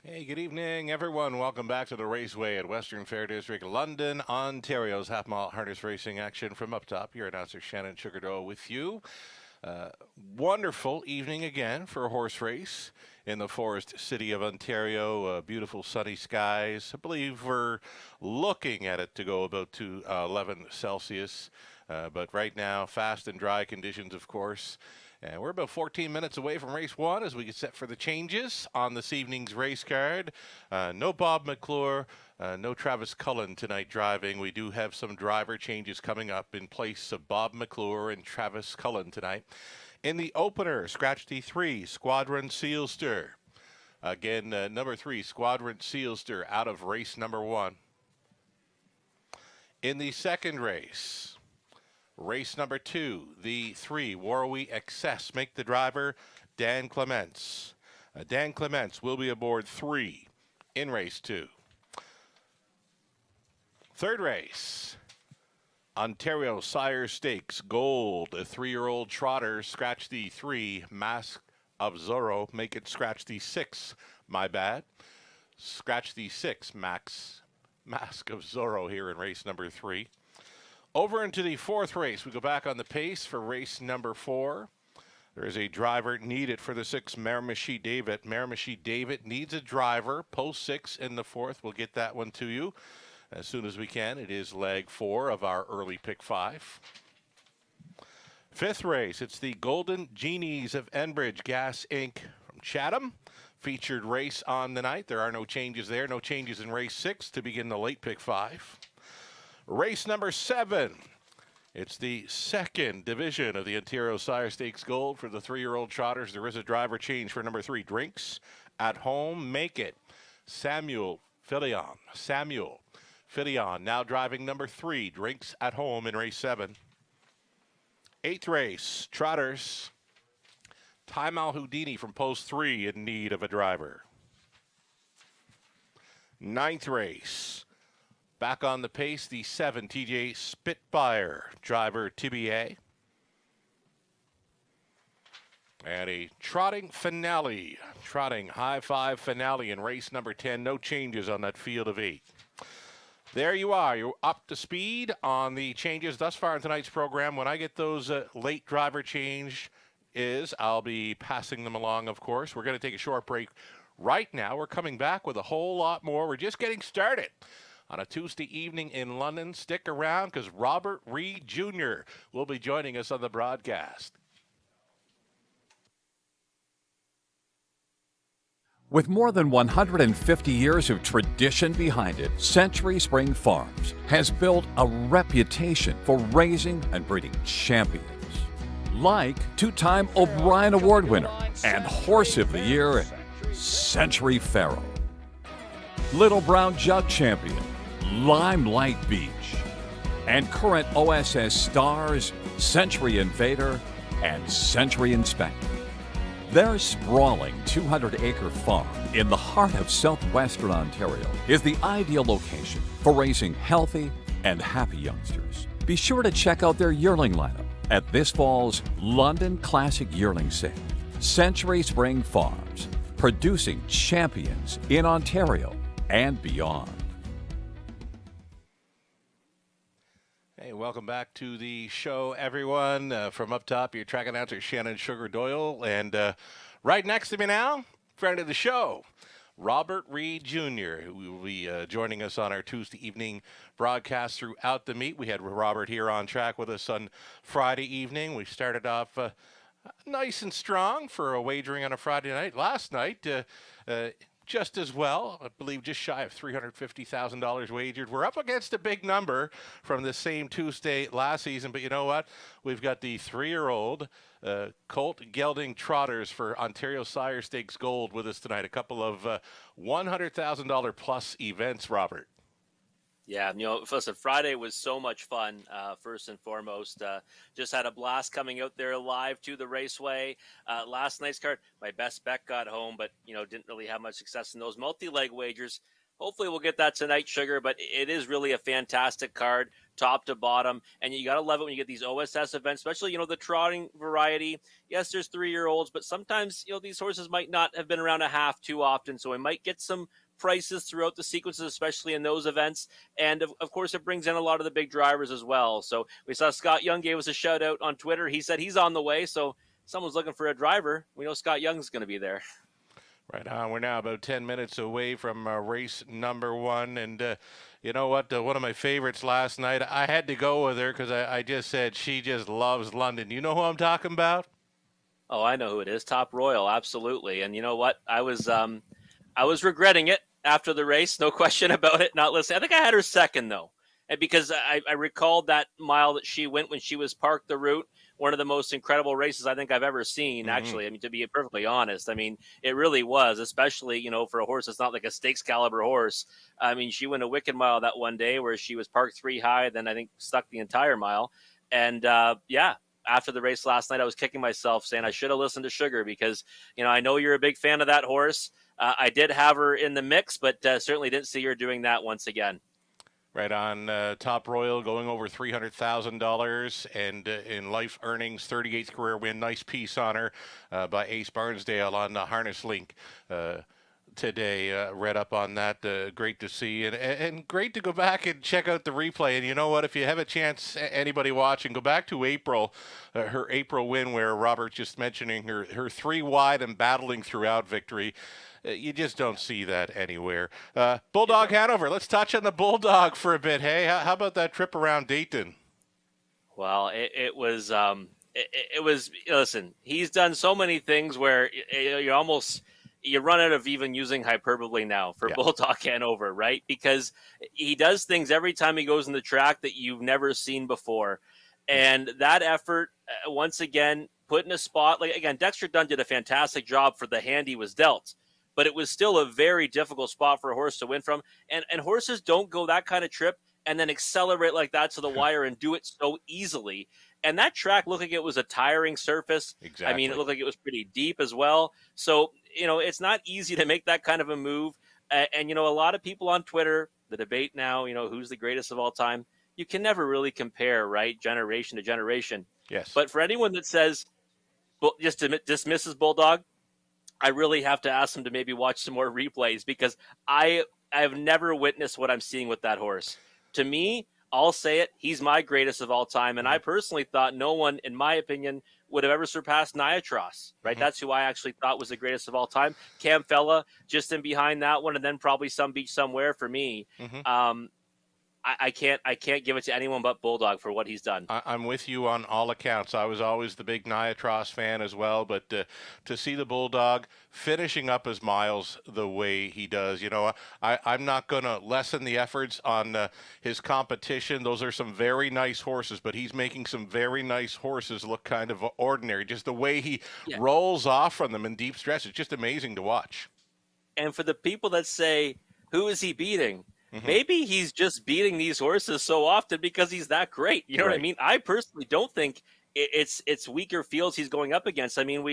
Hey, good evening, everyone. Welcome back to the Raceway at Western Fair District, London, Ontario's half-mile harness racing action from up top. Your announcer Shannon Sugardoe with you. Uh, Wonderful evening again for a horse race in the forest city of Ontario. Beautiful sunny skies. I believe we're looking at it to go about to 11 Celsius. But right now, fast and dry conditions, of course. And we're about 14 minutes away from race one as we get set for the changes on this evening's race card. No Bob McClure, no Travis Cullen tonight driving. We do have some driver changes coming up in place of Bob McClure and Travis Cullen tonight. In the opener, scratch D3, Squadron Sealster. Again, number 3, Squadron Sealster out of race number 1. In the second race, race number 2, the 3, Warrawee Excess. Make the driver Dan Clements. Dan Clements will be aboard 3 in race 2. Third race, Ontario Sire Stakes Gold. A 3-year-old trotter. Scratch the 3, Mask of Zorro. Make it scratch the 6. My bad. Scratch the 6, Mask of Zorro here in race number 3. Over into the fourth race, we go back on the pace for race number 4. There is a driver needed for the 6, Miramichi David. Miramichi David needs a driver. Post 6 in the fourth. We'll get that one to you as soon as we can. It is leg 4 of our early pick 5. Fifth race, it's the Golden Genies of Enbridge Gas Inc. from Chatham. Featured race on the night. There are no changes there. No changes in race 6 to begin the late pick 5. Race number 7. It's the second division of the Ontario Sire Stakes Gold for the 3-year-old trotters. There is a driver change for number 3, Drinks at Home. Make it Samuel Filion. Now driving number 3, Drinks at Home in race 7. Eighth race, trotters. Time Al Houdini from post 3 in need of a driver. Ninth race. Back on the pace, the 7, TJ Spitfire, driver TBA. And a trotting high 5 finale in race number 10. No changes on that field of 8. There you are. You're up to speed on the changes thus far in tonight's program. When I get those late driver changes, I'll be passing them along, of course. We're going to take a short break right now. We're coming back with a whole lot more. We're just getting started on a Tuesday evening in London. Stick around because Robert Reed Jr. will be joining us on the broadcast. With more than 150 years of tradition behind it, Century Spring Farms has built a reputation for raising and breeding champions. Like two-time O'Brien Award winner and Horse of the Year, Century Pharaoh. Little Brown Jug champion, Limelight Beach. And current OSS stars, Century Invader and Century Inspector. Their sprawling 200-acre farm in the heart of southwestern Ontario is the ideal location for raising healthy and happy youngsters. Be sure to check out their yearling lineup at this fall's London Classic Yearling Sale. Century Spring Farms, producing champions in Ontario and beyond. Hey, welcome back to the show, everyone. From up top, your track announcer, Shannon Sugar Doyle. And right next to me now, friend of the show, Robert Reed Jr., who will be joining us on our Tuesday evening broadcast throughout the meet. We had Robert here on track with us on Friday evening. We started off nice and strong for a wagering on a Friday night. Last night, just as well, I believe just shy of $350,000 wagered. We're up against a big number from the same Tuesday last season, but you know what? We've got the 3-year-old Colt Gelding Trotters for Ontario Sire Stakes Gold with us tonight. A couple of $100,000 plus events, Robert. Yeah, listen, Friday was so much fun, first and foremost. Just had a blast coming out there live to the raceway. Last night's card, my best bet got home, but, didn't really have much success in those multi-leg wagers. Hopefully we'll get that tonight, Sugar, but it is really a fantastic card. top to bottom. And you got to love it when you get these OSS events, especially, the trotting variety. Yes, there's 3-year-olds, but sometimes, these horses might not have been around a half too often. So we might get some prices throughout the sequences, especially in those events. And of course, it brings in a lot of the big drivers as well. So we saw Scott Young gave us a shout out on Twitter. He said he's on the way. So someone's looking for a driver. We know Scott Young's going to be there. Right on. We're now about 10 minutes away from race number 1. And you know what? One of my favorites last night, I had to go with her because I just said she just loves London. You know who I'm talking about? Oh, I know who it is. Top Royal. Absolutely. And you know what? I was regretting it after the race. No question about it. Not listening. I think I had her second, though. And because I recalled that mile that she went when she was parked the route. One of the most incredible races I think I've ever seen, actually. I mean, to be perfectly honest, I mean, it really was, especially, for a horse that's not like a stakes caliber horse. I mean, she went a wicked mile that one day where she was parked 3 high, then I think stuck the entire mile. And after the race last night, I was kicking myself saying I should have listened to Sugar because, I know you're a big fan of that horse. I did have her in the mix, but certainly didn't see her doing that once again. Right on. Top Royal going over $300,000 and in life earnings, 38th career win. Nice piece on her by Ace Barnsdale on the Harness Link today. Read up on that. Great to see and great to go back and check out the replay. And you know what? If you have a chance, anybody watching, go back to April, her April win where Robert just mentioning her 3 wide and battling throughout victory. You just don't see that anywhere. Bulldog Hanover, let's touch on the Bulldog for a bit. Hey, how about that trip around Dayton? Well, it was, listen, he's done so many things where you run out of even using hyperbole now for Bulldog Hanover, right? Because he does things every time he goes in the track that you've never seen before. And that effort, once again, put in a spot, like, again, Dexter Dunn did a fantastic job for the hand he was dealt. But it was still a very difficult spot for a horse to win from. And horses don't go that kind of trip and then accelerate like that to the wire and do it so easily. And that track looked like it was a tiring surface. Exactly. I mean, it looked like it was pretty deep as well. So, it's not easy to make that kind of a move. And a lot of people on Twitter, the debate now, who's the greatest of all time, you can never really compare, right, generation to generation. Yes. But for anyone that says, just dismisses Bulldog, I really have to ask him to maybe watch some more replays because I have never witnessed what I'm seeing with that horse. To me, I'll say it, he's my greatest of all time. And I personally thought no one, in my opinion, would have ever surpassed Niatros, right? That's who I actually thought was the greatest of all time. Cam Fella, just in behind that one, and then probably Some Beach Somewhere for me. I can't give it to anyone but Bulldog for what he's done. I'm with you on all accounts. I was always the big Niatros fan as well, but to see the Bulldog finishing up his miles the way he does, I'm not going to lessen the efforts on his competition. Those are some very nice horses, but he's making some very nice horses look kind of ordinary. Just the way he rolls off from them in deep stretch, it's just amazing to watch. And for the people that say, who is he beating? Maybe he's just beating these horses so often because he's that great. You know what I mean? I personally don't think it's weaker fields he's going up against. I mean,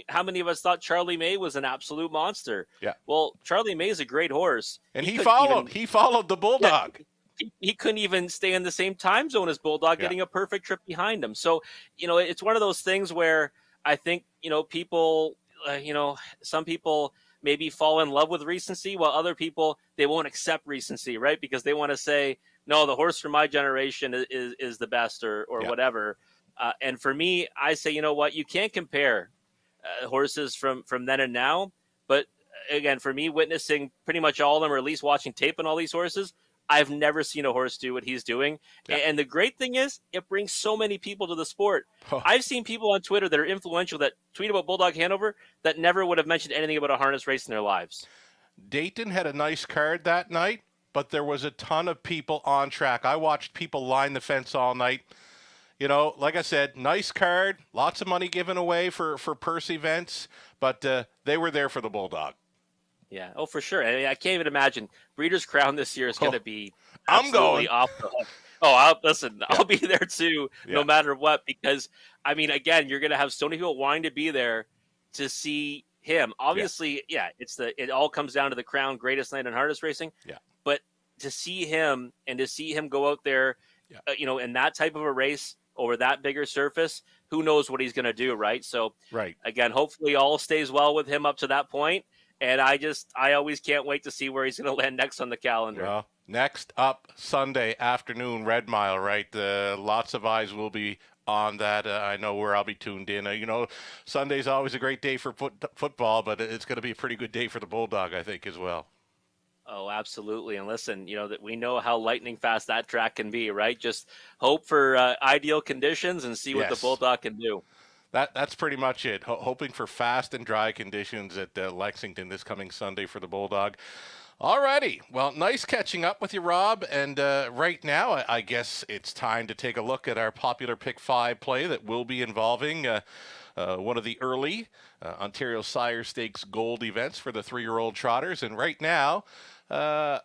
how many of us thought Charlie May was an absolute monster? Yeah. Well, Charlie May is a great horse. And he followed the Bulldog. Yeah, he couldn't even stay in the same time zone as Bulldog, getting a perfect trip behind him. So, it's one of those things where I think, people, some people maybe fall in love with recency, while other people, they won't accept recency, right? Because they want to say, no, the horse from my generation is the best or whatever. And for me, I say, you know what? You can't compare horses from then and now. But again, for me, witnessing pretty much all of them, or at least watching tape on all these horses, I've never seen a horse do what he's doing. Yeah. And the great thing is, it brings so many people to the sport. I've seen people on Twitter that are influential that tweet about Bulldog Hanover that never would have mentioned anything about a harness race in their lives. Dayton had a nice card that night, but there was a ton of people on track. I watched people line the fence all night. Like I said, nice card, lots of money given away for purse events, but they were there for the Bulldog. Yeah, for sure. I can't even imagine. Breeders' Crown this year is going to be I'm going off the hook. I'll be there too, no matter what, because, I mean, again, you're going to have so many people wanting to be there to see him. Obviously, it all comes down to the Crown greatest night in harness racing. Yeah. But to see him and to see him go out there Yeah. In that type of a race over that bigger surface, who knows what he's going to do, right? So, Right. again, hopefully all stays well with him up to that point. And I always can't wait to see where he's going to land next on the calendar. Well, next up Sunday afternoon, Red Mile, right? Lots of eyes will be on that. I know where I'll be tuned in. Sunday's always a great day for football, but it's going to be a pretty good day for the Bulldog, I think, as well. Oh, absolutely. And listen, that we know how lightning fast that track can be, right? Just hope for ideal conditions and see what the Yes. Bulldog can do. That's pretty much it. Hoping for fast and dry conditions at Lexington this coming Sunday for the Bulldog. Alrighty. Well, nice catching up with you, Rob. And right now, I guess it's time to take a look at our popular Pick 5 play that will be involving one of the early Ontario Sire Stakes Gold events for the 3-year-old trotters. And right now,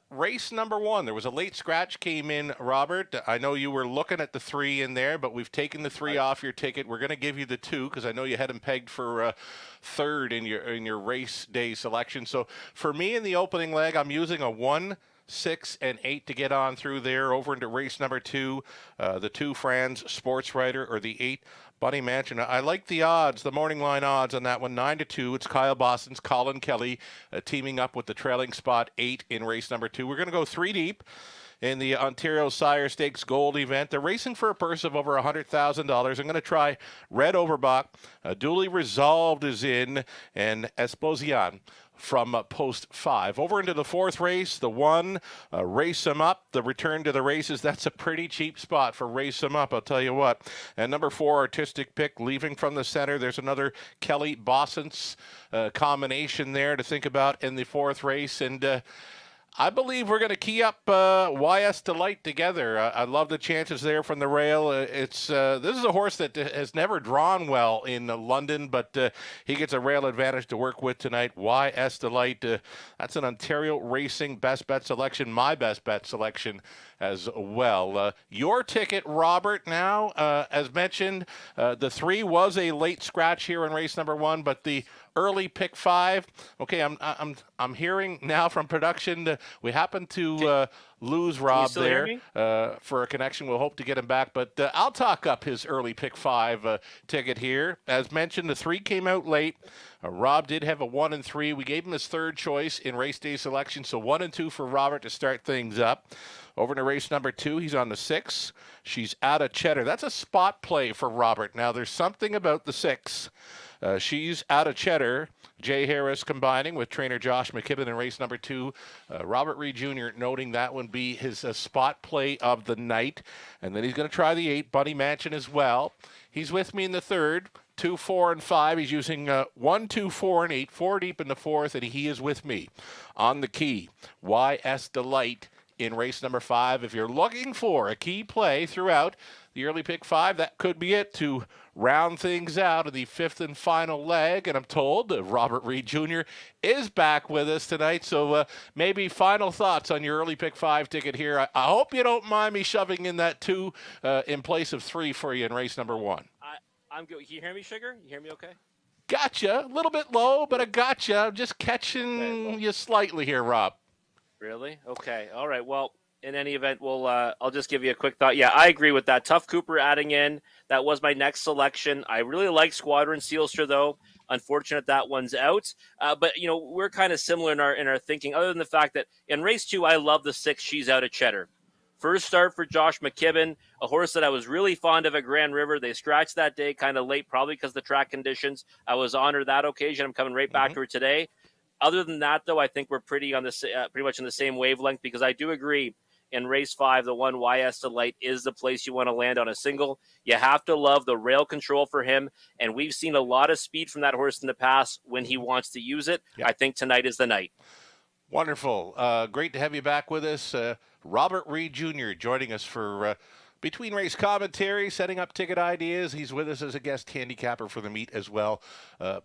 race number 1. There was a late scratch came in, Robert. I know you were looking at the 3 in there, but we've taken the 3 off your ticket. We're going to give you the 2 because I know you had him pegged for third in your race day selection. So for me in the opening leg, I'm using a 1, 6, and 8 to get on through there over into race number 2. The 2 Franz Sports Writer or the 8 Bunny Mansion. I like the odds, the morning line odds on that one, 9-2. It's Kyle Boston's Colin Kelly teaming up with the trailing spot 8 in race number 2. We're going to go 3 deep in the Ontario Sire Stakes Gold event. They're racing for a purse of over $100,000. I'm going to try Red Overbach. Duly Resolved is in, and Esposian from post 5. Over into the 4th race, the 1, Race 'em Up, the return to the races. That's a pretty cheap spot for Race 'em Up, I'll tell you what. And number 4, Artistic Pick, Leaving from the Center. There's another Kelly Bossens combination there to think about in the 4th race. And I believe we're going to key up YS Delight together. I love the chances there from the rail. This is a horse that has never drawn well in London, but he gets a rail advantage to work with tonight. YS Delight. That's an Ontario Racing best bet selection, my best bet selection as well. Your ticket, Robert, now, as mentioned, the 3 was a late scratch here in race number 1, but the early pick 5. Okay, I'm hearing now from production we happen to lose Rob there for a connection. We'll hope to get him back, but I'll talk up his early pick 5 ticket here. As mentioned, the 3 came out late. Rob did have a 1 and 3. We gave him his 3rd choice in race day selection, so 1 and 2 for Robert to start things up. Over to race number 2, he's on the 6. She's Out of Cheddar. That's a spot play for Robert. Now, there's something about the 6. She's Out of Cheddar. Jay Harris combining with trainer Josh McKibben in race number 2. Robert Reed Jr. noting that would be his spot play of the night. And then he's going to try the 8, Bunny Mansion as well. He's with me in the 3rd. 2, 4, and 5. He's using 1, 2, 4, and 8. 4 deep in the 4th, and he is with me on the key. YS Delight in race number 5. If you're looking for a key play throughout the early pick 5, that could be it to round things out of the 5th and final leg. And I'm told that Robert Reed Jr. is back with us tonight. So maybe final thoughts on your early pick 5 ticket here. I hope you don't mind me shoving in that 2 in place of 3 for you in race number 1. I'm good. Can you hear me, Sugar? You hear me okay? Gotcha. A little bit low, but I gotcha. I'm just catching you slightly here, Rob. Really? Okay. All right. Well, in any event, I'll just give you a quick thought. Yeah, I agree with that. Tough Cooper adding in. That was my next selection. I really like Squadron Sealster, though. Unfortunate that one's out. But, we're kind of similar in our thinking, other than the fact that in race 2, I love the 6, She's Out of Cheddar. First start for Josh McKibben, a horse that I was really fond of at Grand River. They scratched that day kind of late, probably because of the track conditions. I was honored that occasion. I'm coming right back to her today. Other than that, though, I think we're pretty much in the same wavelength, because I do agree in race 5, the 1 YS Delight is the place you want to land on a single. You have to love the rail control for him, and we've seen a lot of speed from that horse in the past when he wants to use it. Yep. I think tonight is the night. Wonderful. Great to have you back with us. Robert Reed Jr. joining us for between race commentary, setting up ticket ideas. He's with us as a guest handicapper for the meet as well.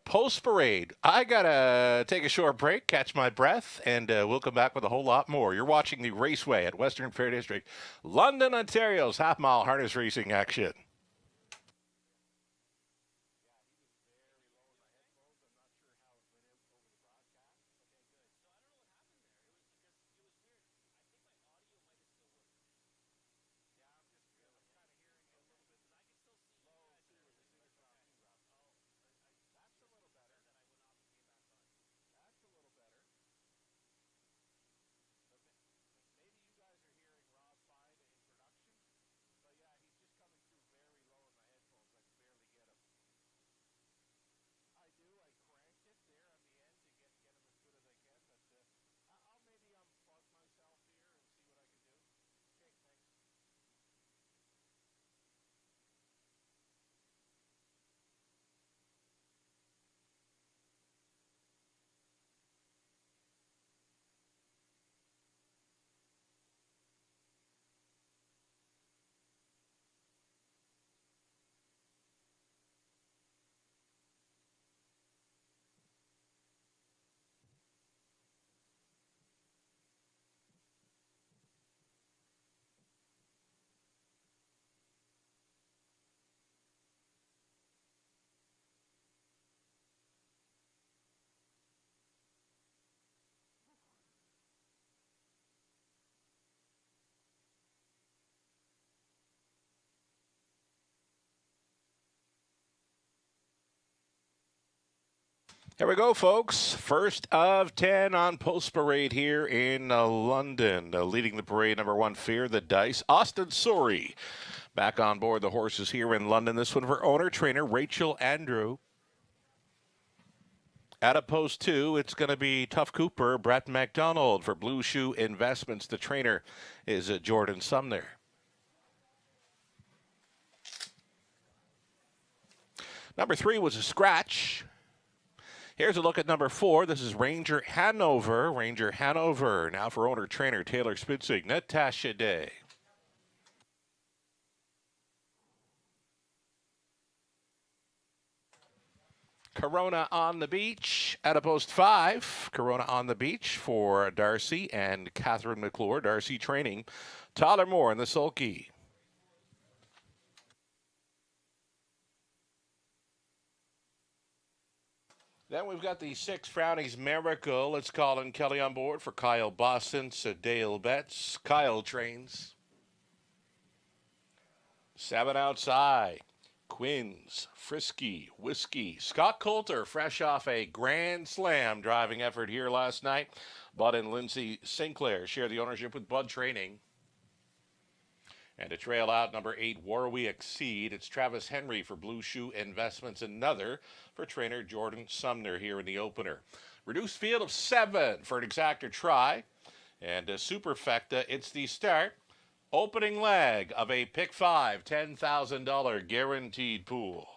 Post parade, I got to take a short break, catch my breath, and we'll come back with a whole lot more. You're watching the Raceway at Western Fair District, London, Ontario's half-mile harness racing action. Here we go, folks. First of 10 on Post Parade here in London. Leading the parade, number 1, Fear the Dice. Austin Sorry back on board the horses here in London. This one for owner-trainer Rachel Andrew. At post 2, it's going to be Tough Cooper, Brett McDonald. For Blue Shoe Investments, the trainer is Jordan Sumner. Number 3 was a scratch. Here's a look at number 4. This is Ranger Hanover. Ranger Hanover. Now for owner-trainer Taylor Spitzig, Natasha Day. Corona on the Beach at post 5. Corona on the Beach for Darcy and Catherine McClure. Darcy training Tyler Moore in the sulky. Then we've got the 6 Frownies Miracle. It's Colin Kelly on board for Kyle Boston, Dale Betts. Kyle trains. 7 outside. Quins, Frisky, Whiskey. Scott Coulter, fresh off a grand slam driving effort here last night. Bud and Lindsay Sinclair share the ownership with Bud Training. And to trail out, number 8, War We Exceed. It's Travis Henry for Blue Shoe Investments. Another for trainer Jordan Sumner here in the opener. Reduced field of 7 for an exactor try. And a superfecta, it's the start. Opening leg of a pick 5, $10,000 guaranteed pool.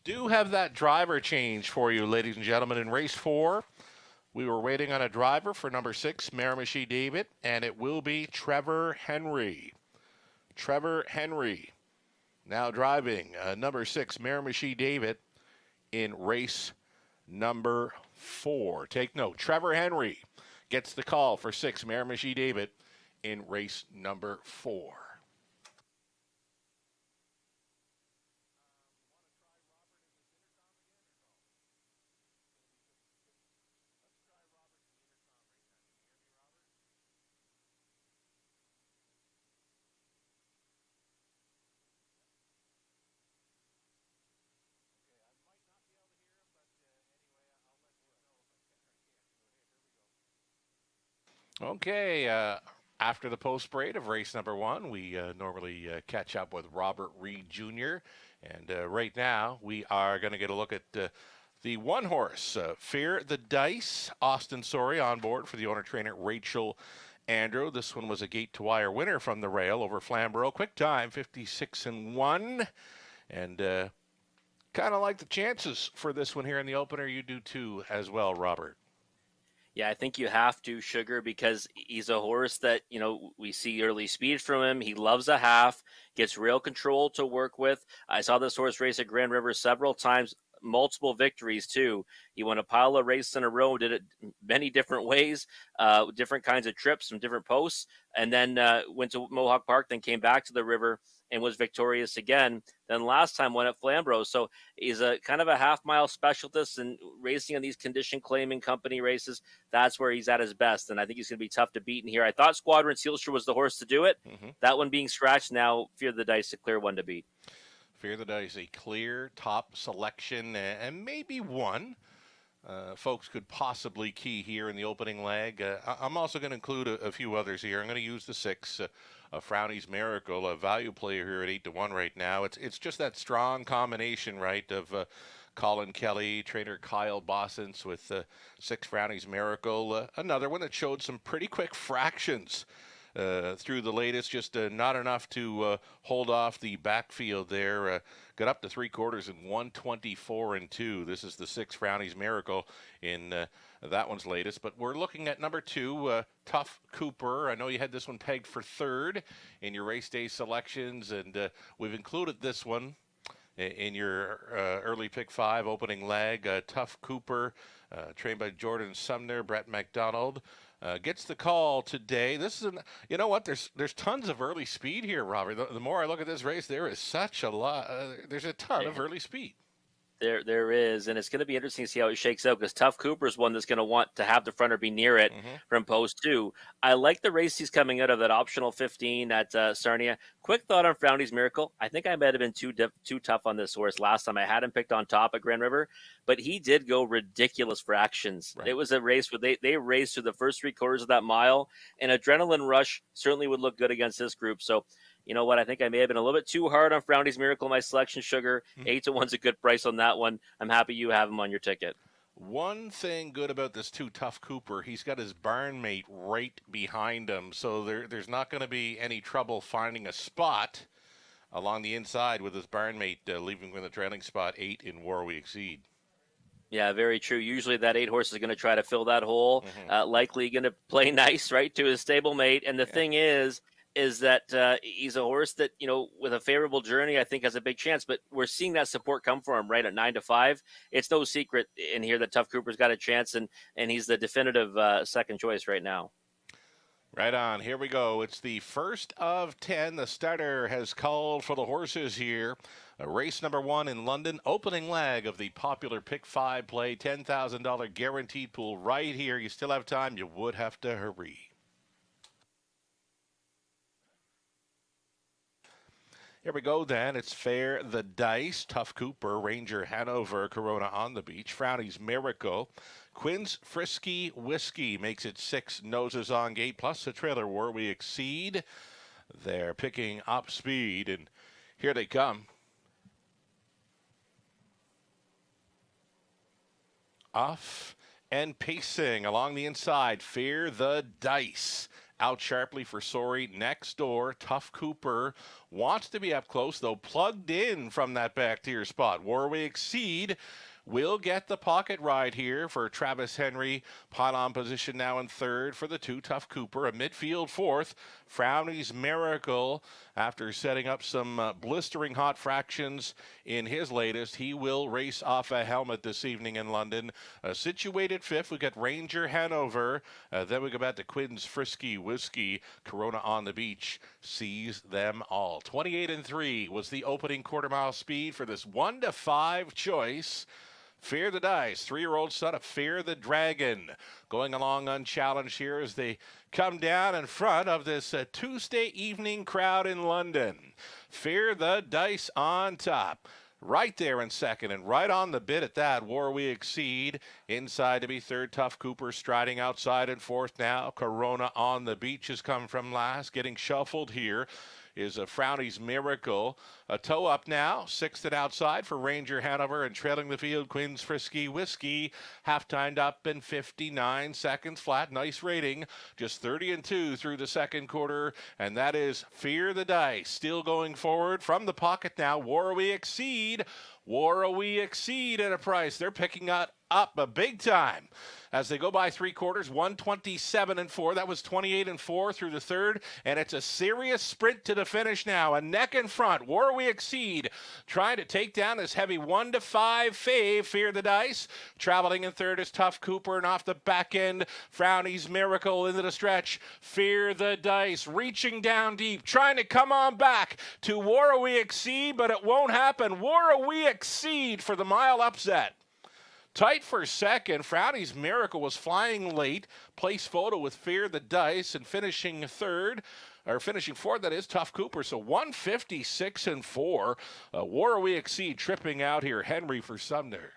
Do have that driver change for you, ladies and gentlemen. In race 4, we were waiting on a driver for number 6, Miramichi David, and it will be Trevor Henry. Trevor Henry now driving number 6, Miramichi David, in race number 4. Take note, Trevor Henry gets the call for 6, Miramichi David, in race number 4. Okay, after the post parade of race number 1, we normally catch up with Robert Reed Jr. And right now, we are going to get a look at the one horse, Fear the Dice. Austin Sorry on board for the owner-trainer Rachel Andrew. This one was a gate-to-wire winner from the rail over Flamborough. Quick time, 56-1. And kind of like the chances for this one here in the opener. You do too as well, Robert. Yeah, I think you have to, Sugar, because he's a horse that, we see early speed from him. He loves a half, gets real control to work with. I saw this horse race at Grand River several times, multiple victories too. He won a pile of races in a row, did it many different ways, different kinds of trips from different posts, and then went to Mohawk Park, then came back to the river and was victorious again. Then last time won at Flamborough. So he's a kind of a half-mile specialist, and racing on these condition claiming company races, that's where he's at his best. And I think he's going to be tough to beat in here. I thought Squadron Sealster was the horse to do it. Mm-hmm. That one being scratched, now Fear the Dice, a clear one to beat. Fear the Dice, a clear top selection, and maybe one folks could possibly key here in the opening leg. I'm also going to include a few others here. I'm going to use the 6, Frownies Miracle, a value player here at 8-1 right now. It's just that strong combination, right, of Colin Kelly, trainer Kyle Bossens with 6 Frownies Miracle. Another one that showed some pretty quick fractions through the latest, just not enough to hold off the backfield there. Got up to 3/4 in 124-2. This is the 6 Frownies Miracle in that one's latest. But we're looking at number 2, Tough Cooper. I know you had this one pegged for 3rd in your race day selections, and we've included this one in your early pick 5 opening leg. Tough Cooper, trained by Jordan Sumner, Brett McDonald. Gets the call today. This is you know what? There's tons of early speed here, Robert. The more I look at this race, there is such a lot. There's a ton of early speed. There is, and it's going to be interesting to see how it shakes out because Tough Cooper is one that's going to want to have the fronter be near it Hmm. from post two. I like the race he's coming out of that optional 15 at Sarnia. Quick thought on Frowny's Miracle. I think I might have been too tough on this horse last time. I had him picked on top at Grand River, but he did go ridiculous fractions. Right. It was a race where they raced through the first 3/4 of that mile. An adrenaline rush certainly would look good against this group. So you know what? I think I may have been a little bit too hard on Frowny's Miracle, my selection, Sugar. 8-1's a good price on that one. I'm happy you have him on your ticket. One thing good about this too, Tough Cooper, he's got his barn mate right behind him, so there's not going to be any trouble finding a spot along the inside with his barn mate leaving with a trailing spot 8 in War We Exceed. Yeah, very true. Usually that 8 horse is going to try to fill that hole, likely going to play nice, right, to his stablemate. And the thing is that he's a horse that, you know, with a favorable journey, I think has a big chance. But we're seeing that support come for him right at 9-5. It's no secret in here that Tough Cooper's got a chance, and he's the definitive second choice right now. Right on. Here we go. It's the first of 10. The starter has called for the horses here. Race number 1 in London. Opening leg of the popular Pick 5 play. $10,000 guaranteed pool right here. You still have time. You would have to hurry. Here we go then. It's Fair the Dice, Tough Cooper, Ranger Hanover, Corona on the Beach, Frowny's Miracle, Quinn's Frisky Whiskey makes it 6 noses on gate, plus the trailer War We Exceed. They're picking up speed, and here they come. Off and pacing along the inside, Fear the Dice. Out sharply for Sorry next door. Tough Cooper wants to be up close, though plugged in from that back tier spot. War We Exceed will get the pocket ride here for Travis Henry. Pylon position now in third for the 2. Tough Cooper, a midfield 4th. Frowny's Miracle, after setting up some blistering hot fractions in his latest, he will race off a helmet this evening in London. Situated 5th, we got Ranger Hanover. Then we go back to Quinn's Frisky Whiskey. Corona on the Beach sees them all. 28-3 was the opening quarter mile speed for this 1-5 choice. Fear the Dice, 3-year-old son of Fear the Dragon, going along unchallenged here as they come down in front of this Tuesday evening crowd in London. Fear the Dice on top. Right there in second and right on the bit at that. War We Exceed. Inside to be third. Tough Cooper striding outside in fourth now. Corona on the Beach has come from last. Getting shuffled here is a Frowny's Miracle. A toe up now, 6th and outside for Ranger Hanover, and trailing the field, Quinn's Frisky Whiskey. Half-timed up in 59 seconds flat. Nice rating. Just 30-2 through the second quarter, and that is Fear the Dice. Still going forward from the pocket now. War We Exceed. War We Exceed at a price. They're picking up a big time as they go by 3 quarters. 127-4. That was 28-4 through the third, and it's a serious sprint to the finish now. A neck in front. War We Exceed trying to take down this heavy 1-5 fave. Fear the Dice. Traveling in third is Tough Cooper, and off the back end, Frowny's Miracle into the stretch. Fear the Dice reaching down deep, trying to come on back to War We Exceed, but it won't happen. War We Exceed for the mile upset. Tight for second. Frowny's Miracle was flying late. Place photo with Fear the Dice, and finishing third, or finishing fourth, that is Tough Cooper. So 156-4. War We Exceed tripping out here. Henry for Sumner.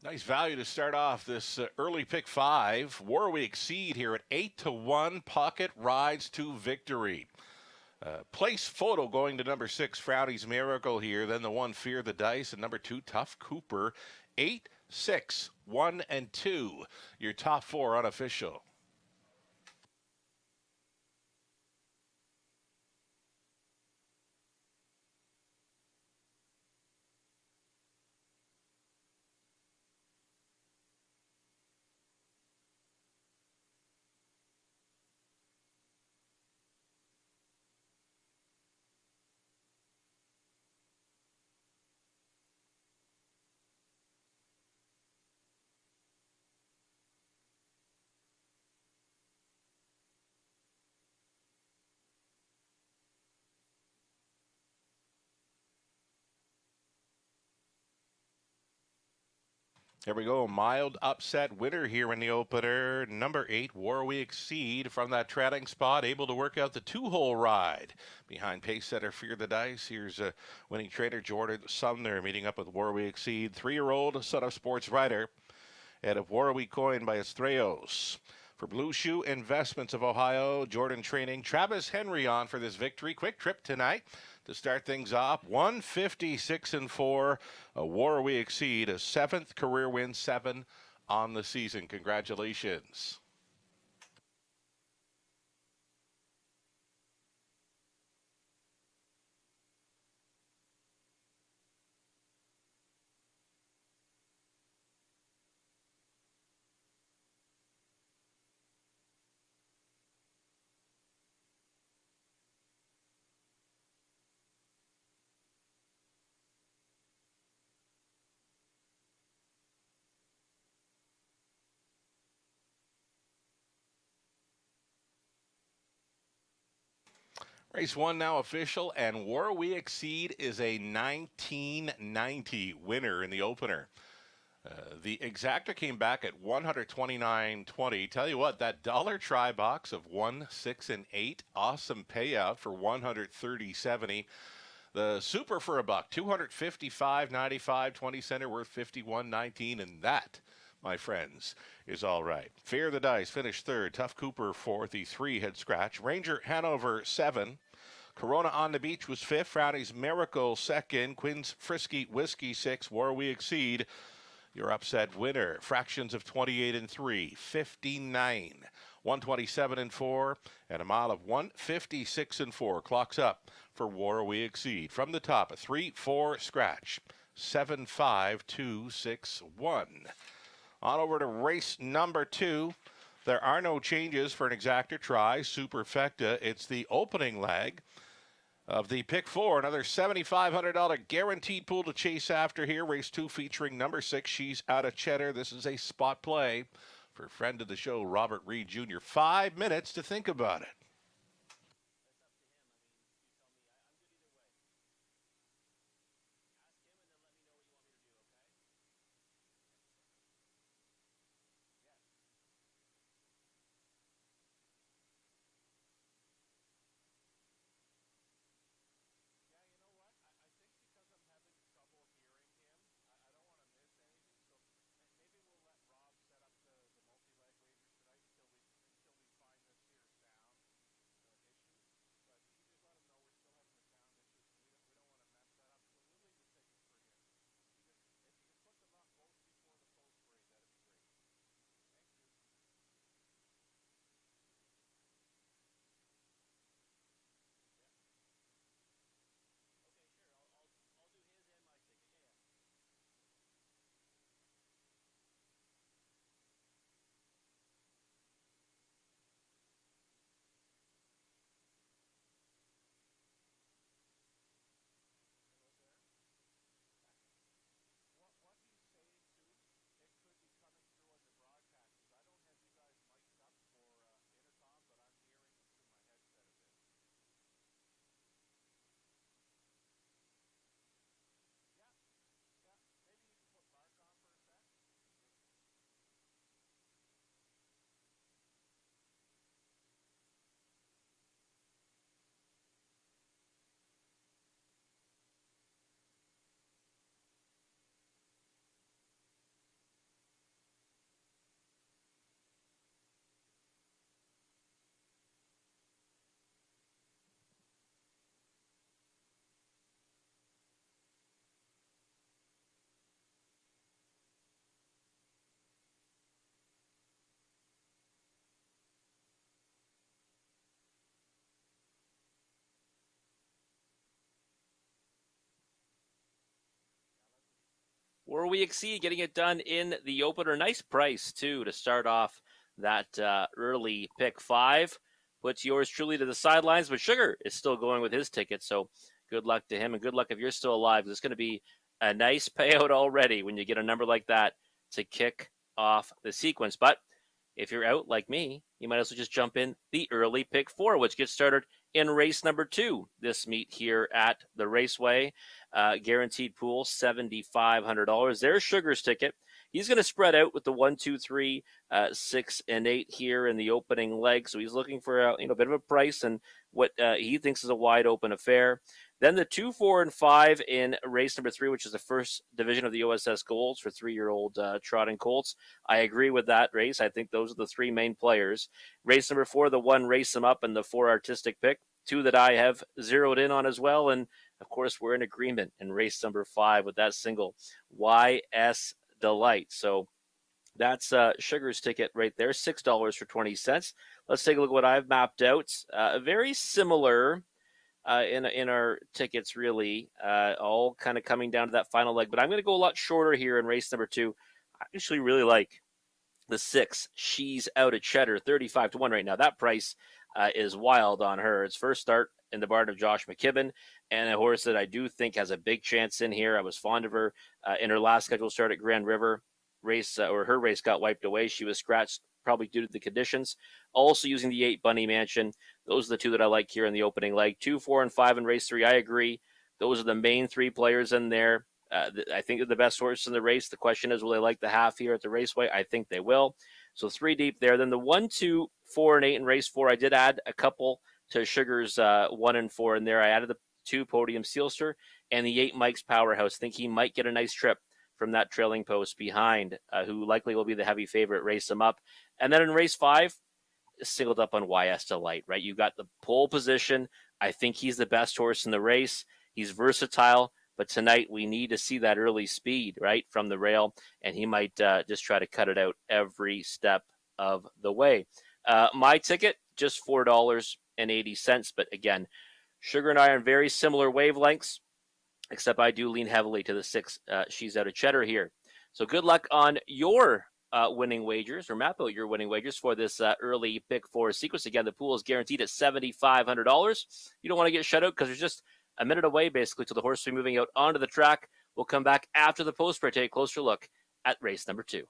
Nice value to start off this early pick 5. War We Exceed here at 8-1. Pocket rides to victory. Place photo going to number 6, Frowny's Miracle here. Then the 1, Fear the Dice, and number 2, Tough Cooper. 8, 6, 1, and 2. Your top 4 unofficial. Here we go. Mild upset winner here in the opener. Number 8, War We Exceed from that trailing spot, able to work out the 2-hole ride. Behind pace setter Fear the Dice. Here's winning trainer Jordan Sumner meeting up with War We Exceed. 3-year-old son of sports writer. And of War We Coin by Estrellos. For Blue Shoe Investments of Ohio, Jordan Training, Travis Henry on for this victory. Quick trip tonight to start things off. 156-4. A War We Exceed, a 7th career win, 7 on the season. Congratulations. Race 1 now official, and War We Exceed is a 1990 winner in the opener. The exacta came back at 129.20. Tell you what, that dollar try box of 1, 6, and 8, awesome payout for 130.70. The super for a buck, 255.95, 20 center worth 51.19, and that, my friends, is all right. Fear the Dice finished third. Tough Cooper fourth. The 3 head scratch. Ranger Hanover 7. Corona on the Beach was fifth. Frowny's Miracle second. Quinn's Frisky Whiskey 6. War We Exceed, your upset winner. Fractions of 28-3, 59, 127-4, and a mile of 156-4. Clocks up for War We Exceed. From the top, a 3-4 scratch, 7-5-2-6-1. On over to race number 2. There are no changes for an exacta try. Superfecta. It's the opening leg of the pick 4. Another $7,500 guaranteed pool to chase after here. Race 2 featuring number 6. She's Out of Cheddar. This is a spot play for friend of the show, Robert Reed Jr. 5 minutes to think about it. War We Exceed getting it done in the opener. Nice price, too, to start off that early pick 5. Puts yours truly to the sidelines, but Sugar is still going with his ticket, so good luck to him, and good luck if you're still alive. It's going to be a nice payout already when you get a number like that to kick off the sequence. But if you're out like me, you might also just jump in the early pick 4, which gets started in race number 2, this meet here at the Raceway. Guaranteed pool, $7,500. There's Sugar's ticket. He's going to spread out with the 1, 2, 3, 6, and 8 here in the opening leg. So he's looking for a bit of a price and what he thinks is a wide open affair. Then the 2, 4, and 5 in race number 3, which is the first division of the OSS Golds for 3-year-old trotting colts. I agree with that race. I think those are the 3 main players. Race number 4, the 1 Race 'em Up, and the 4 Artistic Pick. 2 that I have zeroed in on as well. And of course, we're in agreement in race number 5 with that single YS Delight. So that's Sugar's ticket right there, $6 for 20 cents. Let's take a look at what I've mapped out. Very similar in our tickets, really, all kind of coming down to that final leg. But I'm going to go a lot shorter here in race number 2. I actually really like the 6, She's Out of Cheddar, 35-1 right now. That price is wild on her. It's first start in the barn of Josh McKibben, and a horse that I do think has a big chance in here. I was fond of her in her last scheduled start at Grand River. Her race got wiped away. She was scratched probably due to the conditions. Also using the 8 Bunny Mansion. Those are the 2 that I like here in the opening leg. 2, 4, and 5 in race 3. I agree. Those are the main 3 players in there. I think they're the best horses in the race. The question is, will they like the half here at the Raceway? I think they will. So 3 deep there. Then the 1, 2, 4, and 8 in race 4. I did add a couple to Sugar's 1 and 4 in there. I added the 2 Podium Sealster and the 8 Mike's Powerhouse. Think he might get a nice trip from that trailing post behind, who likely will be the heavy favorite. Race him up. And then in race 5, singled up on YS Delight, right? You've got the pole position. I think he's the best horse in the race. He's versatile, but tonight we need to see that early speed, right, from the rail, and he might just try to cut it out every step of the way. My ticket, just $4.80, but again, Sugar and I are on very similar wavelengths, except I do lean heavily to the 6, She's Out of Cheddar here. So good luck on your winning wagers, or map out your winning wagers for this early pick 4 sequence. Again, the pool is guaranteed at $7,500. You don't want to get shut out because there's just a minute away basically till the horse will be moving out onto the track. We'll come back after the post for a take a closer look at race number 2.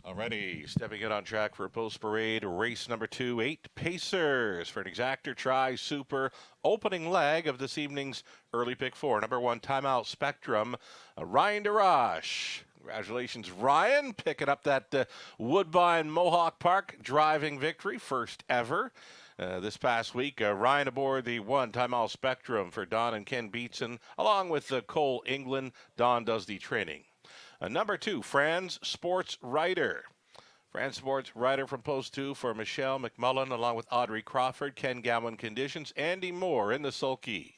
Alrighty, stepping in on track for Post Parade, race number 2, 8 Pacers for an exactor try super opening leg of this evening's early pick 4. Number 1, Timeout Spectrum, Ryan DeRoche. Congratulations, Ryan, picking up that Woodbine Mohawk Park driving victory, first ever. This past week, Ryan aboard the 1 Timeout Spectrum for Don and Ken Beatson, along with Cole England. Don does the training. Number 2, Franz Sports Writer. Franz Sports Writer from Post 2 for Michelle McMullen, along with Audrey Crawford, Ken Gowan Conditions, Andy Moore in the sulky.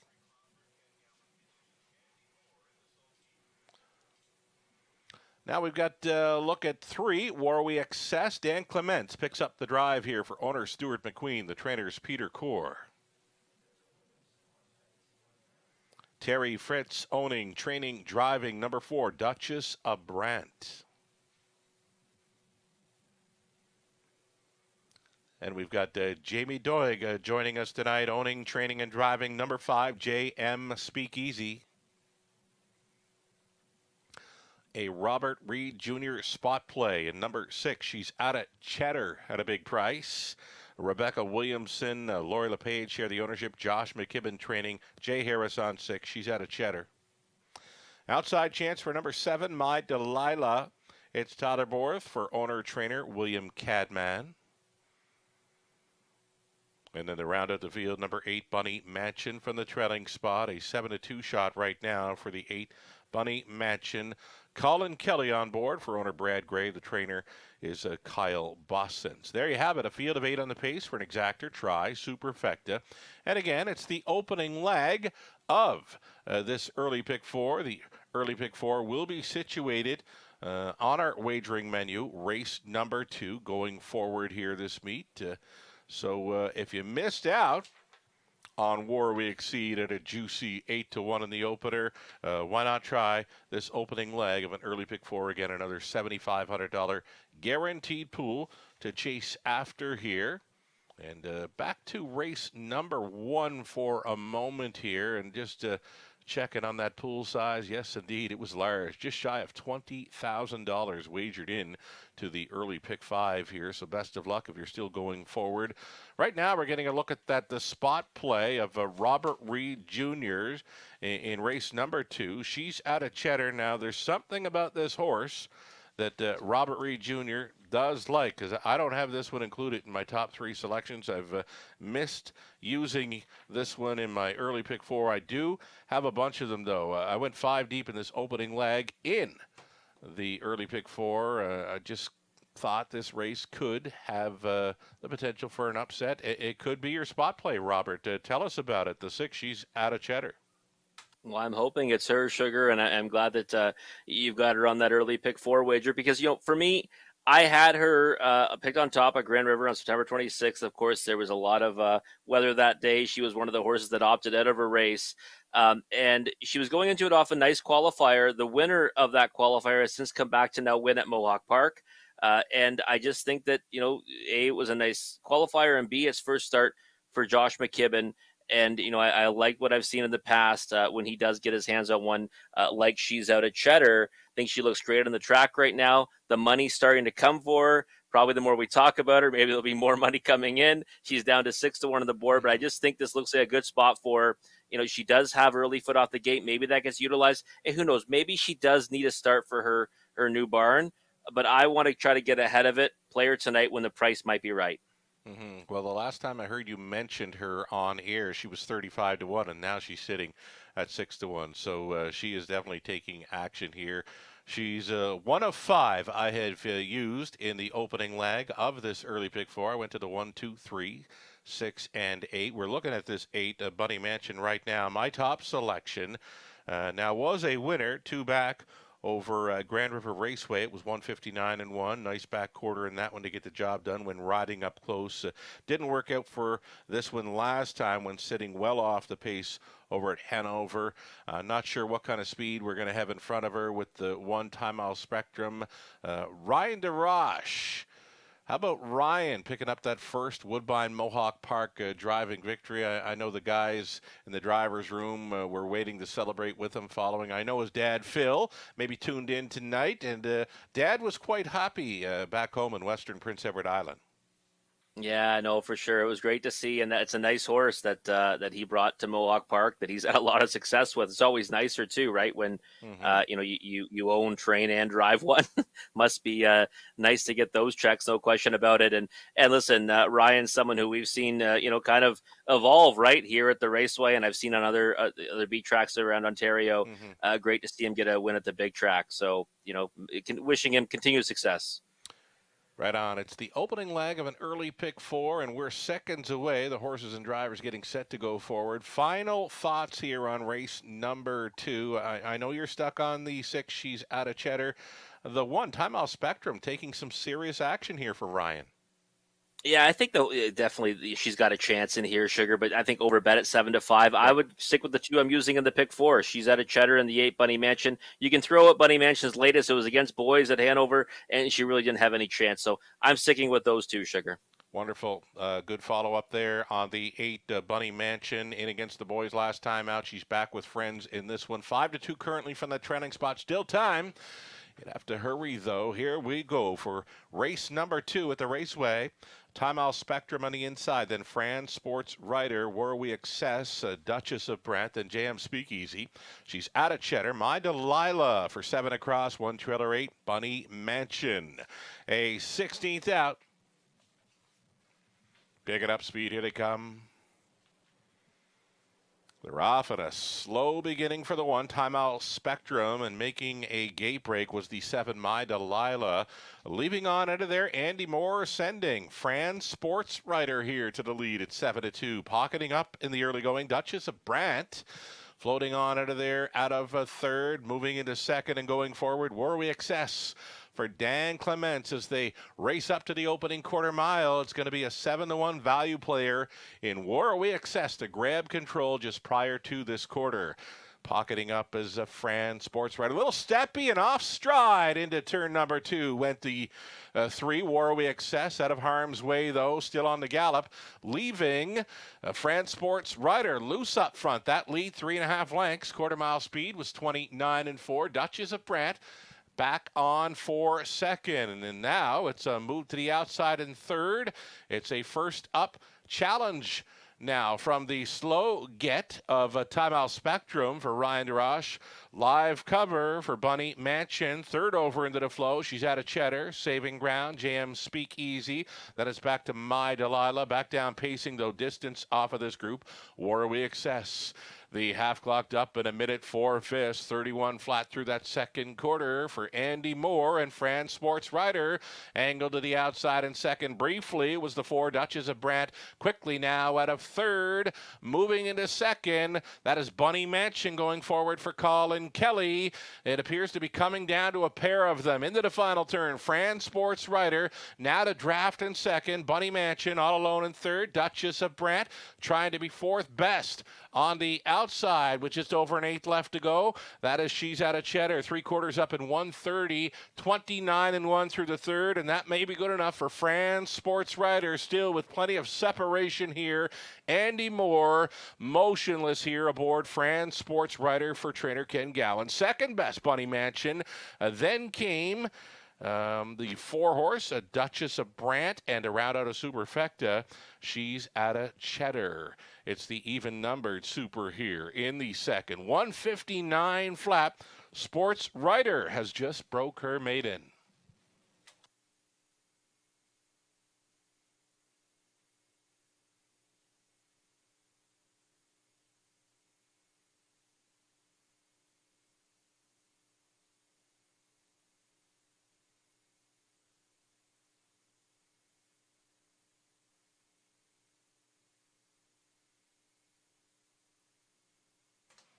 Now we've got a look at 3, Warwick Excess. Dan Clements picks up the drive here for owner Stuart McQueen, the trainers Peter Core. Terry Fritz owning, training, driving, number 4, Duchess of Brant. And we've got Jamie Doig joining us tonight, owning, training, and driving number 5, JM Speakeasy. A Robert Reed Jr. spot play. And number 6, she's out at Cheddar at a big price. Rebecca Williamson, Lori LePage share the ownership. Josh McKibben training. Jay Harris on 6. She's out of Cheddar. Outside chance for number 7, My Delilah. It's Tyler Borth for owner-trainer William Cadman. And then to round out the field, number 8, Bunny Mansion from the trailing spot. A 7-2 shot right now for the 8, Bunny Mansion. Colin Kelly on board for owner Brad Gray. The trainer is Kyle Bostons. There you have it, a field of 8 on the pace for an exactor try, superfecta. And again, it's the opening leg of this early pick 4. The early pick 4 will be situated on our wagering menu, race number 2, going forward here this meet. So if you missed out on War We Exceed at a juicy 8-1 in the opener, why not try this opening leg of an early pick 4? Again, another $7,500 guaranteed pool to chase after here. And back to race number 1 for a moment here, and just checking on that pool size. Yes, indeed, it was large, just shy of $20,000 wagered in to the early pick 5 here. So best of luck if you're still going forward. Right now, we're getting a look at the spot play of Robert Reed Jr. in race number 2. She's out of Cheddar. Now, there's something about this horse that Robert Reed Jr. does like, because I don't have this one included in my top 3 selections. I've missed using this one in my early pick 4. I do have a bunch of them, though. I went 5 deep in this opening leg in the early pick 4. I just thought this race could have the potential for an upset. It could be your spot play, Robert. Tell us about it. The 6, she's out of Cheddar. Well, I'm hoping it's her, Sugar, and I'm glad that you've got her on that early pick 4 wager because, for me, I had her picked on top at Grand River on September 26th. Of course, there was a lot of weather that day. She was one of the horses that opted out of a race, and she was going into it off a nice qualifier. The winner of that qualifier has since come back to now win at Mohawk Park, and I just think that, A, it was a nice qualifier, and B, it's first start for Josh McKibben. And, I like what I've seen in the past when he does get his hands on one like she's out at Cheddar. I think she looks great on the track right now. The money's starting to come for her. Probably the more we talk about her, maybe there'll be more money coming in. She's down to 6-1 on the board, but I just think this looks like a good spot for her. She does have early foot off the gate. Maybe that gets utilized. And who knows? Maybe she does need a start for her new barn. But I want to try to get ahead of it, play her tonight when the price might be right. Mm-hmm. Well, the last time I heard you mentioned her on air, she was 35-1, and now she's sitting at 6-1. So she is definitely taking action here. She's 1 of 5 I have used in the opening leg of this early pick 4. I went to the 1, 2, 3, 6, and 8. We're looking at this 8, Bunny Mansion, right now. My top selection now was a winner, 2 back over Grand River Raceway. It was 159-1. Nice back quarter in that one to get the job done when riding up close. Didn't work out for this one last time when sitting well off the pace over at Hanover. Not sure what kind of speed we're going to have in front of her with the 1 time-out Spectrum. Ryan DeRoche. How about Ryan picking up that first Woodbine Mohawk Park driving victory? I know the guys in the driver's room were waiting to celebrate with him following. I know his dad, Phil, maybe tuned in tonight, and Dad was quite happy back home in Western Prince Edward Island. Yeah, no, for sure. It was great to see, and it's a nice horse that he brought to Mohawk Park that he's had a lot of success with. It's always nicer too, right? When you own, train, and drive one. Must be nice to get those checks, no question about it. And listen, Ryan's someone who we've seen kind of evolve right here at the Raceway, and I've seen on other beat tracks around Ontario. Great to see him get a win at the big track. So wishing him continued success. Right on. It's the opening leg of an early pick 4, and we're seconds away. The horses and drivers getting set to go forward. Final thoughts here on race number 2. I know you're stuck on the 6. She's out of Cheddar. The 1 time-out Spectrum taking some serious action here for Ryan. Yeah, I think though definitely she's got a chance in here, Sugar. But I think over bet at 7-5. I would stick with the 2 I'm using in the pick 4. She's at a Cheddar in the 8 Bunny Mansion. You can throw at Bunny Mansion's latest. It was against Boys at Hanover, and she really didn't have any chance. So I'm sticking with those 2, Sugar. Wonderful. Good follow up there on the 8 Bunny Mansion in against the boys last time out. She's back with friends in this one. 5-2 currently from the trailing spot. Still time. You'd have to hurry, though. Here we go for race number 2 at the Raceway. Time Out Spectrum on the inside, then Fran Sports Rider, Warwick Excess, Duchess of Brent, then JM Speakeasy. She's out of Cheddar. My Delilah for 7 across, 1 trailer 8, Bunny Mansion. A 16th out. Picking up speed, here they come. They're off at a slow beginning for the 1. Time Out Spectrum, and making a gate break was the 7, My Delilah. Leaving on out of there, Andy Moore ascending. Fran Sports Rider here to the lead at 7-2. Pocketing up in the early going, Duchess of Brant. Floating on out of there, out of a third, moving into second and going forward, Warwick Excess for Dan Clements as they race up to the opening quarter mile. It's going to be a 7-1 value player in Warwick Excess to grab control just prior to this quarter. Pocketing up as a Fran Sports Rider. A little steppy and off stride into turn number 2. Went the 3, Warwick Excess, out of harm's way, though, still on the gallop. Leaving Fran Sports Rider loose up front. That lead, 3.5 lengths. Quarter mile speed was 29-4. Duchess of Brant back on for second. And then now it's a move to the outside in third. It's a first up challenge now from the slow get of a Time Out Spectrum for Ryan DeRoche. Live cover for Bunny Mansion. Third over into the flow. She's out of Cheddar. Saving ground. JM Speakeasy. Then it's back to My Delilah. Back down pacing, though, distance off of this group. Warwick Excess. The half clocked up in 1:04, 31 flat through that second quarter for Andy Moore and Fran Sports Rider. Angled to the outside in second briefly was the 4, Duchess of Brant. Quickly now out of third. Moving into second. That is Bunny Mansion going forward for Colin Kelly. It appears to be coming down to a pair of them. Into the final turn, Fran Sports Rider now to draft in second. Bunny Mansion all alone in third. Duchess of Brant trying to be fourth best on the outside with just over an 8th left to go. That is She's Out of Cheddar. 3/4 up in 1:30. 29-1 through the third, and that may be good enough for Fran Sports Rider. Still with plenty of separation here. Andy Moore motionless here aboard Fran Sports Rider for trainer Ken Gowan. Second best, Bunny Mansion. Then came the 4-horse, a Duchess of Brant, and a round out of Superfecta. She's out of Cheddar. It's the even-numbered Super here in the second. 159 flat. Sports Rider has just broke her maiden.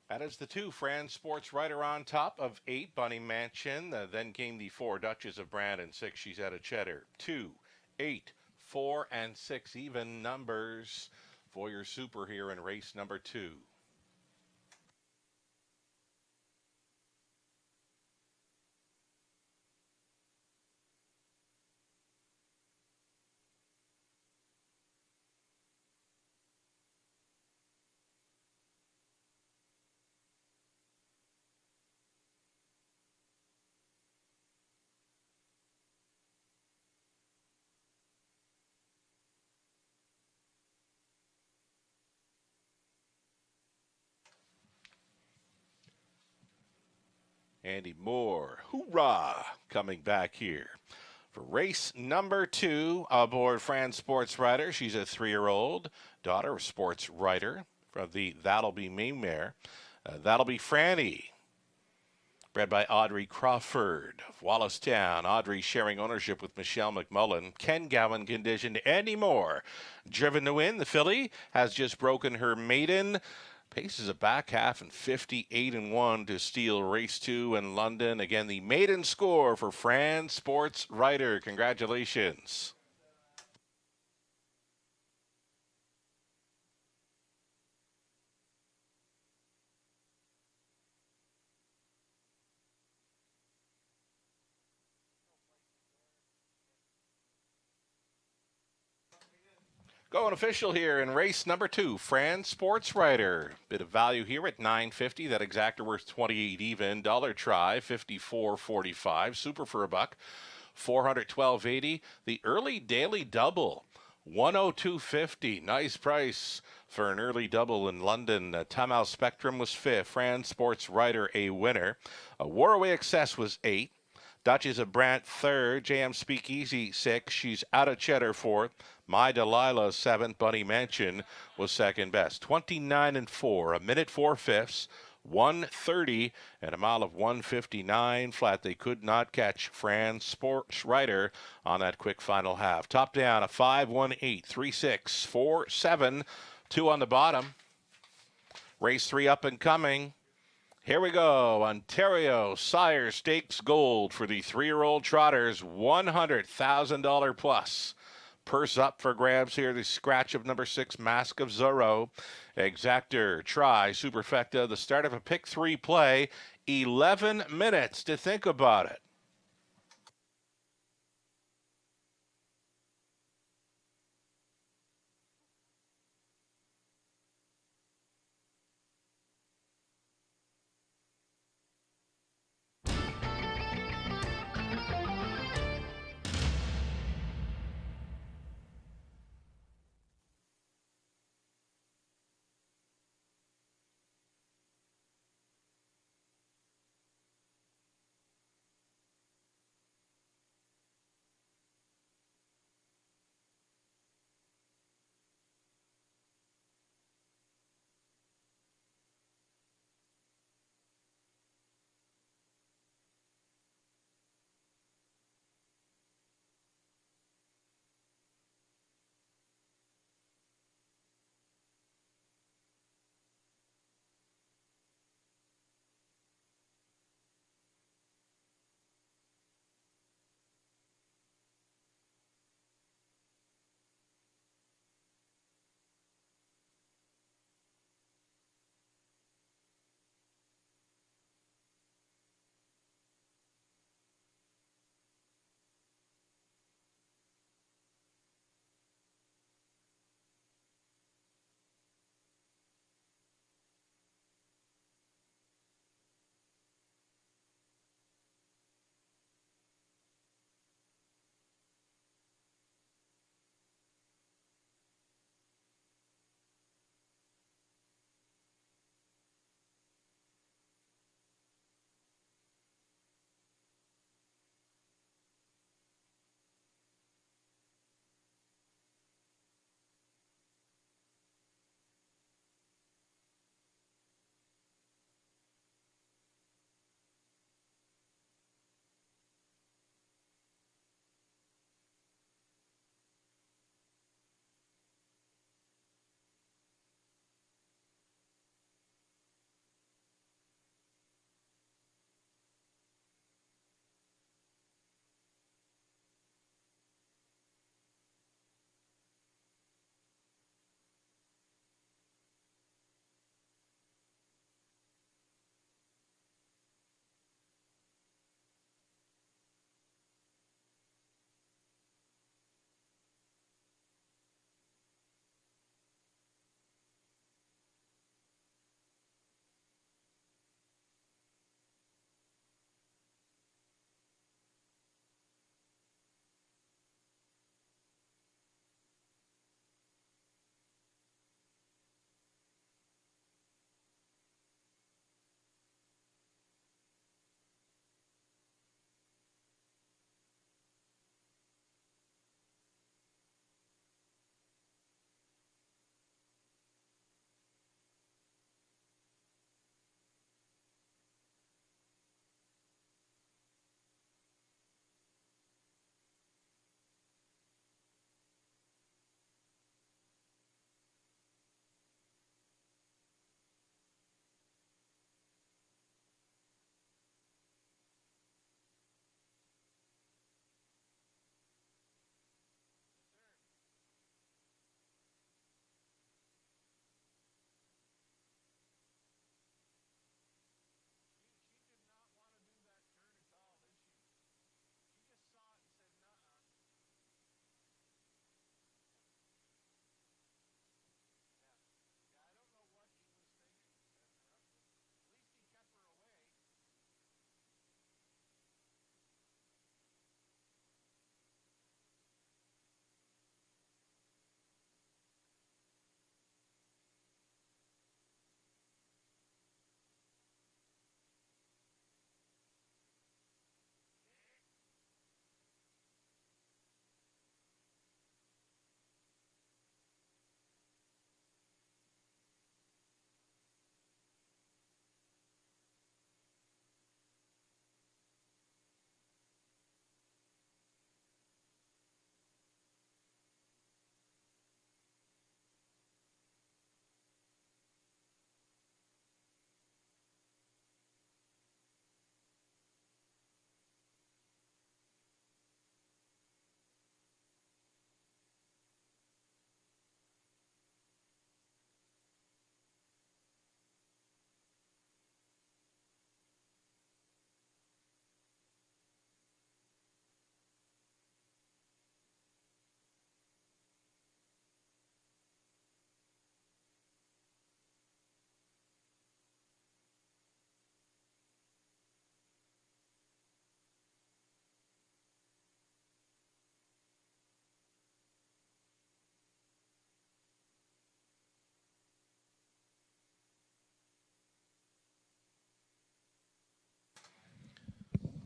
That is the 2, Fran Sports Rider on top of 8, Bunny Mansion. Then came the 4, Duchess of Brant, and 6, She's Out of Cheddar. 2, 8, 4, and 6 even numbers for your Super here in race number 2. Andy Moore, hoorah, coming back here for race number 2 aboard Fran Sports Rider. She's a 3-year-old daughter of Sports Rider from the That'll Be Me mare. That'll Be Franny, bred by Audrey Crawford of Wallacestown. Audrey sharing ownership with Michelle McMullen. Ken Gowan conditioned. Andy Moore driven to win. The filly has just broken her maiden. Paces a back half and 58-1 to steal race 2 in London. Again, the maiden score for Fran Sports Rider. Congratulations. Going official here in race number 2, Fran Sports Rider. Bit of value here at $9.50. That exactor worth 28 even. Dollar try, $54.45. Super for a buck, $412.80. The early daily double, $102.50. Nice price for an early double in London. Tamal Spectrum was 5th. Fran Sports Rider a winner. Waraway Excess was 8th. Duchess of Brant 3rd. JM Speakeasy 6th. She's out of Cheddar 4th. My Delilah 7th. Bunny Mansion was second best. 29 and 4. A minute 4/5. 130 and a mile of 159 flat. They could not catch Fran Sports Rider on that quick final half. Top down a 5-1-8, 3-6, 4-7, 2 on the bottom. Race 3 up and coming. Here we go. Ontario Sire Stakes Gold for the 3-year-old trotters. $100,000 plus. Purse up for grabs here. The scratch of number 6, Mask of Zorro. Exactor, try, Superfecta. The start of a pick 3 play. 11 minutes to think about it.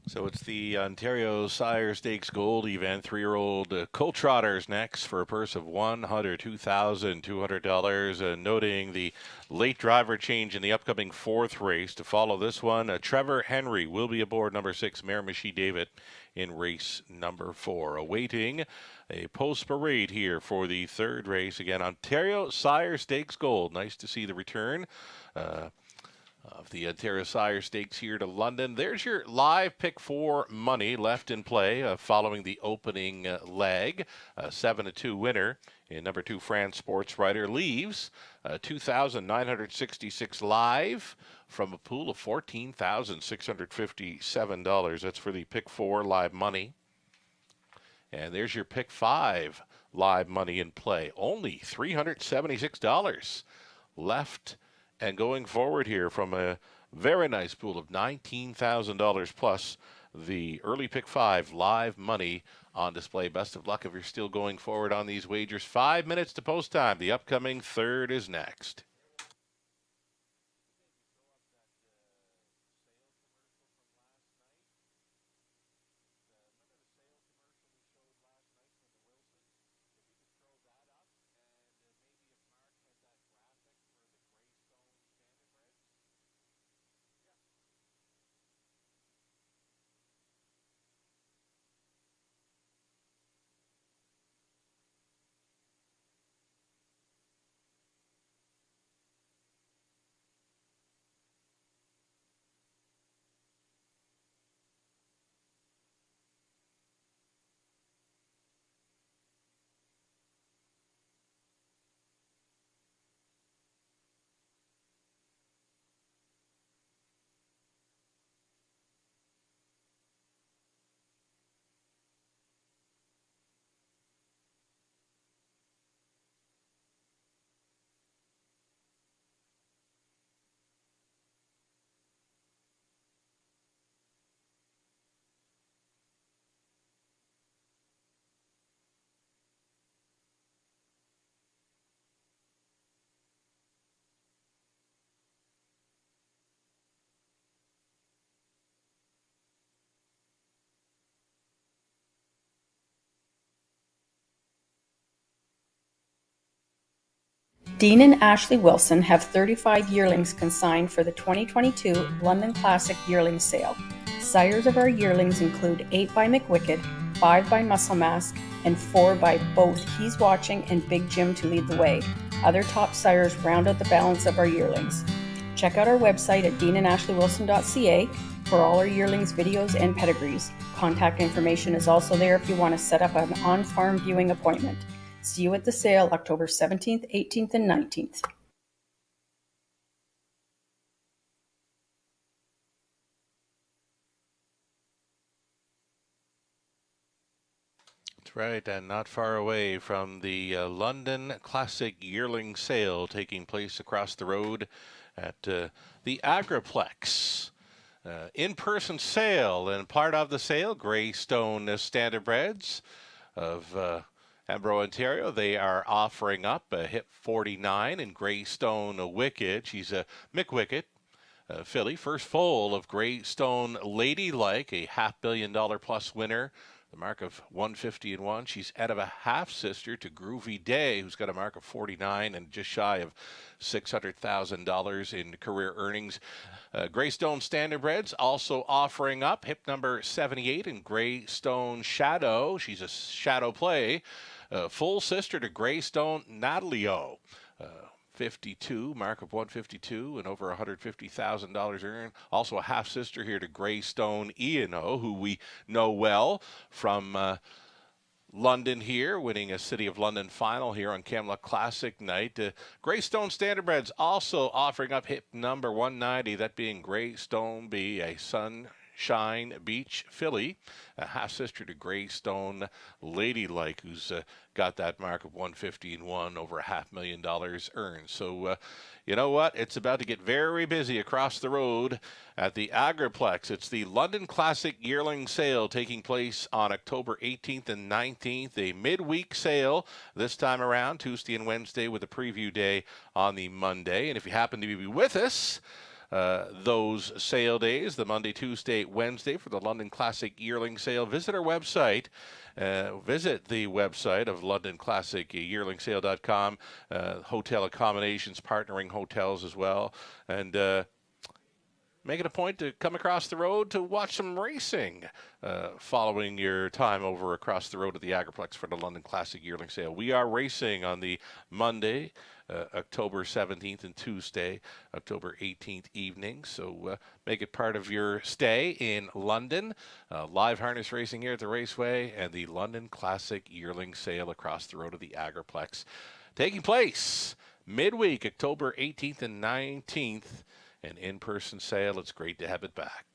So it's the Ontario Sire Stakes Gold event. 3-year-old colt trotters next for a purse of $102,200. Noting the late driver change in the upcoming fourth race. To follow this one, Trevor Henry will be aboard number 6, Miramichi David, in race number 4. Awaiting a post parade here for the third race. Again, Ontario Sire Stakes Gold. Nice to see the return of the Ontario Sire Stakes here to London. There's your live pick 4 money left in play following the opening leg. 7-2 winner in number 2 France Sports Rider leaves $2,966 live from a pool of $14,657. That's for the pick 4 live money. And there's your pick 5 live money in play. Only $376 left and going forward here from a very nice pool of $19,000 plus the early pick 5 live money on display. Best of luck if you're still going forward on these wagers. 5 minutes to post time. The upcoming third is next. Dean and Ashley Wilson have 35 yearlings consigned for the 2022 London Classic Yearling Sale. Sires of our yearlings include 8 by McWicked, 5 by Muscle Mask, and 4 by both He's Watching and Big Jim to lead the way. Other top sires round out the balance of our yearlings. Check out our website at deanandashleywilson.ca for all our yearlings videos and pedigrees. Contact information is also there if you want to set up an on-farm viewing appointment. See you at the sale October 17th, 18th, and 19th. That's right, and not far away from the London Classic Yearling Sale taking place across the road at the Agriplex. In-person sale, and part of the sale, Greystone Standardbreds of Hambro, Ontario. They are offering up a hip 49 in Greystone Wicked. She's a McWicked filly, first foal of Greystone Ladylike, a $500 million plus winner. The mark of 150-1. She's out of a half-sister to Groovy Day, who's got a mark of 49 and just shy of $600,000 in career earnings. Greystone Standardbreds also offering up hip number 78 in Greystone Shadow. She's a shadow play. Full sister to Greystone Natalio. 52, mark of 152 and over $150,000 earned. Also a half sister here to Greystone E&O, who we know well from London here, winning a City of London final here on Camelot Classic night. Greystone Standardbreds also offering up hip number 190, that being Greystone B, a Sunshine Beach filly, a half sister to Greystone Ladylike, who's got that mark of 150-1, over $500,000 earned. So, you know what? It's about to get very busy across the road at the Agriplex. It's the London Classic Yearling Sale taking place on October 18th and 19th, a midweek sale this time around, Tuesday and Wednesday, with a preview day on the Monday. And if you happen to be with us, those sale days, the Monday, Tuesday, Wednesday for the London Classic Yearling sale. Visit our website. Visit the website of London Classic yearlingsale.com. Hotel accommodations, partnering hotels as well. And make it a point to come across the road to watch some racing following your time over across the road at the Agriplex for the London Classic Yearling Sale. We are racing on the Monday, October 17th, and Tuesday, October 18th evening. So make it part of your stay in London. Live harness racing here at the Raceway and the London Classic Yearling Sale across the road of the Agriplex. Taking place midweek, October 18th and 19th. An in-person sale. It's great to have it back.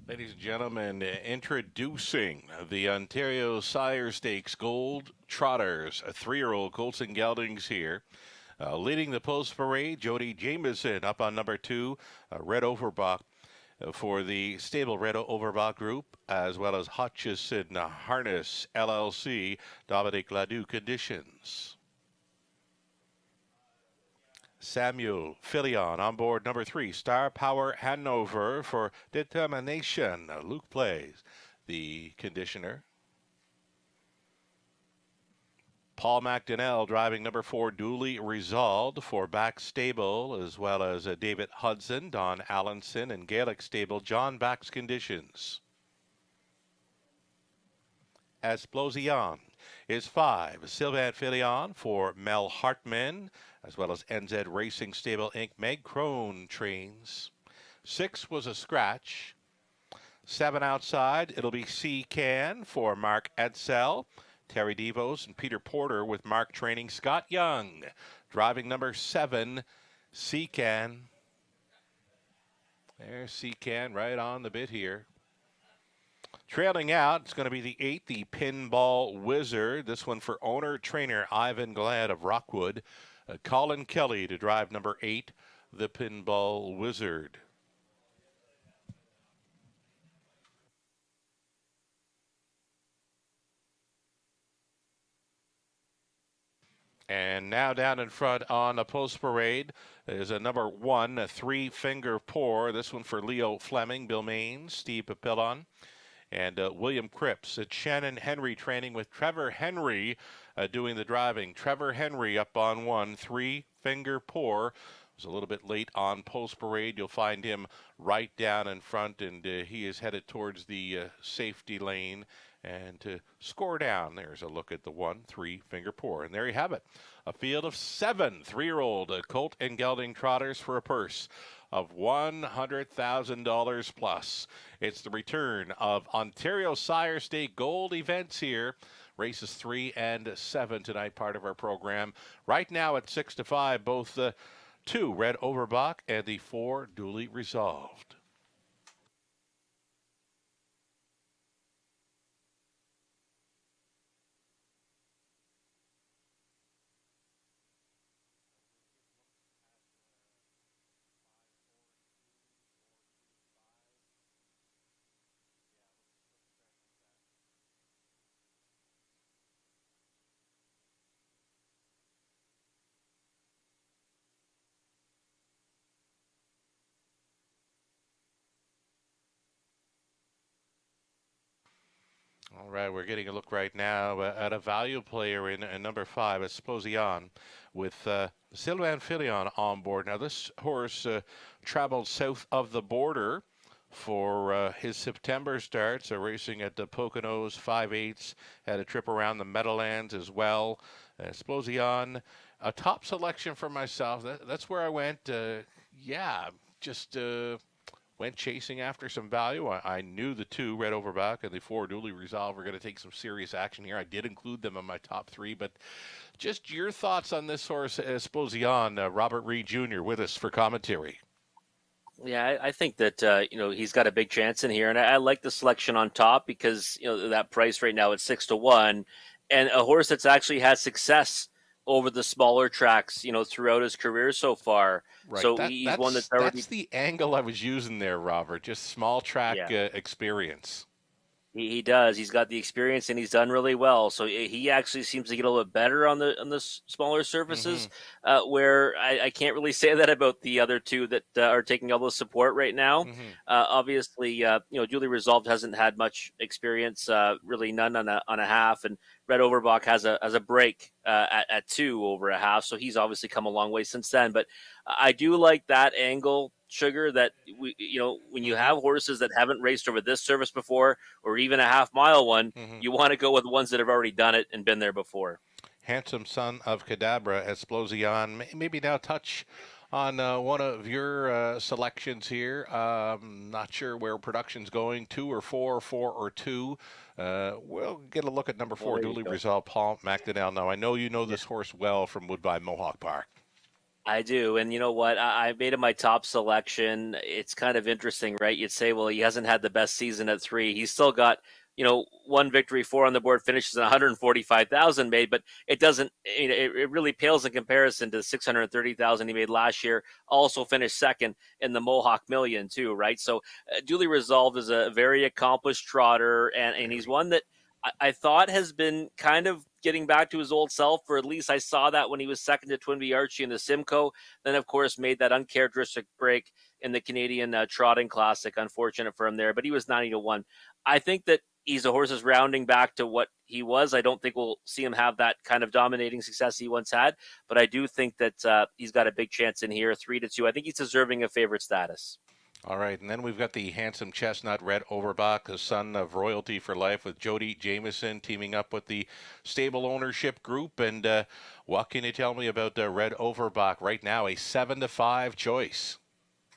Ladies and gentlemen, introducing the Ontario Sire Stakes Gold Trotters. A 3-year-old Colson Geldings here. Leading the post parade, Jody Jameson up on number 2, Red Overbach for the stable Red Overbach Group, as well as Hutchison Harness LLC, Dominic Ladoux Conditions. Samuel Filion on board number 3, Star Power Hanover for Determination. Luke plays the conditioner. Paul McDonnell driving number 4, Duly Resolved for Back Stable, as well as David Hudson, Don Allenson, and Gaelic Stable, John Back's Conditions. Explosion is 5, Sylvain Filion for Mel Hartman, as well as NZ Racing Stable Inc. Meg Crone trains. 6 was a scratch. 7 outside, it'll be C Can for Mark Edsel, Terry Devos, and Peter Porter with Mark training. Scott Young driving number 7, C Can. There's C Can right on the bit here. Trailing out, it's going to be the 8, the Pinball Wizard. This one for owner-trainer Ivan Glad of Rockwood. Colin Kelly to drive number 8, the Pinball Wizard. And now down in front on the post parade is a number 1, a 3-finger pour. This one for Leo Fleming, Bill Maines, Steve Papillon, and William Cripps. It's Shannon Henry training with Trevor Henry doing the driving. Trevor Henry up on 1, 3-finger pour. Was a little bit late on post parade. You'll find him right down in front, and he is headed towards the safety lane And to score down, there's a look at the 1-3 finger pour. And there you have it. A field of 7 3-year-old colt and gelding trotters for a purse of $100,000 plus. It's the return of Ontario Sire State Gold events here. Races 3 and 7 tonight, part of our program. Right now at 6 to 5, both the 2 Red Overbach and the 4 Duly Resolved. All right, we're getting a look right now at a value player in number 5, Esposian, with Sylvain Filion on board. Now, this horse traveled south of the border for his September start, so racing at the Poconos 5/8, had a trip around the Meadowlands as well. Esposian, a top selection for myself. That's where I went. Just went chasing after some value. I knew the 2 Red Overbach and the 4 Duly Resolved were going to take some serious action here. I did include them in my top 3, but just your thoughts on this horse, Esposian. Robert Reed Jr. with us for commentary. Yeah, I think that he's got a big chance in here, and I like the selection on top because that price right now at 6 to 1, and a horse that's actually had success over the smaller tracks, throughout his career so far. Right. So he's one that's already. That's the angle I was using there, Robert. Just small track Yeah. experience. He does. He's got the experience, and he's done really well. So he actually seems to get a little bit better on the smaller surfaces, where I can't really say that about the other 2 that are taking all the support right now. Obviously, Duly Resolved hasn't had much experience, really none on a half, and Red Overbach has a break at 2 over a half, so he's obviously come a long way since then. But I do like that angle, Sugar, that when you have horses that haven't raced over this surface before, or even a half-mile one, you want to go with ones that have already done it and been there before. Handsome Son of Cadabra, Esposian. Maybe now touch on one of your selections here. Not sure where production's going, 2 or 4, 4 or 2. We'll get a look at number 4, Duly Resolved, Paul McDonnell. Now, I know you know this horse well from Woodbine Mohawk Park. I do. And you know what? I made him my top selection. It's kind of interesting, right? You'd say, well, he hasn't had the best season at 3. He's still got, 1 victory, 4 on the board, finishes at 145,000 made, but it doesn't, it really pales in comparison to the 630,000 he made last year. Also finished second in the Mohawk Million too, right? So Duly Resolved is a very accomplished trotter, and he's one that I thought has been kind of getting back to his old self, or at least I saw that when he was second to Twinbee Archie in the Simcoe. Then, of course, made that uncharacteristic break in the Canadian Trotting Classic. Unfortunate for him there, but he was 90 to 1. I think that he's a horse that's rounding back to what he was. I don't think we'll see him have that kind of dominating success he once had, but I do think that he's got a big chance in here, 3 to 2. I think he's deserving of favorite status. All right, and then we've got the Handsome Chestnut Red Overbach, the son of royalty for life, with Jody Jameson teaming up with the stable ownership group. And what can you tell me about Red Overbach right now? A 7 to 5 choice.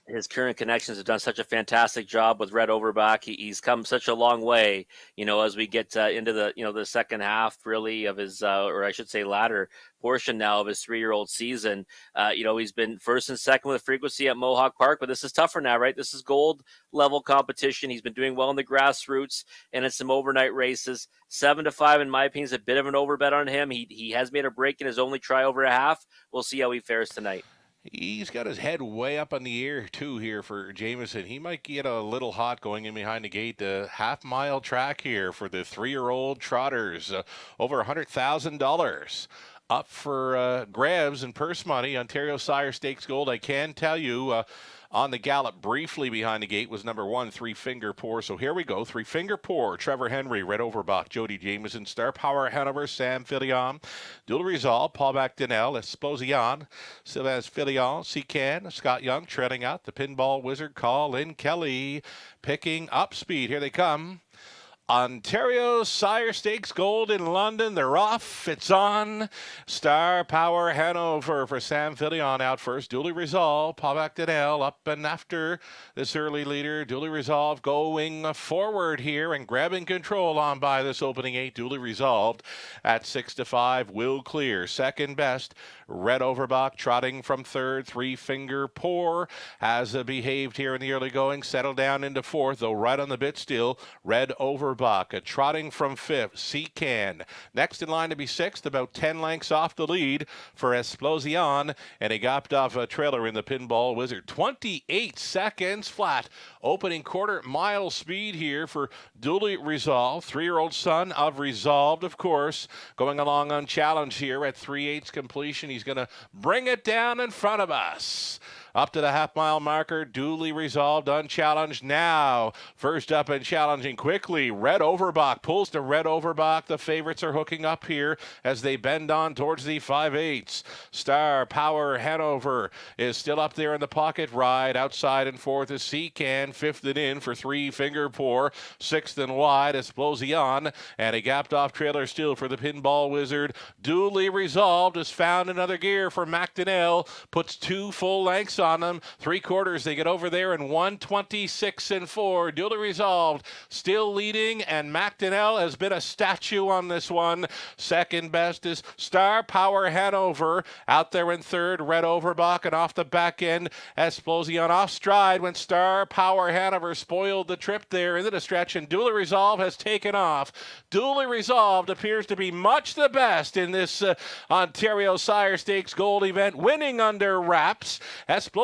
His current connections have done such a fantastic job with Red Overbach. He's come such a long way, as we get into the second half really of his, or I should say latter portion now of his 3-year-old season. He's been first and second with frequency at Mohawk Park, but this is tougher now, right? This is gold level competition. He's been doing well in the grassroots and in some overnight races. 7 to 5, in my opinion, is a bit of an overbet on him. He has made a break in his only try over a half. We'll see how he fares tonight. He's got his head way up in the air, too, here for Jameson. He might get a little hot going in behind the gate. The half-mile track here for the 3-year-old trotters. Over $100,000 up for grabs and purse money. Ontario Sire Stakes Gold. I can tell you on the gallop briefly behind the gate was number 1, 3 Finger Pour. So here we go. 3 Finger Pour. Trevor Henry, Red Overbach, Jody Jameson, Star Power Hanover, Sam Filion, Duly Resolved, Paul McDonnell, Esposian, Sylvain Filion, Secan, Scott Young treading out, the Pinball Wizard, Colin Kelly picking up speed. Here they come. Ontario Sire Stakes Gold in London. They're off. It's on. Star Power Hanover for Sam Fillion out first. Duly Resolved. Paul McDonnell up and after this early leader. Duly Resolved going forward here and grabbing control on by this opening 8. Duly Resolved at 6-5. Will Clear. Second best. Red Overbach trotting from third. Three Finger Pour has behaved here in the early going. Settled down into fourth, though right on the bit still. Red Overbach trotting from fifth. Seacan next in line to be sixth, about 10 lengths off the lead for Explosion, and he got off a trailer in the Pinball Wizard. 28 seconds flat. Opening quarter mile speed here for Duly Resolved. 3-year-old son of Resolved, of course, going along unchallenged here at 3/8 completion. He's going to bring it down in front of us. Up to the half-mile marker, Duly Resolved, unchallenged now. First up and challenging quickly, Red Overbach pulls to Red Overbach. The favorites are hooking up here as they bend on towards the 5/8. Star Power Hanover is still up there in the pocket. Ride outside and fourth is Seacan. Fifth and in for Three Finger Pour. Sixth and wide Explosion. And a gapped off trailer still for the Pinball Wizard. Duly Resolved has found another gear for McDonnell. Puts 2 full lengths on them. 3/4 they get over there in 1:26.4. Duly Resolved still leading, and McDonnell has been a statue on this one. Second best is Star Power Hanover out there in third. Red Overbach, and off the back end Explosion off stride when Star Power Hanover spoiled the trip there into the stretch, and Duly Resolved has taken off. Duly Resolved appears to be much the best in this Ontario Sire Stakes Gold event, winning under wraps. Explosion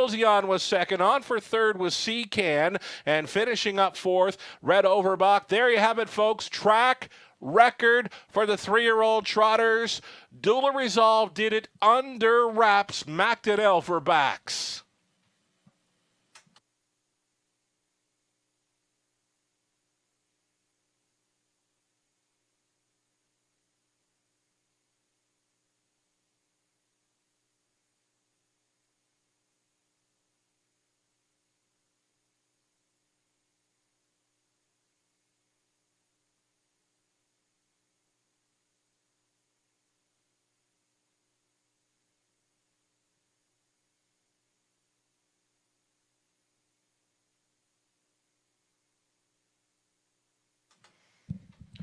was second. On for third was Seacan, and finishing up fourth, Red Overbach. There you have it, folks. Track record for the 3-year-old trotters. Duly Resolved did it under wraps. McDonnell for backs.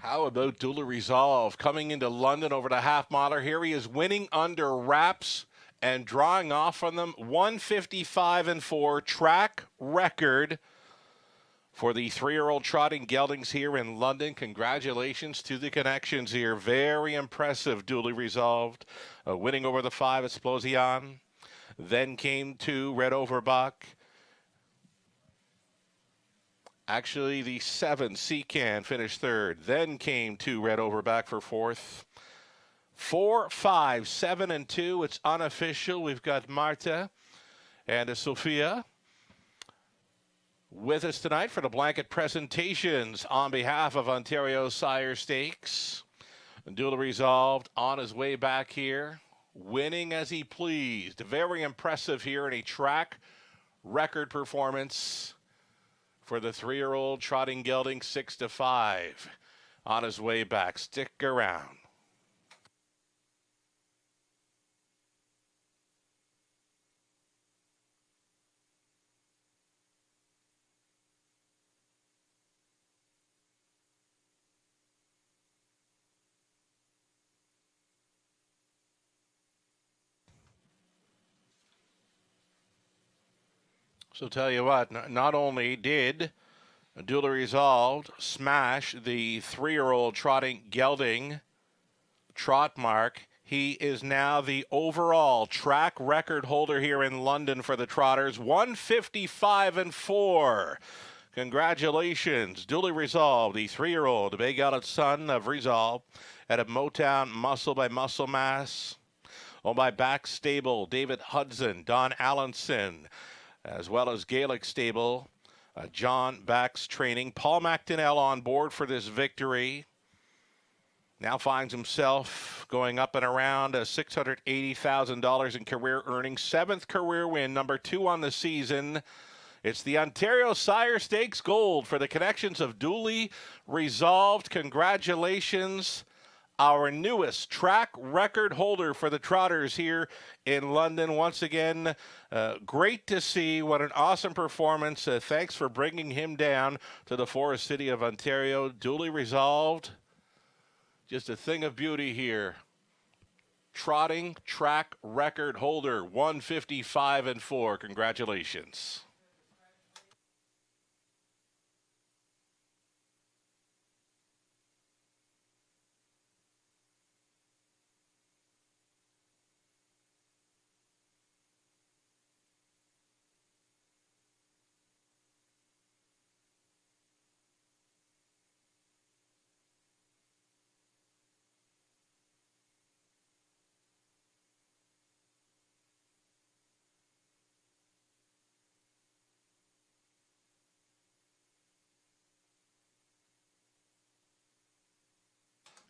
How about Duly Resolved coming into London over the half-miler? Here he is winning under wraps and drawing off on them. 1:55.4 track record for the 3-year-old trotting geldings here in London. Congratulations to the connections here. Very impressive, Duly Resolved. Winning over the 5 Explosion. Then came 2 Red Overbach. Actually, the 7 Seacan finished third. Then came 2 Red Overbach for fourth. 4, 5, 7, and 2. It's unofficial. We've got Marta and Sophia with us tonight for the blanket presentations on behalf of Ontario Sire Stakes. Duly Resolved on his way back here, winning as he pleased. Very impressive here in a track record performance for the 3-year-old trotting gelding. 6-5 on his way back. Stick around. So tell you what, not only did Duly Resolved smash the 3-year-old trotting gelding trot mark, he is now the overall track record holder here in London for the trotters. 1:55.4. Congratulations, Duly Resolved, the 3-year-old, the big eldest son of Resolve, out of Motown Muscle by Muscle Mass, owned by Back Stable, David Hudson, Don Allenson, as well as Gaelic Stable, John Bax Training. Paul McDonnell on board for this victory. Now finds himself going up and around $680,000 in career earnings. 7th career win, number 2 on the season. It's the Ontario Sire Stakes Gold for the connections of Duly Resolved. Congratulations, our newest track record holder for the Trotters here in London. Once again, great to see. What an awesome performance. Thanks for bringing him down to the Forest City of Ontario. Duly Resolved, just a thing of beauty here. Trotting track record holder, 155-4. Congratulations.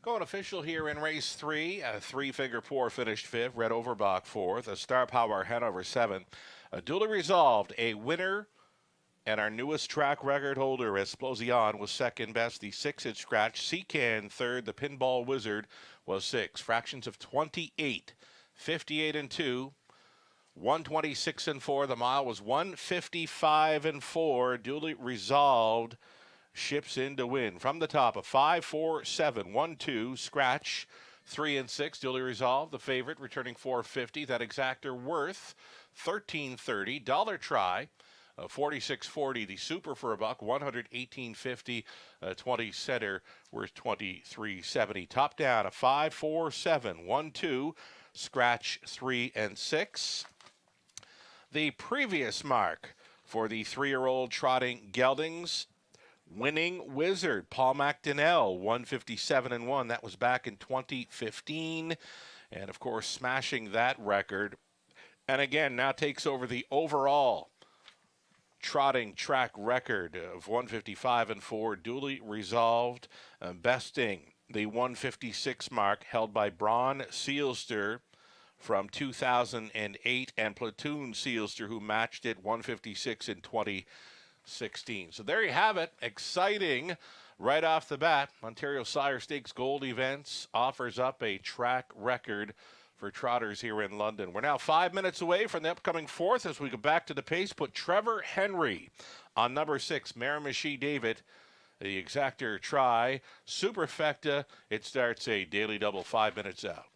Going official here in race 3. A three-finger pour finished 5th. Red Overbach 4th. A Star Power Hanover 7th. A Duly Resolved, a winner. And our newest track record holder, Esplosion, was second best. The 6-inch scratch. Seacan third. The Pinball Wizard was 6th. Fractions of 28. 58-2. 126-4. The mile was 155-4. Duly Resolved ships in to win. From the top, a 5-4-7-1-2 scratch, 3 and 6. Duly Resolved, the favorite, returning 450. That exactor worth $13.30. Dollar try, 46.40. The super for a buck, 118.50. 20 center worth 23.70. Top down, a 5-4-7-1-2 scratch, 3 and 6. The previous mark for the 3-year-old trotting geldings. Winning Wizard, Paul McDonnell, 157-1. That was back in 2015. And, of course, smashing that record. And, again, now takes over the overall trotting track record of 155-4. Duly Resolved, besting the 156 mark held by Braun Sealster from 2008 and Platoon Sealster, who matched it 156 in 2016. So there you have it. Exciting right off the bat. Ontario Sire Stakes Gold Events offers up a track record for trotters here in London. We're now 5 minutes away from the upcoming 4th as we go back to the pace. Put Trevor Henry on number 6, Miramichi David. The exactor try. Superfecta. It starts a daily double 5 minutes out.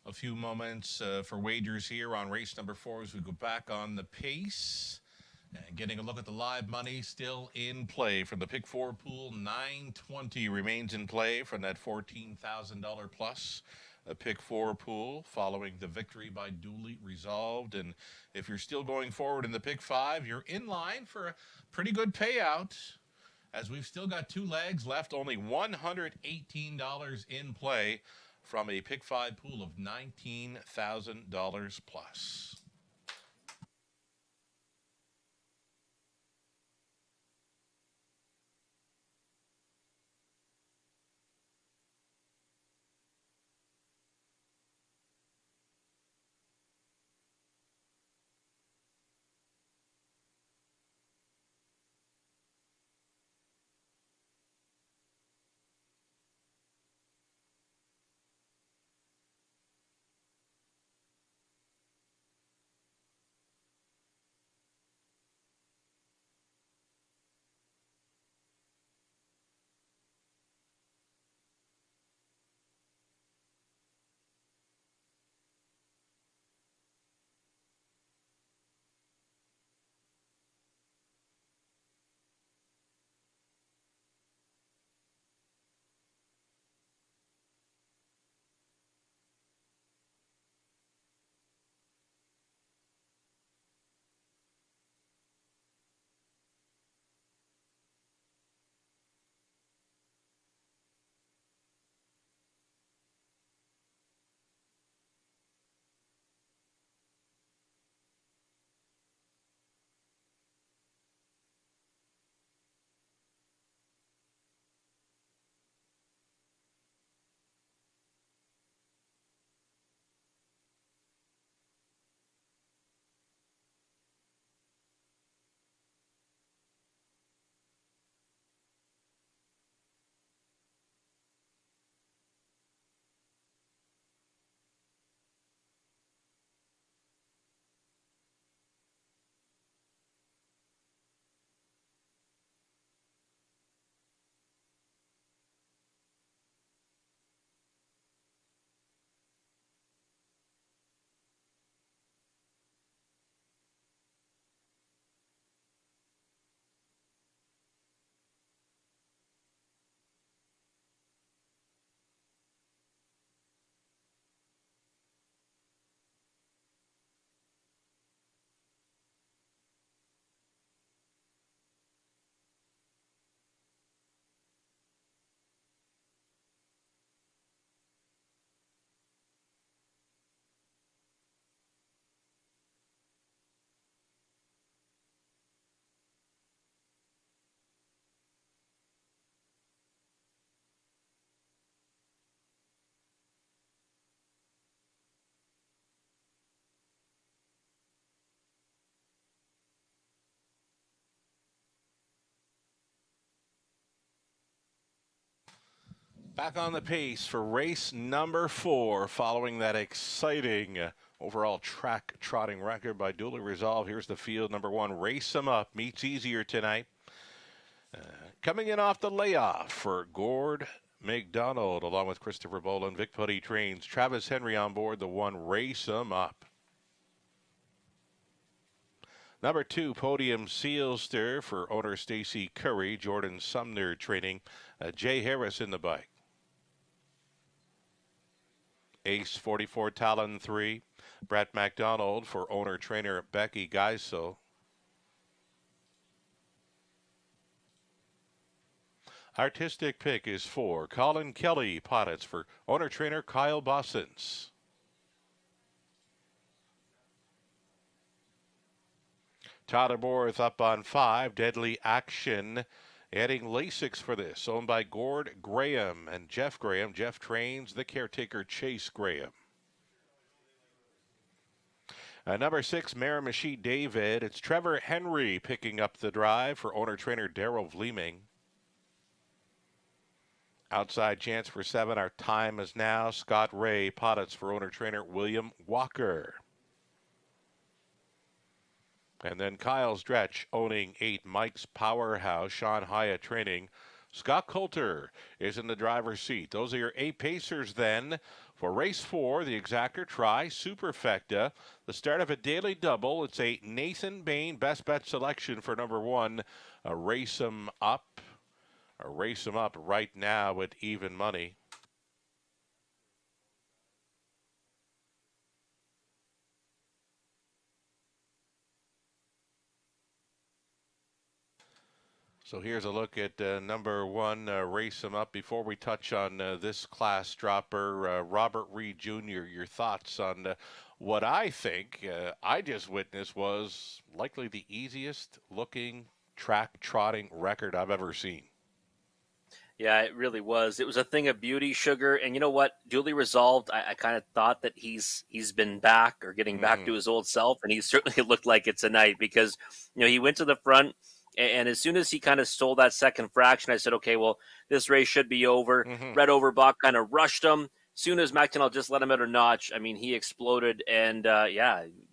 a few moments for wagers here on race number 4 as we go back on the pace. And getting a look at the live money still in play from the Pick 4 pool. 920 remains in play from that $14,000 plus a Pick 4 pool following the victory by Duly Resolved. And if you're still going forward in the Pick 5, you're in line for a pretty good payout. As we've still got 2 legs left, only $118 in play from a Pick 5 pool of $19,000 plus. Back on the pace for race number 4 following that exciting overall track trotting record by Duly Resolved. Here's the field. Number 1, Race 'em Up, meets easier tonight. Coming in off the layoff for Gord McDonald, along with Christopher Boland, Vic Putty trains Travis Henry on board the 1, Race 'em Up. Number 2, Podium Sealster for owner Stacy Curry, Jordan Sumner training Jay Harris in the bike. Ace 44 Talon 3, Brett McDonald for owner-trainer Becky Geisel. Artistic pick is 4, Colin Kelly Pottets for owner-trainer Kyle Bossens. Tyler Borth up on 5, Deadly Action. Adding Lasix for this, owned by Gord Graham and Jeff Graham. Jeff trains the caretaker Chase Graham. Number 6, Miramichi David. It's Trevor Henry picking up the drive for owner-trainer Darryl Vleeming. Outside chance for 7, Our Time Is Now. Scott Ray Pottets for owner-trainer William Walker. And then Kyle's Dretch owning 8, Mike's Powerhouse. Sean Hyatt training Scott Coulter is in the driver's seat. Those are your 8 pacers then. For race 4, the exactor try Superfecta. The start of a daily double. It's a Nathan Bain best bet selection for number 1. Race 'em up. Race 'em up right now at even money. So here's a look at number 1, Race 'em Up. Before we touch on this class dropper, Robert Reed Jr., your thoughts on what I think I just witnessed was likely the easiest looking track trotting record I've ever seen. Yeah, it really was. It was a thing of beauty, Sugar. And you know what? Duly resolved. I kind of thought that he's been back or getting back to his old self, and he certainly looked like it tonight because he went to the front, and as soon as he kind of stole that second fraction, I said, okay, well, this race should be over. Red Overbach kind of rushed him. Soon as McDonald just let him out a notch, I mean, he exploded, and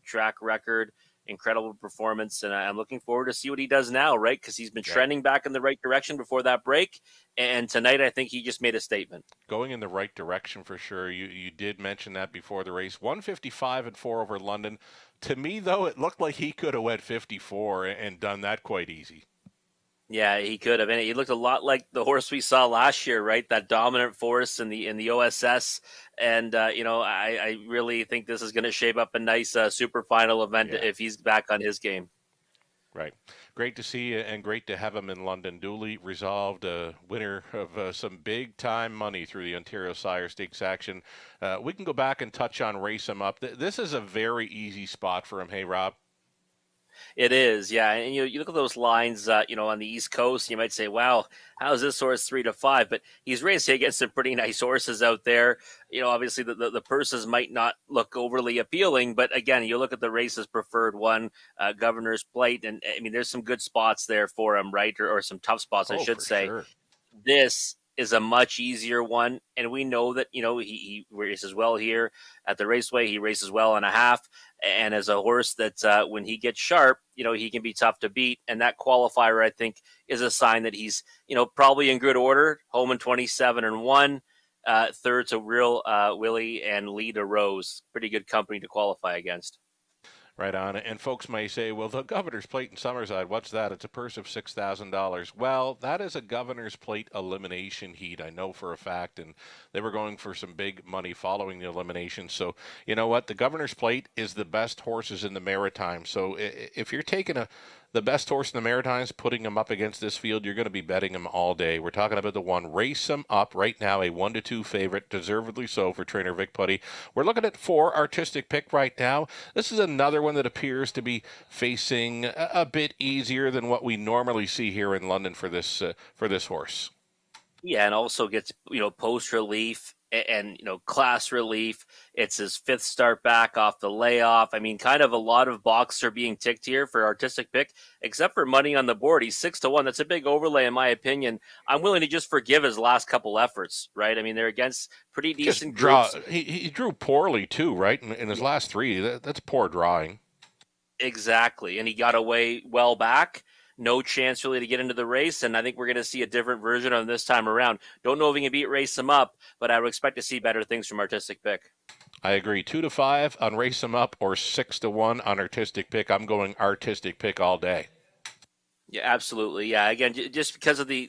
track record. Incredible performance, and I'm looking forward to see what he does now, right? Because he's been trending back in the right direction before that break, and tonight I think he just made a statement. Going in the right direction for sure. You did mention that before the race. 155 and 4 over London. To me, though, it looked like he could have went 54 and done that quite easy. Yeah, he could have, and he looked a lot like the horse we saw last year, right? That dominant force in the OSS, and I really think this is going to shape up a nice super final event if he's back on his game. Right. Great to see you and great to have him in London. Duly resolved, winner of some big-time money through the Ontario Sire Stakes action. We can go back and touch on Race 'em Up. This is a very easy spot for him. Hey, Rob? It is, yeah. And you look at those lines, on the East Coast, you might say, wow, how is this horse 3-5? But he's racing against some pretty nice horses out there. Obviously the purses might not look overly appealing, but again, you look at the race's preferred one, Governor's Plate, and I mean, there's some good spots there for him, right? Or some tough spots, I should say. Sure. This is a much easier one, and we know that he races well here at the Raceway. He races well and a half, and as a horse that when he gets sharp, he can be tough to beat. And that qualifier, I think, is a sign that he's probably in good order. Home in 27 and 1, third to Real Willie and lead a Rose. Pretty good company to qualify against. Right on. And folks may say, well, the Governor's Plate in Summerside, what's that? It's a purse of $6,000. Well, that is a Governor's Plate elimination heat, I know for a fact, and they were going for some big money following the elimination. So, you know what? The Governor's Plate is the best horses in the Maritimes. So if you're taking the best horse in the Maritimes, putting him up against this field, you're going to be betting him all day. We're talking about the one Race 'em Up right now, a 1-2 favorite, deservedly so for trainer Vic Putty. We're looking at 4 Artistic Pick right now. This is another one that appears to be facing a bit easier than what we normally see here in London for this horse. Yeah, and also gets post relief and class relief. It's his 5th start back off the layoff. I mean, kind of a lot of boxes are being ticked here for Artistic Pick, except for money on the board. He's 6-1. That's a big overlay in my opinion. I'm willing to just forgive his last couple efforts, right? I mean, they're against pretty decent groups. He drew poorly too, right? In his last 3, that's poor drawing. Exactly, and he got away well back. No chance really to get into the race, and I think we're going to see a different version of him this time around. Don't know if he can beat Race 'em Up, but I would expect to see better things from Artistic Pick. I agree. 2-5 on Race 'em Up or 6-1 on Artistic Pick. I'm going Artistic Pick all day. Yeah, absolutely. Yeah, again, just because of the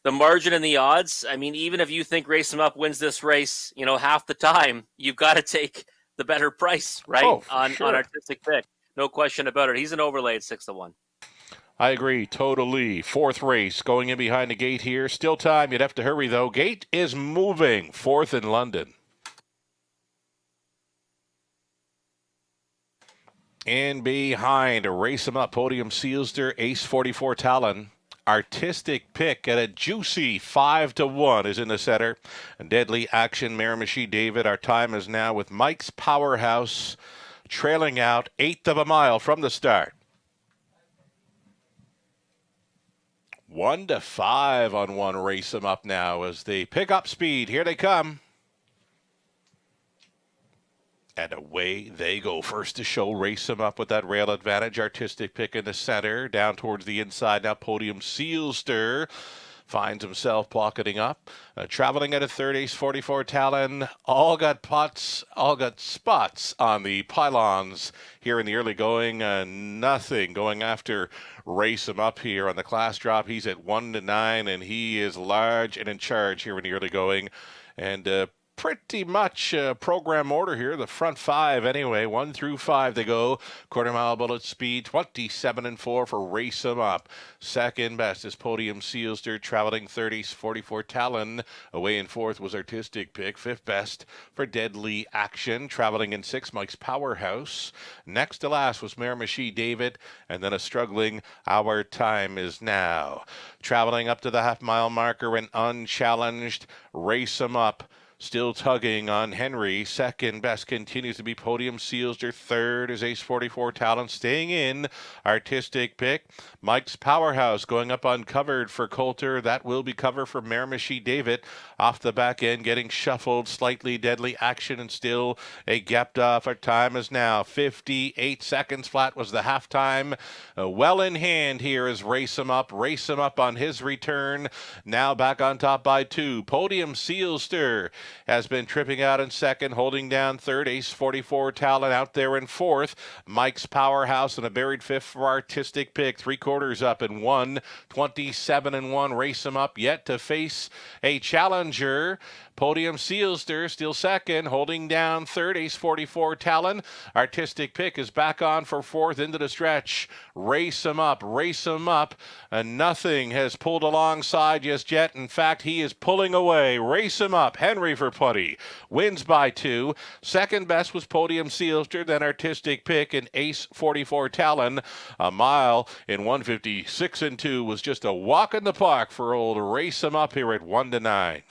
margin and the odds. I mean, even if you think Race 'em Up wins this race, half the time you've got to take the better price, right? On Artistic Pick, no question about it. He's an overlay at 6-1. I agree, totally. 4th race going in behind the gate here. Still time. You'd have to hurry, though. Gate is moving. 4th in London. And behind, Race 'em Up, Podium Sealster, Ace 44 Talon. Artistic Pick at a juicy 5-1 is in the center. And Deadly Action, Miramichi David. Our time is now with Mike's Powerhouse trailing out 1/8 of a mile from the start. 1-5 on one Race 'em Up now as they pick up speed. Here they come. And away they go. First to show, Race 'em Up with that rail advantage. Artistic Pick in the center. Down towards the inside now, Podium Sealster. finds himself pocketing up. Traveling at a third, Ace 44 Talon. All got spots on the pylons here in the early going. Nothing going after Race Him Up here on the class drop. He's at 1-9, and he is large and in charge here in the early going. And pretty much program order here. The front five, anyway, 1 through 5 they go. Quarter mile bullet speed, 27-4 for Race 'em Up. Second best is Podium Sealster, traveling 30s, 44 Talon. Away in fourth was Artistic Pick. Fifth best for Deadly Action, traveling in 6, Mike's Powerhouse. Next to last was Miramichi David, and then a struggling Our Time Is Now. Traveling up to the half-mile marker and unchallenged, Race 'em Up. Still tugging on Henry. Second best continues to be Podium Sealster. Third is Ace 44 Talent. Staying in, Artistic Pick. Mike's Powerhouse going up uncovered for Coulter. That will be cover for Miramichi David. Off the back end, getting shuffled slightly. Deadly Action and still a gapped off. Our time is now 58 seconds flat was the halftime. Well in hand here is Race 'em Up. Race 'em Up on his return. Now back on top by 2. Podium Sealster has been tripping out in second, holding down third. Ace 44 Talent out there in fourth. Mike's Powerhouse and a buried fifth for Artistic Pick. 3/4 up in 1. 27-1. Race 'em Up yet to face a challenger. Podium Sealster still second, holding down third. Ace 44 Talon. Artistic Pick is back on for fourth into the stretch. Race 'em Up, Race 'em Up. And nothing has pulled alongside just yet. In fact, he is pulling away. Race 'em Up. Henry for Putty wins by 2. Second best was Podium Sealster, then Artistic Pick and Ace 44 Talon. A mile in 1:56-2 was just a walk in the park for old Race 'em Up here at 1-9.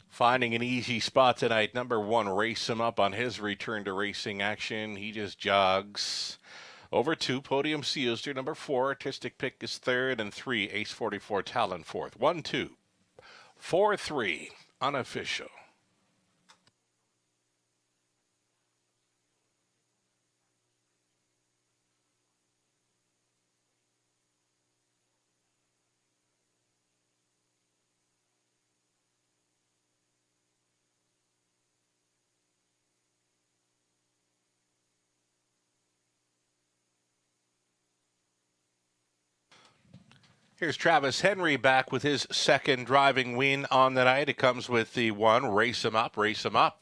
Finding an easy spot tonight. Number 1, Race 'em Up on his return to racing action. He just jogs. Over 2, Podium Sealster. Number 4, Artistic Pick is third. And 3, Ace 44 Talon fourth. 1, 2, 4, 3. Unofficial. Here's Travis Henry back with his second driving win on the night. It comes with the 1, Race 'em Up, Race 'em Up.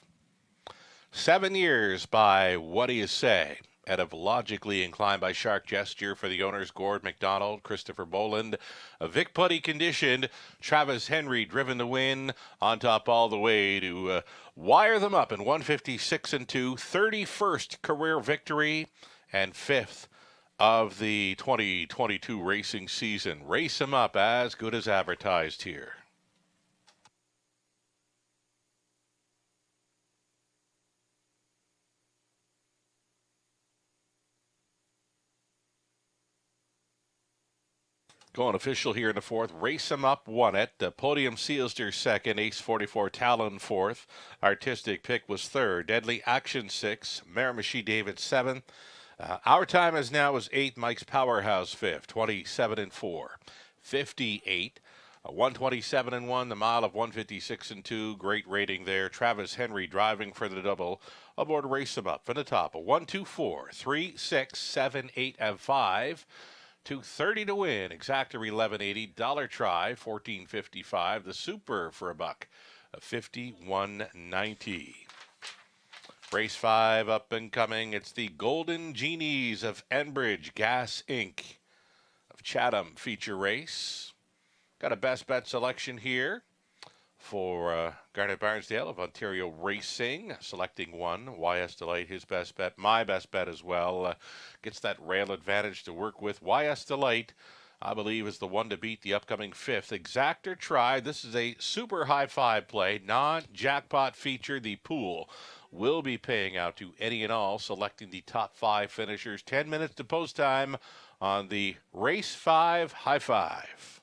7 years by What Do You Say? Out of Logically Inclined by Shark Gesture for the owners, Gord McDonald, Christopher Boland. A Vic Putty conditioned. Travis Henry driven the win on top all the way to wire them up in 1:56-2. 31st career victory and 5th of the 2022 racing season. Race 'em Up, as good as advertised here. Going official here in the fourth. Race 'em Up won it. The Podium Sealster second. Ace 44 Talon fourth. Artistic Pick was third. Deadly Action 6. Miramichi David 7th. Our Time Is Now was 8th. Mike's Powerhouse 5th. 27-4. 58. 127-1. The mile of 1:56-2. Great rating there. Travis Henry driving for the double. Aboard Race 'em Up from the top. A 1, 2, 4, 3, 6, 7, 8, and 5. 230 to win. Exactor 1180. Dollar try 1455. The Super for a buck. 51.90. Race 5 up and coming. It's the Golden Genies of Enbridge Gas Inc. of Chatham feature race. Got a best bet selection here. for Garnet Barnsdale of Ontario Racing, selecting one. YS Delight, his best bet, my best bet as well. Gets that rail advantage to work with. YS Delight, I believe, is the one to beat the upcoming fifth. Exactor Try. This is a super high five play, non-jackpot feature. The pool will be paying out to any and all, selecting the top 5 finishers. 10 minutes to post time on the Race 5 High Five.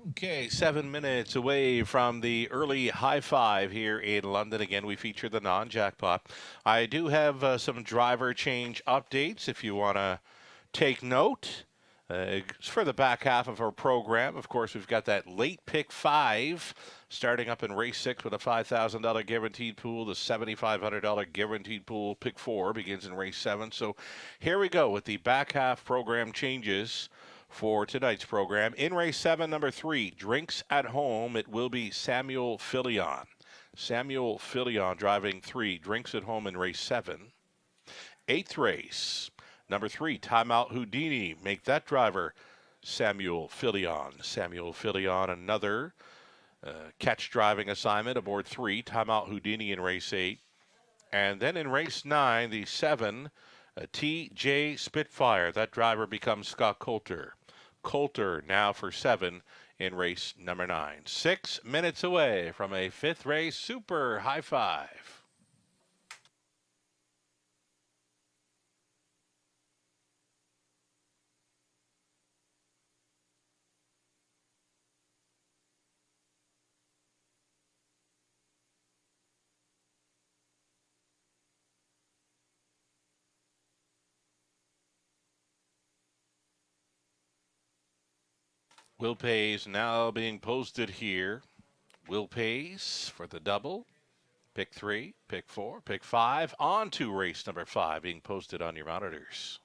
Okay, 7 minutes away from the early high five here in London. Again, we feature the non-jackpot. I do have some driver change updates if you want to take note. For the back half of our program, of course, we've got that late pick 5 starting up in race 6 with a $5,000 guaranteed pool. The $7,500 guaranteed pool, pick 4, begins in race 7. So here we go with the back half program changes for tonight's program. In race 7, number 3, Drinks at Home, it will be Samuel Filion. Samuel Filion driving 3, Drinks at Home in race 7. 8th race, number 3, Timeout Houdini. Make that driver Samuel Filion. Samuel Filion, another catch driving assignment aboard 3, Timeout Houdini in race 8. And then in race 9, the 7, T.J. Spitfire. That driver becomes Scott Coulter. Coulter now for 7 in race number 9. 6 minutes away from a 5th race super high five. Will Pays now being posted here. Will Pays for the double. Pick 3, pick 4, pick 5. On to race number 5 being posted on your monitors.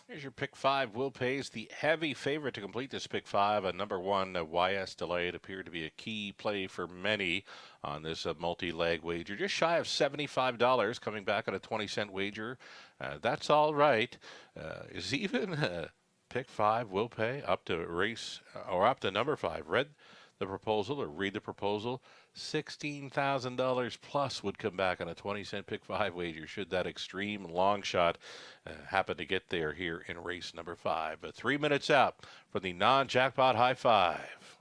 Here's your pick five. Will pays the heavy favorite to complete this pick five. A number one, YS Delayed, appeared to be a key play for many on this multi-leg wager. Just shy of $75, coming back on a 20-cent wager. That's all right. Is even pick five will pay up to race or up to number five. Read the proposal or read the proposal. $16,000 plus would come back on a 20-cent pick five wager should that extreme long shot happen to get there here in race number five. 3 minutes out for the non-jackpot high five.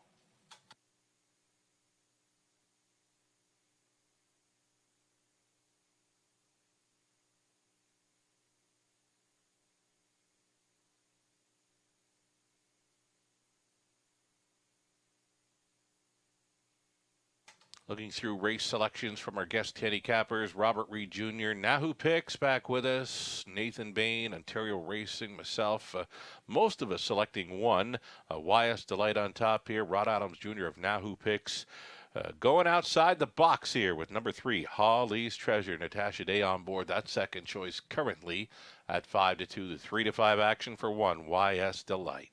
Looking through race selections from our guest handicappers, Robert Reed Jr., Nahu Picks back with us, Nathan Bain, Ontario Racing, myself, most of us selecting one. YS Delight on top here, Rod Adams Jr. of Nahu Picks. Going outside the box here with number 3, Holly's Treasure, Natasha Day on board. That second choice currently at 5-2. The 3-5 action for 1, YS Delight.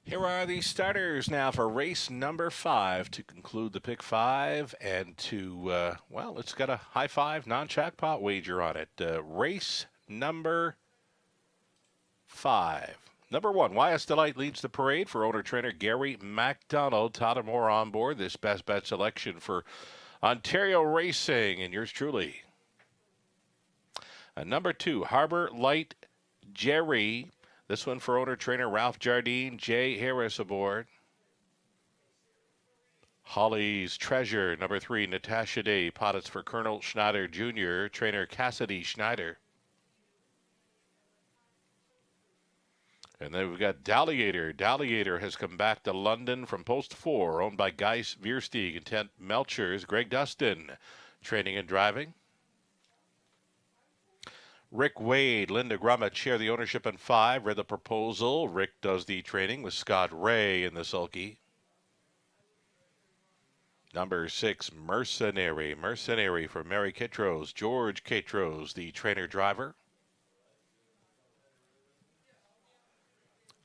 Here are the starters now for race number 5 to conclude the pick 5 and to, well, it's got a high 5 non-jackpot wager on it. Race number 5. Number 1, YS Delight leads the parade for owner-trainer Gary MacDonald. Todd Moore on board this best bet selection for Ontario Racing and yours truly. Number 2, Harbor Light Jerry. This one for owner-trainer Ralph Jardine, Jay Harris aboard. Holly's Treasure, number 3, Natasha Day. Pottits for Colonel Schneider Jr., trainer Cassidy Schneider. And then we've got Dalliator. Dalliator has come back to London from Post 4, owned by Geis Viersteeg and Tent Melchers. Greg Dustin, training and driving. Rick Wade, Linda Grummet share the ownership in 5. Read the proposal. Rick does the training with Scott Ray in the sulky. Number 6, Mercenary. Mercenary for Mary Kittrose. George Kittrose, the trainer-driver.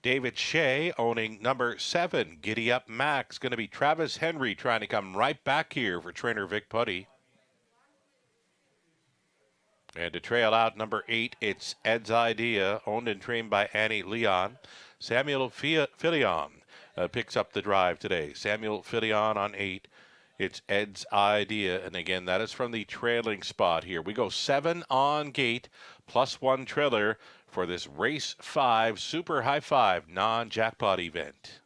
David Shea owning number 7, Giddy Up Max. Going to be Travis Henry trying to come right back here for trainer Vic Putty. And to trail out number 8, it's Ed's Idea, owned and trained by Annie Leon. Samuel Filion picks up the drive today. Samuel Filion on 8. It's Ed's Idea. And again, that is from the trailing spot here. We go 7 on gate, plus 1 trailer for this race 5 super high 5 non-jackpot event.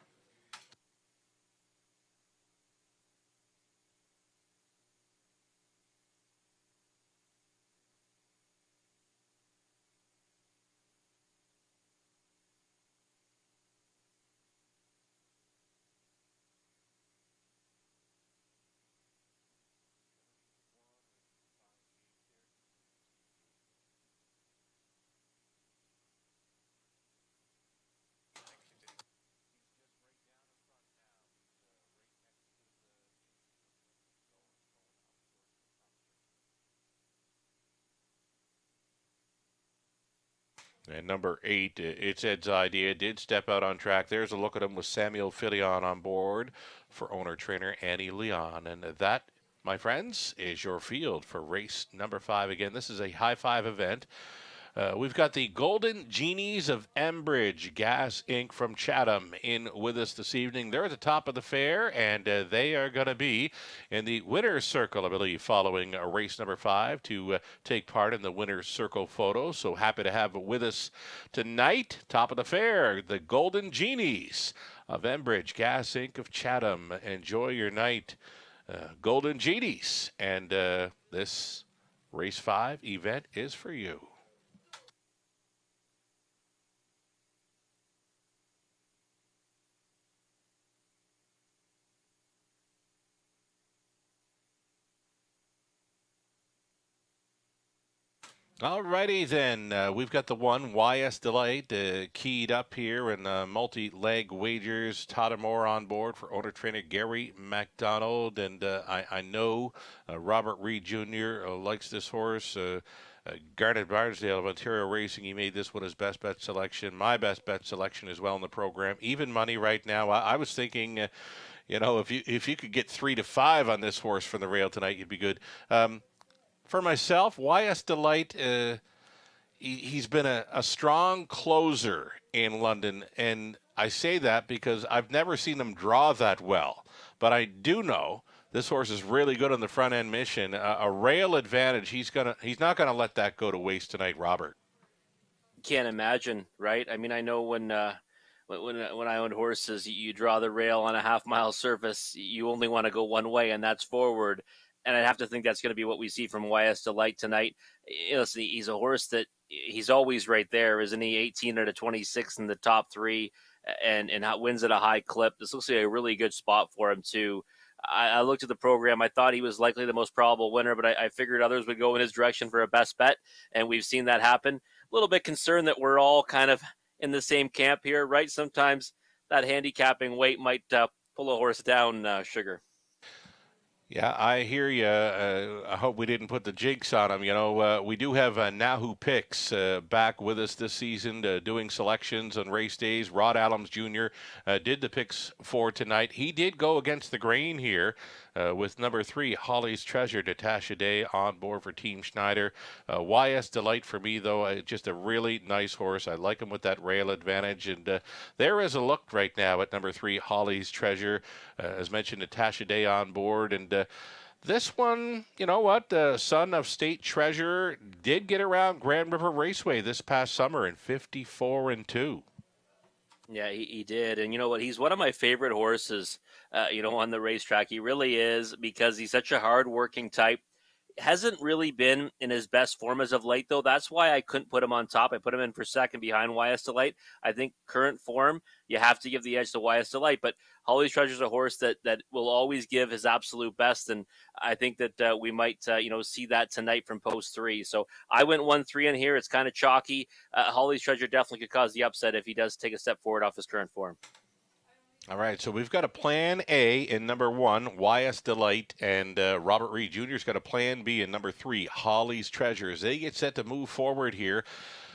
And number 8, it's Ed's Idea, did step out on track. There's a look at him with Samuel Filion on board for owner-trainer Annie Leon. And that, my friends, is your field for race number 5. Again, this is a high 5 event. We've got the Golden Genies of Enbridge Gas Inc. from Chatham in with us this evening. They're at the top of the fair, and they are going to be in the winner's circle, I believe, following race number 5 to take part in the winner's circle photo. So happy to have with us tonight, top of the fair, the Golden Genies of Enbridge Gas Inc. of Chatham. Enjoy your night, Golden Genies. And this race 5 event is for you. Alrighty then, we've got the one YS Delight keyed up here in multi-leg wagers. Todd Moore on board for owner-trainer Gary MacDonald, and I know Robert Reed Jr. Likes this horse. Garnet Barnsdale of Ontario Racing, he made this one his best bet selection. My best bet selection as well in the program. Even money right now. I was thinking, you know, if you could get 3 to 5 on this horse from the rail tonight, you'd be good. For myself, YS Delight, he's been a strong closer in London, and I say that because I've never seen him draw that well. But I do know this horse is really good on the front end mission. A rail advantage, he's not gonna let that go to waste tonight, Robert. Can't imagine, right? I mean, I know when I owned horses, you draw the rail on a half-mile surface, you only want to go one way, and that's forward. And I'd have to think that's going to be what we see from YS Delight tonight. Listen, he's a horse that he's always right there, isn't he? 18 out of 26 in the top 3 and wins at a high clip. This looks like a really good spot for him, too. I looked at the program. I thought he was likely the most probable winner, but I figured others would go in his direction for a best bet, and we've seen that happen. A little bit concerned that we're all kind of in the same camp here, right? Sometimes that handicapping weight might pull a horse down, Sugar. Yeah, I hear you. I hope we didn't put the jinx on him. We do have Nahu Picks back with us this season, doing selections on race days. Rod Adams Jr. Did the picks for tonight. He did go against the grain here with number 3, Holly's Treasure, Natasha Day on board for Team Schneider. YS Delight for me, though, just a really nice horse. I like him with that rail advantage. And there is a look right now at number 3, Holly's Treasure. As mentioned, Natasha Day on board. And this one, you know what? The son of State Treasurer did get around Grand River Raceway this past summer in 54-2. Yeah, he did. And you know what? He's one of my favorite horses, on the racetrack. He really is, because he's such a hard-working type. Hasn't really been in his best form as of late, though. That's why I couldn't put him on top. I put him in for second behind YS Delight. I think current form, you have to give the edge to YS Delight. But Holly's Treasure is a horse that will always give his absolute best, and I think that we might see that tonight from post 3. So I went 1-3 in here. It's kind of chalky. Holly's Treasure definitely could cause the upset if he does take a step forward off his current form. All right, so we've got a plan A in number 1, YS Delight, and Robert Reed Jr.'s got a plan B in number 3, Holly's Treasures. They get set to move forward here.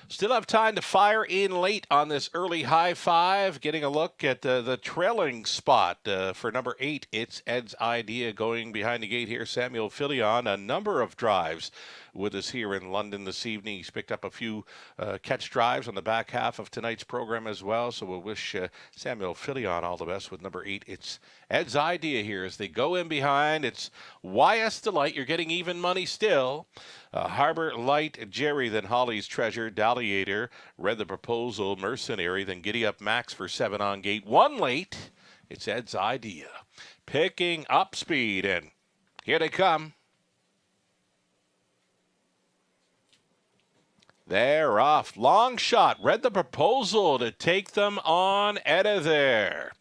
Still have time to fire in late on this early high five. Getting a look at the trailing spot for number 8. It's Ed's Idea going behind the gate here. Samuel Filion, a number of drives with us here in London this evening. He's picked up a few catch drives on the back half of tonight's program as well. So we'll wish Samuel Filion all the best with number 8. It's Ed's Idea here as they go in behind. It's YS Delight. You're getting even money still. Harbor Light, Jerry, then Holly's Treasure, Dalliator, Read the Proposal, Mercenary, then Giddy Up Max for 7 on gate. 1 late. It's Ed's Idea. Picking up speed, and here they come. They're off. Long shot. Read the Proposal to take them on out of there.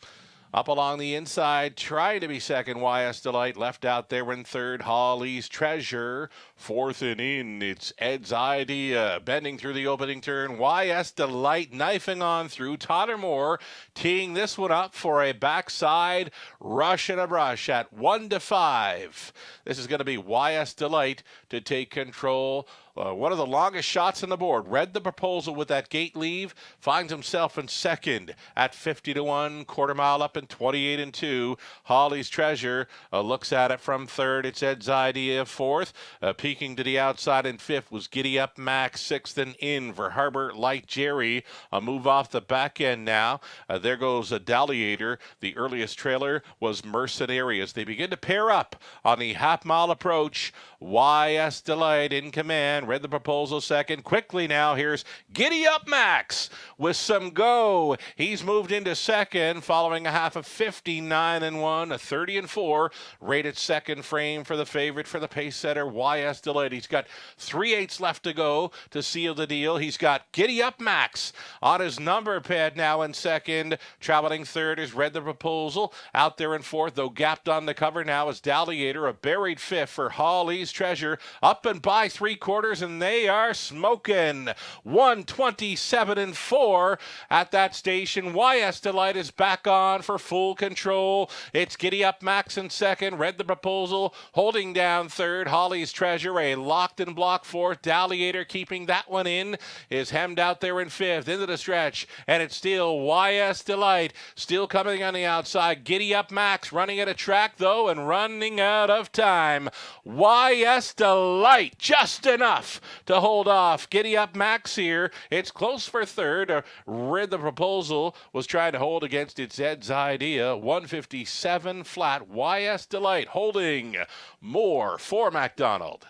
Up along the inside, trying to be second, YS Delight. Left out there in third, Holly's Treasure. Fourth and in, it's Ed's Idea. Bending through the opening turn, YS Delight knifing on through. Tottermore teeing this one up for a backside rush and a brush at 1-5. This is going to be YS Delight to take control. One of the longest shots on the board. Read the Proposal with that gate leave. Finds himself in second at 50-1. Quarter mile up in 28-2. Holly's Treasure looks at it from third. It's Ed's Idea fourth. Peeking to the outside in fifth was Giddy Up Max. Sixth and in for Harbor Light Jerry. A move off the back end now. There goes a Dalliator. The earliest trailer was Mercenary as they begin to pair up on the half-mile approach. YS Delight in command. Read the Proposal second. Quickly now, here's Giddy Up Max with some go. He's moved into second following a half of 59-1, a 30-4. Rated second frame for the favorite for the pace setter, YS Delight. He's got 3/8 left to go to seal the deal. He's got Giddy Up Max on his number pad now in second. Traveling third is Read the Proposal. Out there in fourth, though gapped on the cover now is Dalliator. A buried fifth for Holly's Treasure. Up and by 3/4, and they are smoking. 127-4 at that station. YS Delight is back on for full control. It's Giddy Up Max in second. Read the Proposal holding down third. Holly's Treasure a locked and blocked fourth. Dalliator keeping that one in is hemmed out there in fifth into the stretch, and it's still YS Delight still coming on the outside. Giddy Up Max running at a track though and running out of time. YS Delight just enough to hold off Giddy Up Max here. It's close for third. Read the Proposal was trying to hold against its Ed's Idea. 157 flat. YS Delight holding more for MacDonald.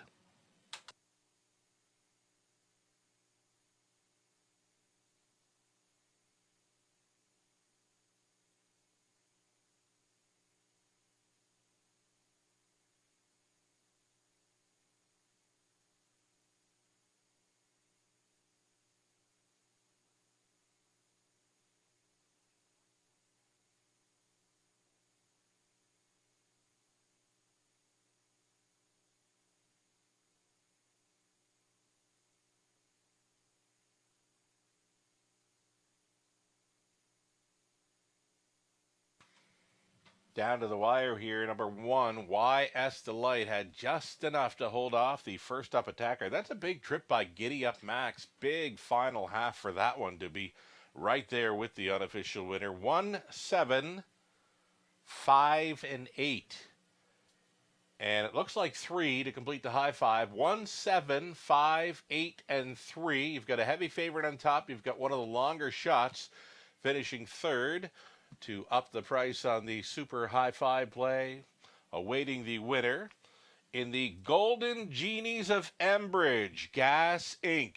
Down to the wire here, number 1, YS Delight had just enough to hold off the first up attacker. That's a big trip by Giddy Up Max. Big final half for that one to be right there with the unofficial winner. 1, 7, 5, and 8. And it looks like 3 to complete the high five. 1, 7, 5, 8, and 3. You've got a heavy favorite on top. You've got one of the longer shots finishing third to up the price on the super high five play. Awaiting the winner in the Golden Genies of Enbridge, Gas Inc.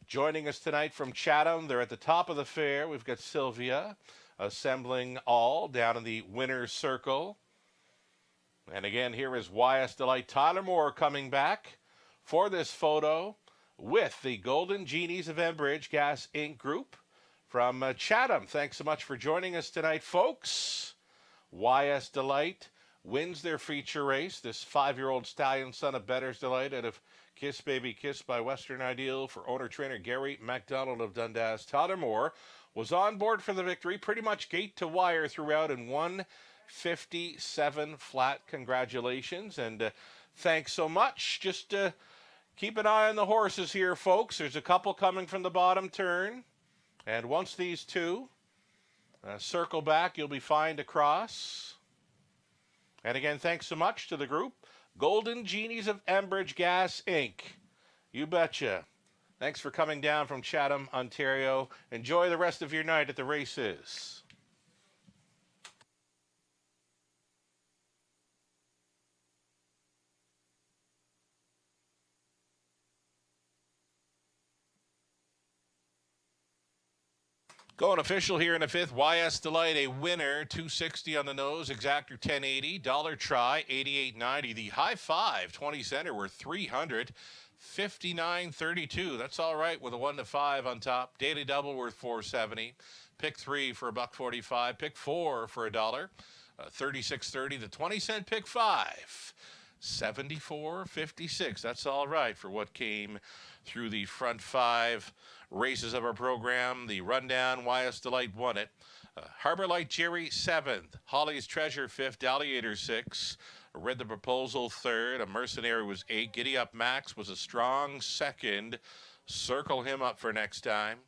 Joining us tonight from Chatham. They're at the top of the fair. We've got Sylvia assembling all down in the winner's circle. And again, here is YS Delight. Tyler Moore coming back for this photo with the Golden Genies of Enbridge Gas Inc. group from Chatham. Thanks so much for joining us tonight, folks. YS Delight wins their feature race. This 5-year-old stallion, son of Better's Delight, out of Kiss Baby Kiss by Western Ideal for owner-trainer Gary MacDonald of Dundas. Tyler Moore was on board for the victory, pretty much gate to wire throughout in 1:57 flat. Congratulations, and thanks so much. Just keep an eye on the horses here, folks. There's a couple coming from the bottom turn, and once these two circle back, you'll be fine to cross. And again, thanks so much to the group, Golden Genies of Enbridge Gas Inc. You betcha. Thanks for coming down from Chatham, Ontario. Enjoy the rest of your night at the races. Going official here in the 5th, YS Delight, a winner, 260 on the nose, exactor 1080, dollar try, 88.90. The high five, 20 center, were 359.32. That's all right with a 1 to 5 on top. Daily double worth 470. Pick 3 for $1.45. Pick 4 for $1. 36.30. The 20-cent pick 5. 74.56. That's all right for what came through the front 5 races of our program. The rundown, YS Delight won it. Harbor Light Jerry 7th. Holly's Treasure 5th. Alligator 6th. Read the Proposal 3rd. A Mercenary was 8th. Giddy Up Max was a strong 2nd. Circle him up for next time.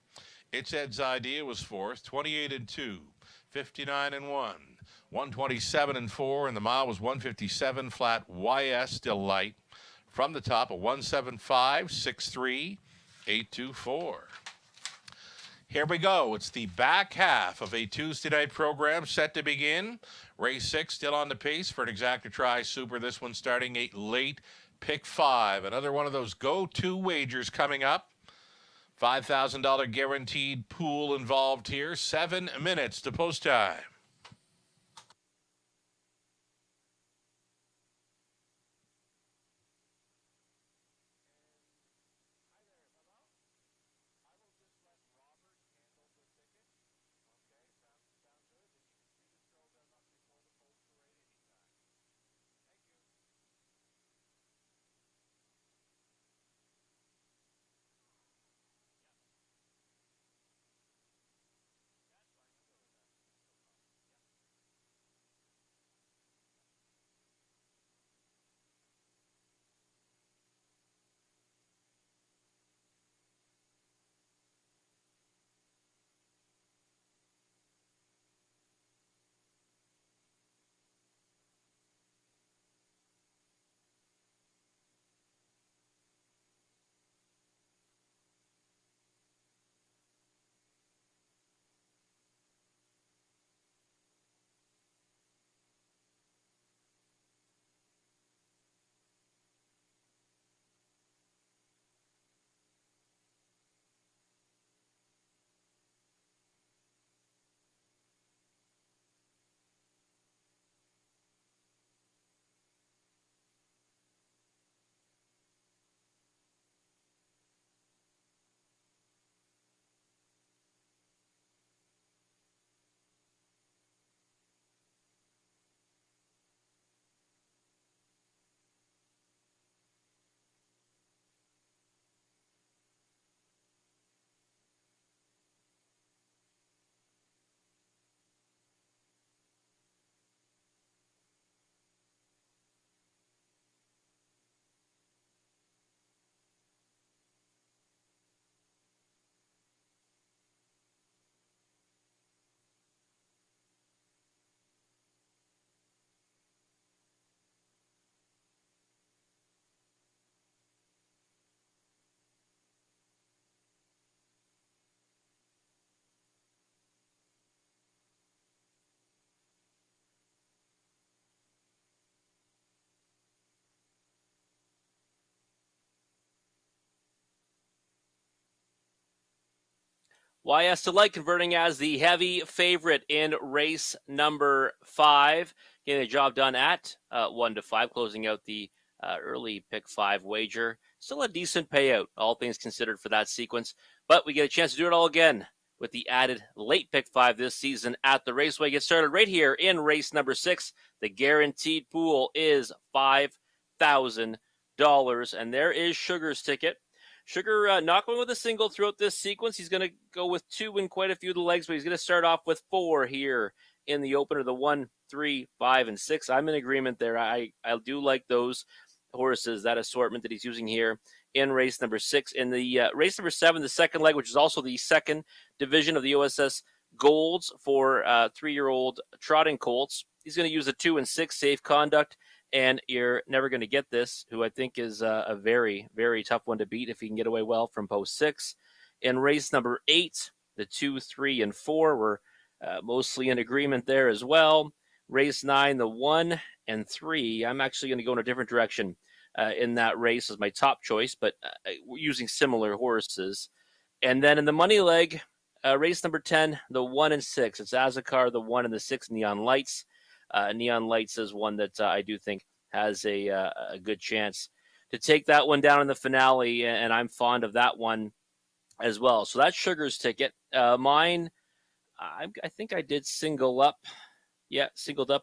It's Ed's Idea was 4th. 28-2. 59-1. 127-4, and the mile was 157 flat. YS Delight from the top, a 175, 63, 824. Here we go. It's the back half of a Tuesday night program set to begin. Race 6 still on the pace for an exacta try super. This one starting a late pick 5. Another one of those go-to wagers coming up. $5,000 guaranteed pool involved here. 7 minutes to post time. YS to Light converting as the heavy favorite in race number 5. Getting the job done at 1-5, closing out the early pick 5 wager. Still a decent payout, all things considered, for that sequence. But we get a chance to do it all again with the added late pick 5 this season at the Raceway. Get started right here in race number 6. The guaranteed pool is $5,000. And there is Sugar's ticket. Sugar not going with a single throughout this sequence. He's going to go with 2 in quite a few of the legs, but he's going to start off with 4 here in the opener, the 1, 3, 5, and 6. I'm in agreement there. I do like those horses, that assortment that he's using here in race number 6. In the race number 7, the second leg, which is also the second division of the OSS Golds for 3-year-old trotting colts, he's going to use a 2 and 6 safe conduct. And you're never going to get this, who I think is a very, very tough one to beat if he can get away well from post 6. In race number 8, the 2, 3, and 4 were mostly in agreement there as well. Race 9, the 1 and 3, I'm actually going to go in a different direction in that race as my top choice, but using similar horses. And then in the money leg, race number 10, the 1 and 6. It's Azakar, the 1 and the 6, Neon Lights. Neon Lights is one that I do think has a good chance to take that one down in the finale, and I'm fond of that one as well. So that's Sugar's ticket. Mine, I think I did singled up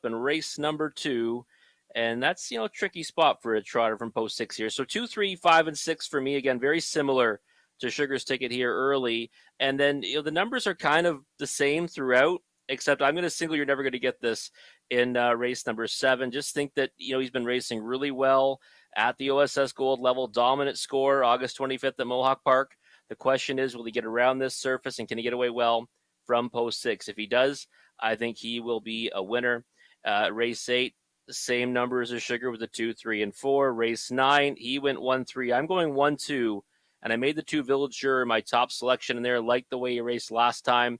in race number 2, and that's a tricky spot for a trotter from post 6 here. So 2, 3, 5, and 6 for me, again very similar to Sugar's ticket here early, and then the numbers are kind of the same throughout. Except I'm going to single you're never going to get this in race number 7. Just think that, he's been racing really well at the OSS Gold level. Dominant score, August 25th at Mohawk Park. The question is, will he get around this surface and can he get away well from post 6? If he does, I think he will be a winner. Race 8, the same numbers as Sugar with the 2, 3, and 4. Race 9, he went 1, 3. I'm going 1, 2. And I made the 2 Village Juror my top selection in there. Like the way he raced last time.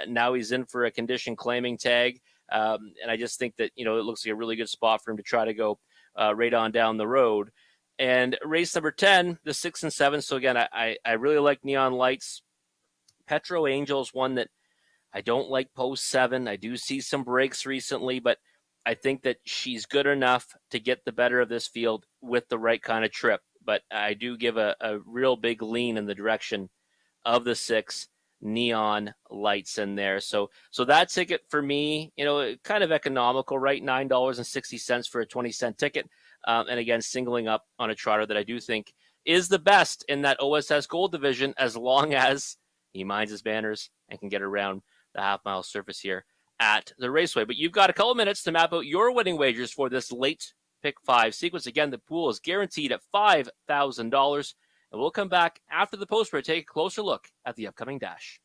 Now he's in for a condition claiming tag. And I just think that, it looks like a really good spot for him to try to go right on down the road. And race number 10, the 6 and 7. So again, I really like Neon Lights. Petro Angel's one that I don't like post 7. I do see some breaks recently, but I think that she's good enough to get the better of this field with the right kind of trip. But I do give a real big lean in the direction of the 6. Neon Lights in there. So that ticket for me, kind of economical, right? $9.60 for a 20-cent ticket. And again, singling up on a trotter that I do think is the best in that OSS Gold division, as long as he minds his banners and can get around the half-mile surface here at the Raceway. But you've got a couple minutes to map out your winning wagers for this late pick 5 sequence. Again, the pool is guaranteed at $5,000. And we'll come back after the post break, take a closer look at the upcoming dash.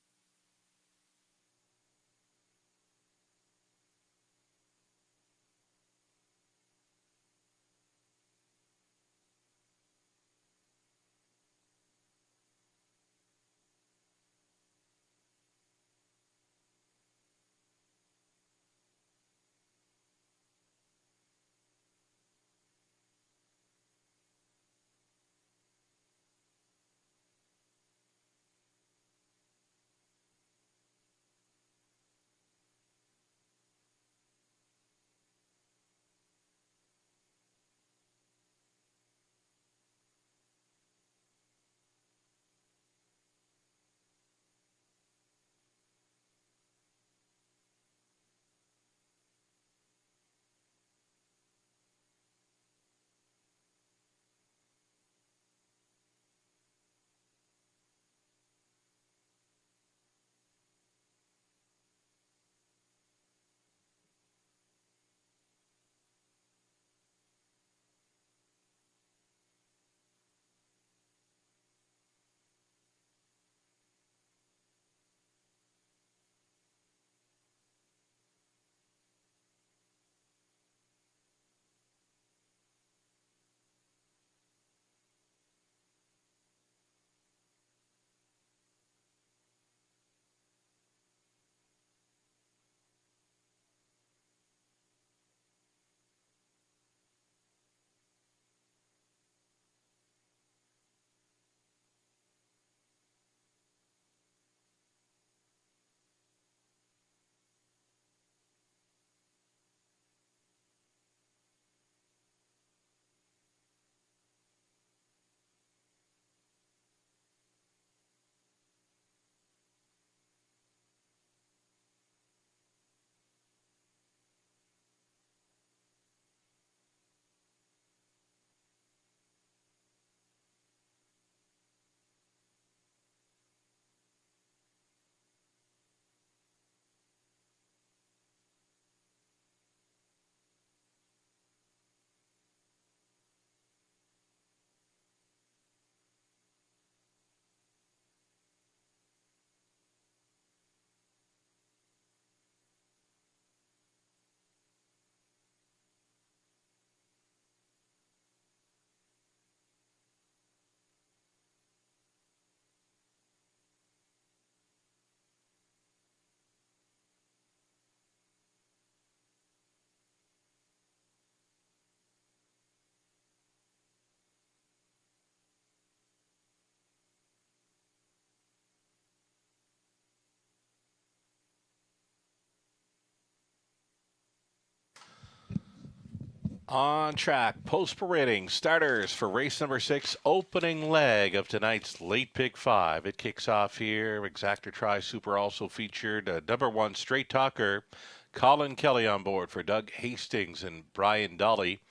On track, post parading starters for race number 6, opening leg of tonight's late pick 5. It kicks off here. Exactor Tri Super also featured number 1 straight talker, Colin Kelly on board for Doug Hastings and Brian Dolly.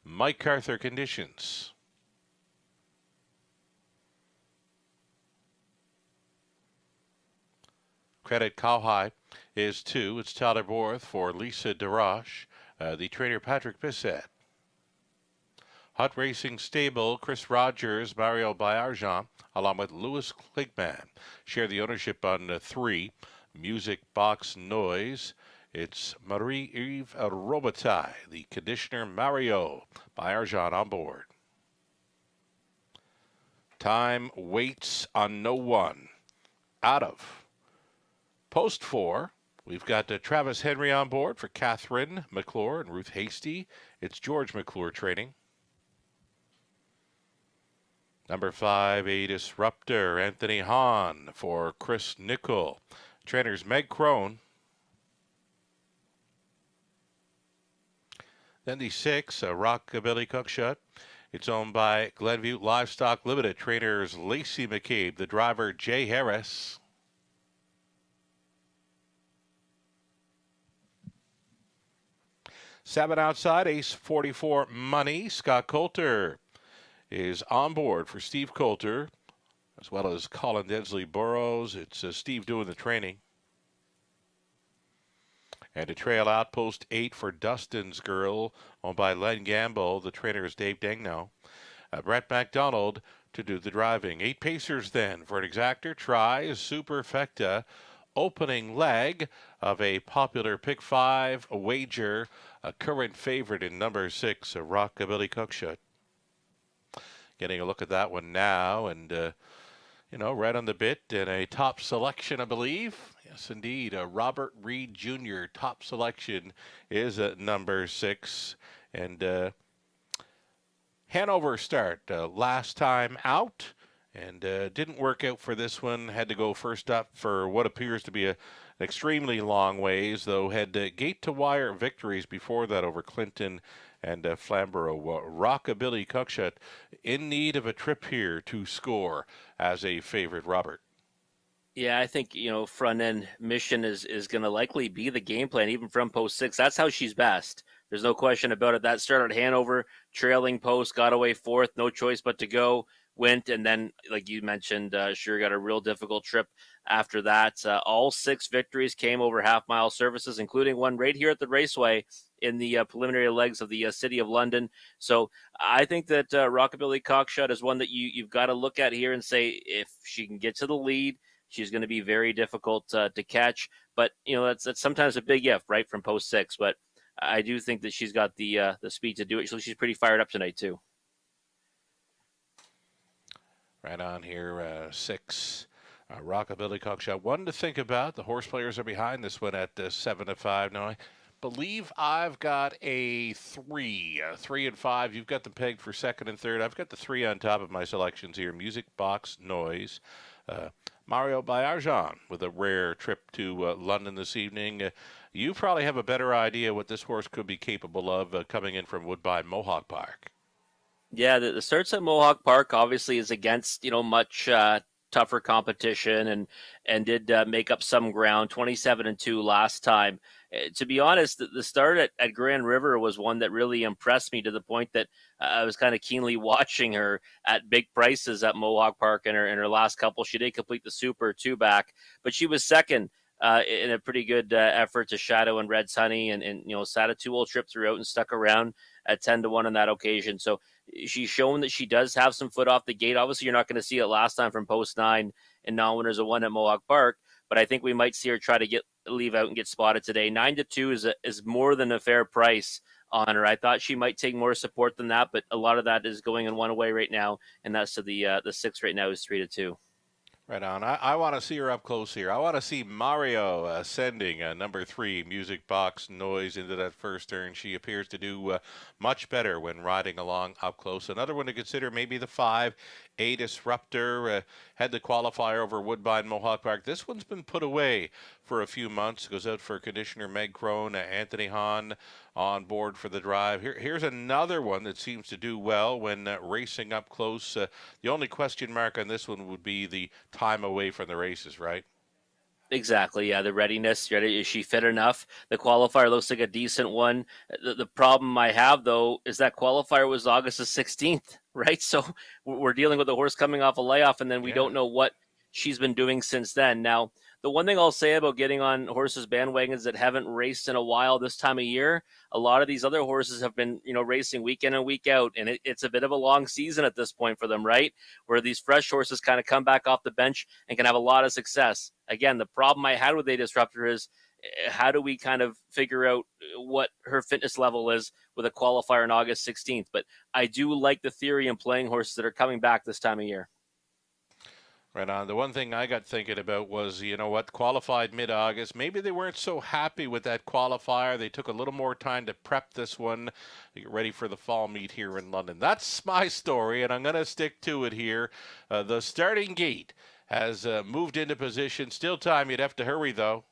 Mike Arthur conditions. Credit Cowhigh is 2. It's Tyler Borth for Lisa DeRoche. The trainer Patrick Bissett. Hot Racing Stable, Chris Rogers, Mario Bayarjan, along with Louis Kligman, share the ownership on 3. Music Box Noise. It's Marie-Eve Robitaille, the conditioner Mario Bayarjan on board. Time waits on no one. Out of post 4. We've got Travis Henry on board for Catherine McClure and Ruth Hasty. It's George McClure training. Number 5, a Disruptor, Anthony Hahn for Chris Nickel. Trainers Meg Crone. Then the 6, Rockabilly Cookshut. It's owned by Glenview Livestock Limited. Trainers Lacey McCabe, the driver Jay Harris. Seven outside, Ace 44 Money. Scott Coulter is on board for Steve Coulter, as well as Colin Densley Burrows. It's Steve doing the training. And a trail outpost 8 for Dustin's Girl, owned by Len Gamble. The trainer is Dave Degno. Brett McDonald to do the driving. 8 pacers then for an Exactor Tri Superfecta. Opening leg of a popular pick 5 wager, a current favorite in number 6, a Rockabilly Cookshut. Getting a look at that one now, and right on the bit in a top selection, I believe. Yes, indeed, Robert Reed Jr. top selection is at number 6, and Hanover start last time out. And didn't work out for this one. Had to go first up for what appears to be an extremely long ways, though had gate-to-wire victories before that over Clinton and Flamborough. Rockabilly Cookshut in need of a trip here to score as a favorite, Robert. Yeah, I think, front end mission is going to likely be the game plan, even from post 6. That's how she's best. There's no question about it. That started Hanover, trailing post, got away 4th, no choice but to go. Went, and then, like you mentioned, sure got a real difficult trip after that. All 6 victories came over half-mile surfaces, including one right here at the Raceway in the preliminary legs of the City of London. So I think that Rockabilly Cockshot is one that you've got to look at here and say if she can get to the lead, she's going to be very difficult to catch. But, that's sometimes a big if, right, from post 6. But I do think that she's got the speed to do it. So she's pretty fired up tonight, too. Right on here, 6, Rockabilly Cockshot. One to think about. The horse players are behind this one at 7-5. Now, I believe I've got a 3. 3 and 5. You've got the peg for 2nd and 3rd. I've got the 3 on top of my selections here. Music Box Noise. Mario Bayarjan with a rare trip to London this evening. You probably have a better idea what this horse could be capable of coming in from Woodbine Mohawk Park. Yeah, the starts at Mohawk Park obviously is against, much tougher competition and did make up some ground, 27-2 last time. To be honest, the start at Grand River was one that really impressed me to the point that I was kind of keenly watching her at big prices at Mohawk Park in her last couple. She did complete the Super 2-back, but she was second in a pretty good effort to Shadow and Red's Honey and sat a 2-hole trip throughout and stuck around at 10-1 on that occasion. So she's shown that she does have some foot off the gate. Obviously, you're not going to see it last time from post 9 and non-winners of 1 at Mohawk Park, but I think we might see her try to leave out and get spotted today. 9-2 is more than a fair price on her. I thought she might take more support than that, but a lot of that is going in one way right now, and that's to the 6 right now is 3-2. Right on. I want to see her up close here. I want to see Mario sending number 3 Music Box Noise into that first turn. She appears to do much better when riding along up close. Another one to consider, maybe the 5 A Disruptor. Had the qualifier over Woodbine Mohawk Park. This one's been put away for a few months. Goes out for conditioner Meg Crone, Anthony Hahn on board for the drive. Here's another one that seems to do well when racing up close. The only question mark on this one would be the time away from the races, right? Exactly. Yeah, the readiness. Is she fit enough? The qualifier looks like a decent one. The problem I have though is that qualifier was August the 16th, right? So we're dealing with a horse coming off a layoff, and then we Yeah. don't know what she's been doing since then. Now, the one thing I'll say about getting on horses bandwagons that haven't raced in a while this time of year, a lot of these other horses have been, racing week in and week out, and it's a bit of a long season at this point for them, right? Where these fresh horses kind of come back off the bench and can have a lot of success. Again, the problem I had with A Disruptor is how do we kind of figure out what her fitness level is with a qualifier on August 16th? But I do like the theory in playing horses that are coming back this time of year. Right on. The one thing I got thinking about was, qualified mid-August. Maybe they weren't so happy with that qualifier. They took a little more time to prep this one to get ready for the fall meet here in London. That's my story, and I'm going to stick to it here. The starting gate has moved into position. Still time. You'd have to hurry, though.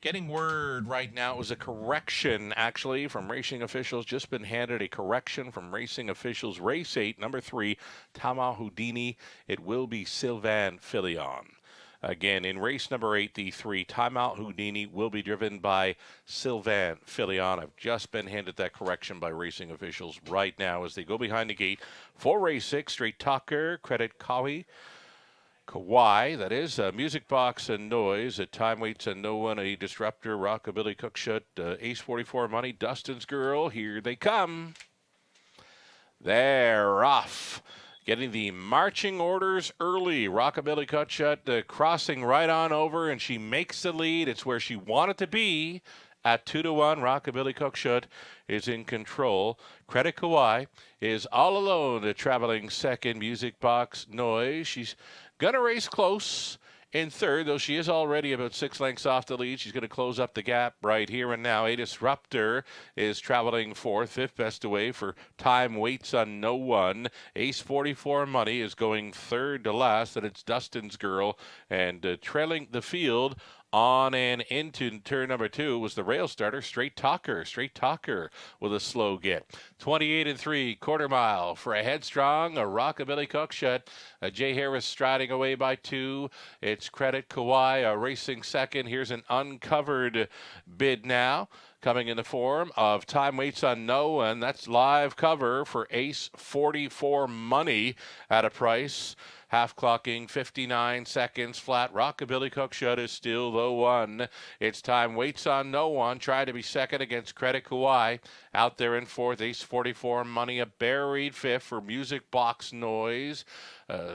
Getting word right now, it was a correction actually from racing officials. Just been handed a correction from racing officials. Race 8, number 3, Tama Houdini. It will be Sylvain Filion. Again, in race number 8, the 3, Time Out Houdini will be driven by Sylvain Filion. I've just been handed that correction by racing officials right now as they go behind the gate for race 6. Straight Talker, Credit Kawhi, that is, Music Box and Noise, at Time Waits and No One, A Disruptor, Rockabilly Cookshut, Ace 44 Money, Dustin's Girl, here they come. They're off. Getting the marching orders early. Rockabilly Cookshut crossing right on over, and she makes the lead. It's where she wanted to be. At 2-1, Rockabilly Cookshut is in control. Credit Kawhi is all alone, traveling second. Music Box Noise. She's going to race close in third, though she is already about 6 lengths off the lead. She's going to close up the gap right here and now. A Disruptor is traveling fourth. Fifth best away for Time Waits on No One. Ace 44 Money is going third to last, and it's Dustin's Girl. And trailing the field on and into turn number 2 was the rail starter, Straight Talker. Straight Talker with a slow get. 28 and 3, quarter mile for a headstrong, a Rockabilly Cookshut. Jay Harris striding away by 2. It's Credit Kawhi racing second. Here's an uncovered bid now, coming in the form of Time Waits on No One. That's live cover for Ace 44 Money at a price. Half clocking 59 seconds flat. Rockabilly Cookshut is still the one. It's Time Waits on No One. Try to be second against Credit Kawhi. Out there in fourth, Ace 44 Money, a buried fifth for Music Box Noise.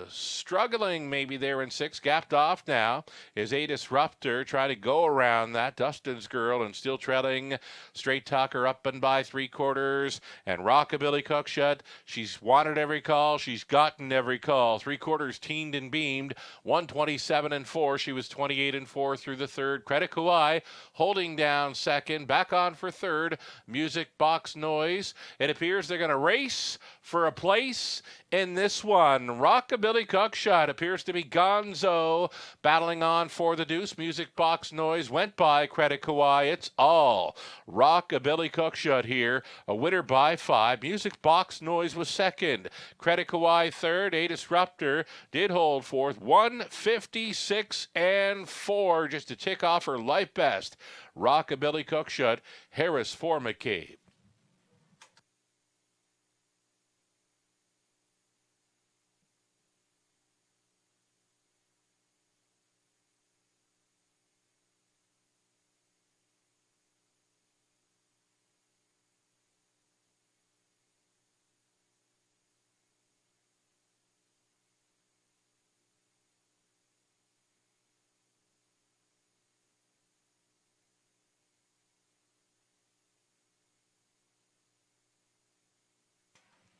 Struggling maybe there in sixth. Gapped off now is A Disruptor. Trying to go around that. Dustin's Girl and still trailing. Straight Talker up and by 3/4. And Rockabilly Cookshut. She's wanted every call. She's gotten every call. 3/4 teened and beamed. 127 and 4. She was 28 and 4 through the third. Credit Kawhi holding down second. Back on for third. Music Box Noise. It appears they're going to race for a place in this one. Rockabilly Cookshut appears to be Gonzo battling on for the deuce. Music Box Noise went by Credit Kawhi. It's all Rockabilly Cookshut here. A winner by 5. Music Box Noise was second. Credit Kawhi third. A Disruptor did hold fourth. 156 and 4 just to tick off her life best. Rockabilly Cookshut, Harris for McCabe.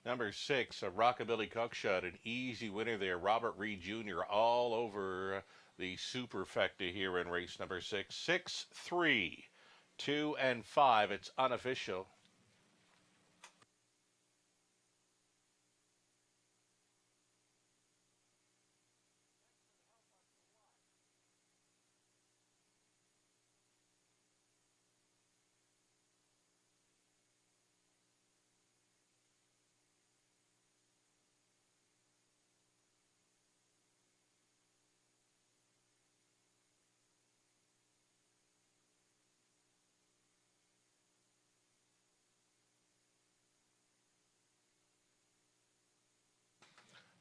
Number 6, a Rockabilly Cookshot, an easy winner there. Robert Reed Jr. all over the superfecta here in race number 6. 6, 3, 2, and 5. It's unofficial.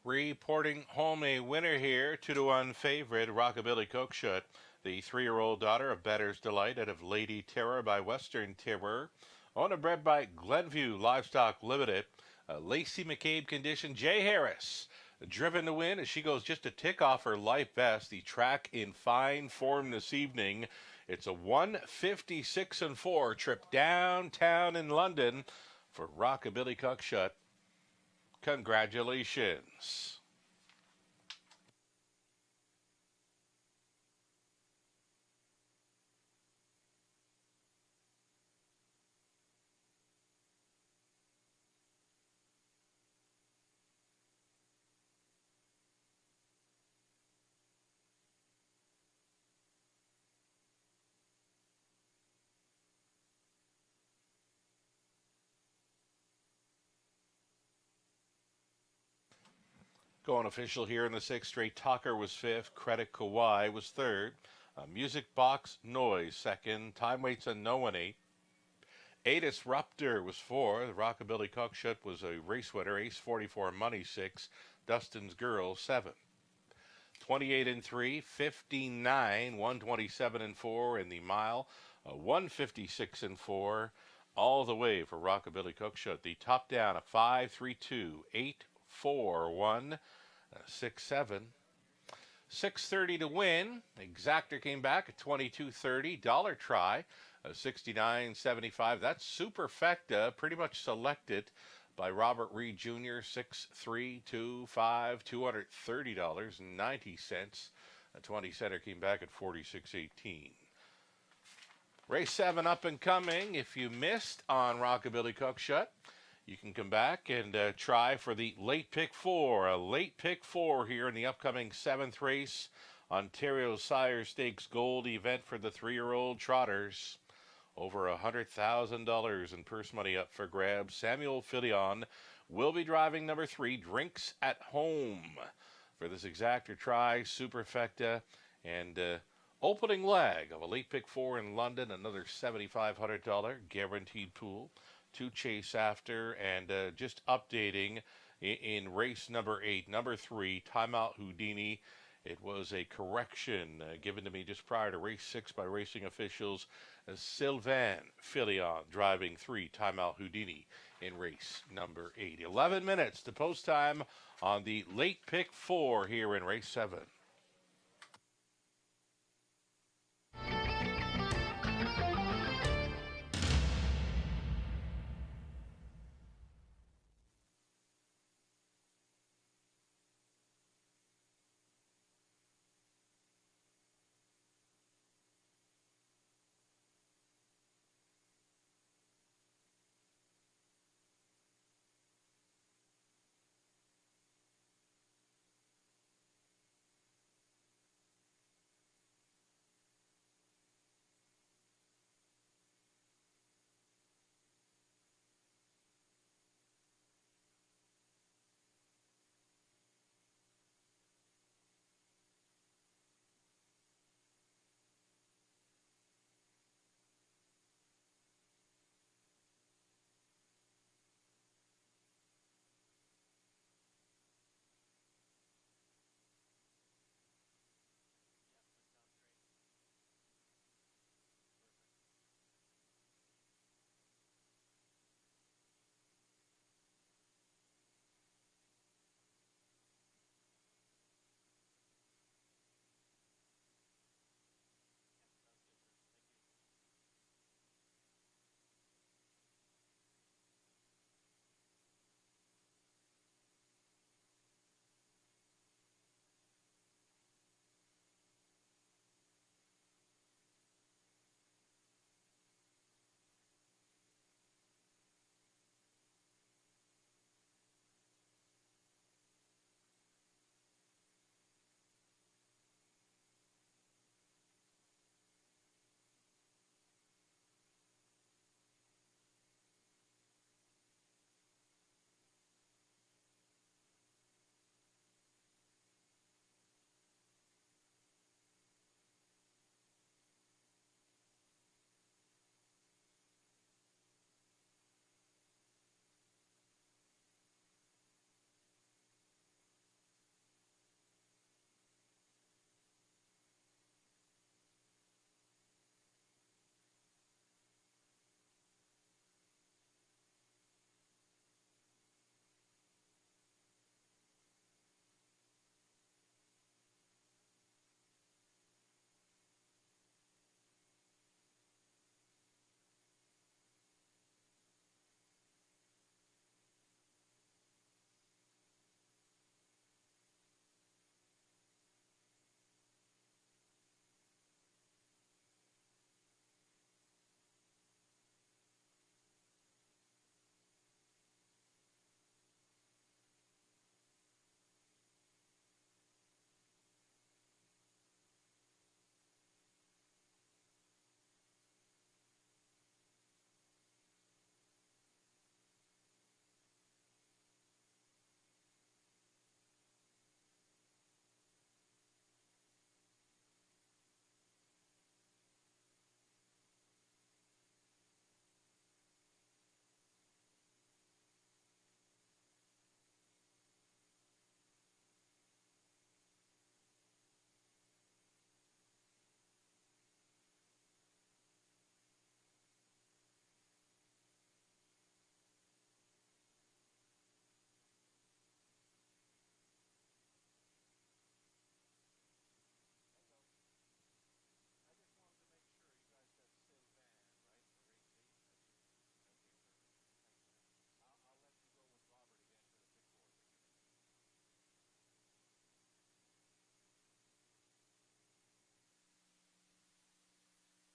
Reporting home a winner here, 2-1 favorite, Rockabilly Cookshot, the 3-year-old daughter of Better's Delight out of Lady Terror by Western Terror, owned and bred by Glenview Livestock Limited. Lacey McCabe condition, Jay Harris, driven to win as she goes just a tick off her life best. The track in fine form this evening. It's a 1:56.4 trip downtown in London for Rockabilly Cookshot. Congratulations. Going official here in the 6th straight. Tucker was 5th. Credit Kawhi was 3rd. Music Box Noise 2nd. Time Waits Unknown 8th. Atis Ruptor was 4th. Rockabilly Cookshot was a race winner. Ace 44 Money 6th. Dustin's Girl 7th. 28 and 3, 59, 127 and 4 in the mile. 156 and 4 all the way for Rockabilly Cookshot. The top down a 5-3-2, 8-4-1. 6-7. 6:30 to win. Exactor came back at 22.30. Dollar try, 69.75. That's superfecta, pretty much selected by Robert Reed Jr. 6-3-2-5, $230.90. 20 center came back at 46.18. Race 7 up and coming. If you missed on Rockabilly Cookshot, you can come back and try for the late pick 4. A late pick 4 here in the upcoming 7th race. Ontario Sire Stakes Gold event for the 3-year-old trotters. Over $100,000 in purse money up for grabs. Samuel Filion will be driving number 3, Drinks at Home, for this exactor try, superfecta, and opening leg of a late pick 4 in London. Another $7,500 guaranteed pool to chase after. And just updating in race number 8, number 3, Timeout Houdini. It was a correction given to me just prior to race 6 by racing officials. Sylvain Filion driving 3, Timeout Houdini in race number 8. 11 minutes to post time on the late pick 4 here in race 7.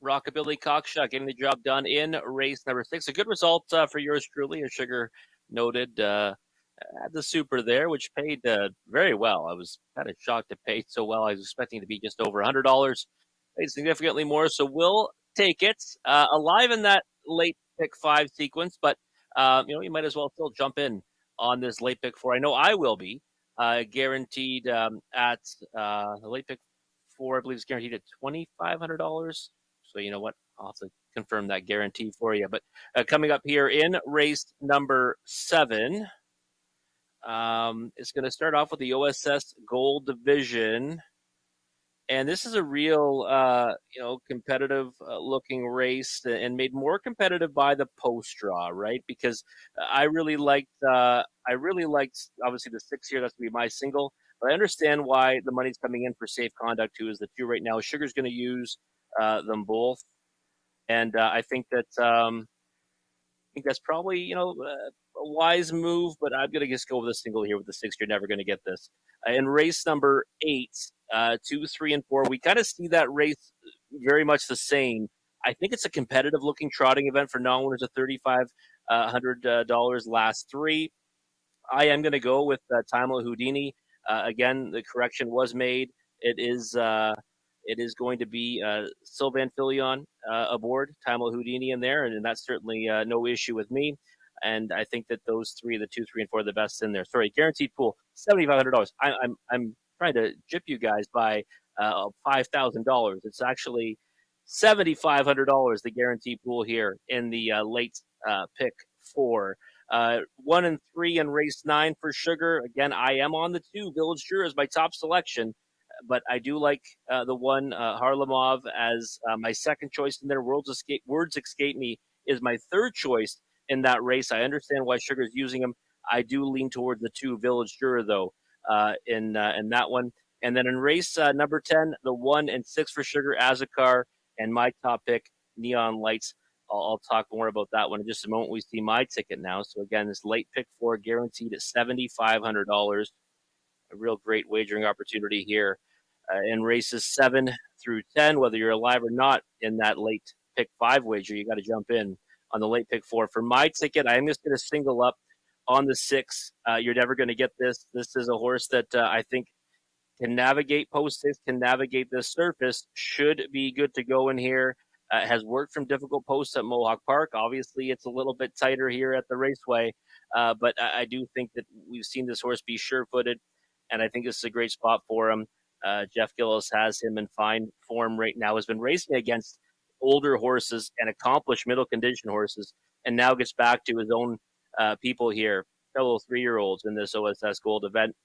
Rockabilly Cockshot getting the job done in race number 6. A good result for yours truly, as Sugar noted. Had the super there, which paid very well. I was kind of shocked it paid so well. I was expecting to be just over $100. Paid significantly more, so we'll take it. Alive in that late pick 5 sequence, but you might as well still jump in on this late pick 4. I know I will be guaranteed at the late pick 4. I believe is guaranteed at $2,500. So you know what? I'll have to confirm that guarantee for you. But coming up here in race number 7. It's going to start off with the OSS Gold Division, and this is a real, competitive looking race, and made more competitive by the post draw, right? Because I really liked obviously the 6 here. That's going to be my single, but I understand why the money's coming in for Safe Conduct, who is the 2 right now. Sugar's going to use them both, and I think that's probably a wise move, but I'm gonna just go with a single here with the 6. You're never gonna get this. In race number 8, 2, 3, and 4, we kind of see that race very much the same. I think it's a competitive looking trotting event for non-winners of $3,500 last 3. I am going to go with Timelo Houdini. Again, the correction was made. It is going to be Sylvain Filion aboard, Timelo Houdini in there, and that's certainly no issue with me. And I think that those 3, the 2, 3, and 4, are the best in there. Sorry, guaranteed pool $7,500. I'm trying to jip you guys by $5,000. It's actually $7,500. The guaranteed pool here in the late pick 4. 1 and 3 in race 9 for Sugar. Again, I am on the 2. Village Juror is my top selection, but I do like the 1 Harlamov as my second choice in there. Words Escape Me is my 3rd choice in that race. I understand why Sugar's using him. I do lean towards the 2 Village Juror though in that one. And then in race number 10, the 1 and 6 for Sugar, Azakar, and my top pick, Neon Lights. I'll talk more about that one in just a moment. We see my ticket now. So again, this late pick 4 guaranteed at $7,500. A real great wagering opportunity here in races 7 through 10. Whether you're alive or not in that late pick 5 wager, you got to jump in on the late pick 4. For my ticket, I am just going to single up on the 6. You're never going to get this. This is a horse that I think can navigate post 6, can navigate this surface, should be good to go in here. Has worked from difficult posts at Mohawk Park. Obviously, it's a little bit tighter here at the Raceway, but I do think that we've seen this horse be sure-footed, and I think this is a great spot for him. Jeff Gillis has him in fine form right now, has been racing against older horses and accomplished middle condition horses, and now gets back to his own people here, fellow 3-year-olds in this OSS Gold event.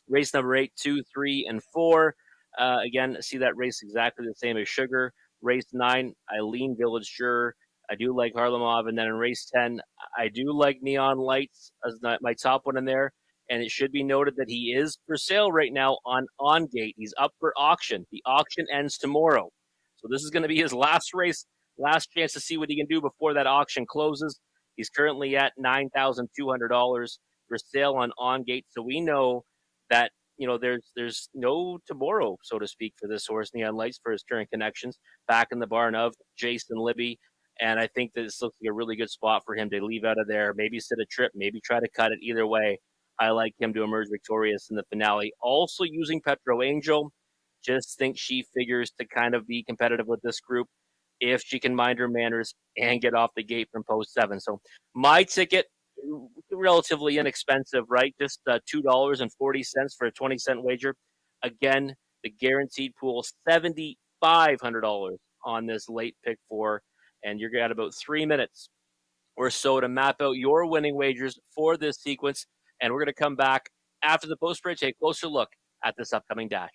Race number 8, 2, 3, and 4. Again, see that race exactly the same as Sugar. Race 9, I lean Village Juror. I do like Harlamov. And then in race 10, I do like Neon Lights as my top one in there. And it should be noted that he is for sale right now on Gate. He's up for auction. The auction ends tomorrow. So this is going to be his last race, last chance to see what he can do before that auction closes. He's currently at $9,200 for sale on Gate. So we know that there's no tomorrow, so to speak, for this horse, Neon Lights, for his current connections back in the barn of Jason Libby. And I think that this looks like a really good spot for him to leave out of there, maybe sit a trip, maybe try to cut it. Either way, I like him to emerge victorious in the finale. Also using Petro Angel, just think she figures to kind of be competitive with this group if she can mind her manners and get off the gate from post 7. So my ticket, relatively inexpensive, right? Just $2.40 for a 20-cent wager. Again, the guaranteed pool $7,500 on this late pick 4, and you're got about 3 minutes or so to map out your winning wagers for this sequence. And we're going to come back after the post break, take a closer look at this upcoming dash.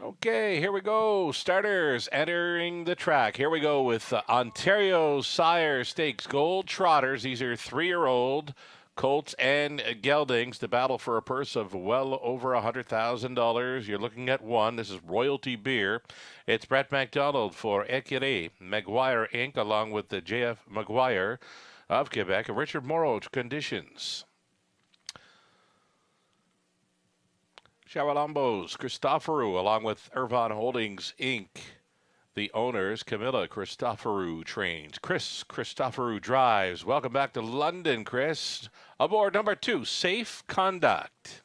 Okay, here we go. Starters entering the track. Here we go with Ontario Sire Stakes Gold Trotters. These are 3-year-old colts and geldings. The battle for a purse of well over $100,000. You're looking at one. This is Royalty Beer. It's Brett McDonald for Écurie Maguire Inc. along with the J.F. Maguire of Quebec. Richard Moreau conditions. Chawalambos, Christoforou, along with Irvine Holdings, Inc., the owners. Camilla Christoforou trains. Chris Christoforou drives. Welcome back to London, Chris. Aboard number 2, Safe Conduct.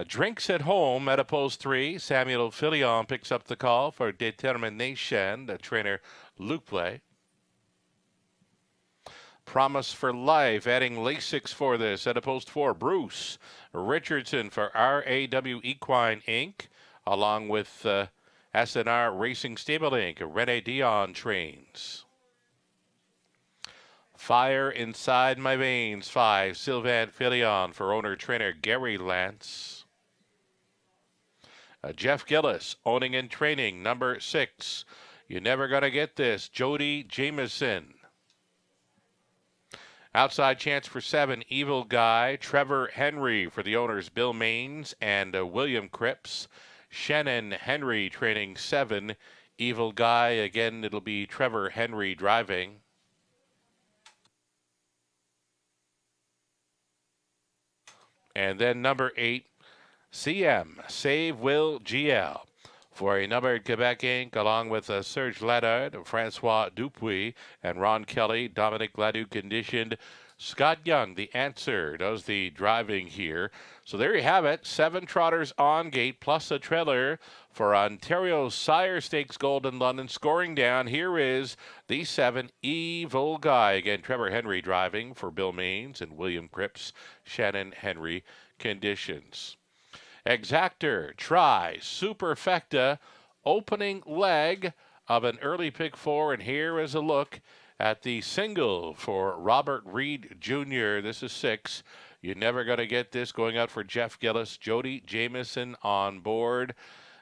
Drinks at Home at post 3. Samuel Filion picks up the call for Determination, the trainer Luke Play. Promise for Life, adding Lasix for this at post 4. Bruce Richardson for RAW Equine Inc., along with SNR Racing Stable Inc. Rene Dion trains. Fire Inside My Veins, 5. Sylvain Filion for owner-trainer Gary Lance. Jeff Gillis, owning and training, number 6. You're Never Gonna Get This, Jody Jameson. Outside chance for 7, Evil Guy. Trevor Henry for the owners, Bill Maines and William Cripps. Shannon Henry training 7. Evil Guy, again, it'll be Trevor Henry driving. And then number 8, CM, Save Will GL. For a numbered Quebec Inc., along with Serge Ladard, Francois Dupuis, and Ron Kelly, Dominic Ladoux conditioned. Scott Young, the answer, does the driving here. So there you have it. 7 trotters on gate, plus a trailer for Ontario Sire Stakes Gold in London. Scoring down, here is the 7, Evil Guy. Again, Trevor Henry driving for Bill Maines and William Cripps. Shannon Henry conditions. Exactor, Try, Superfecta, opening leg of an early pick 4, and here is a look at the single for Robert Reed Jr. This is 6. You're Never Gonna Get This, going out for Jeff Gillis. Jody Jameson on board,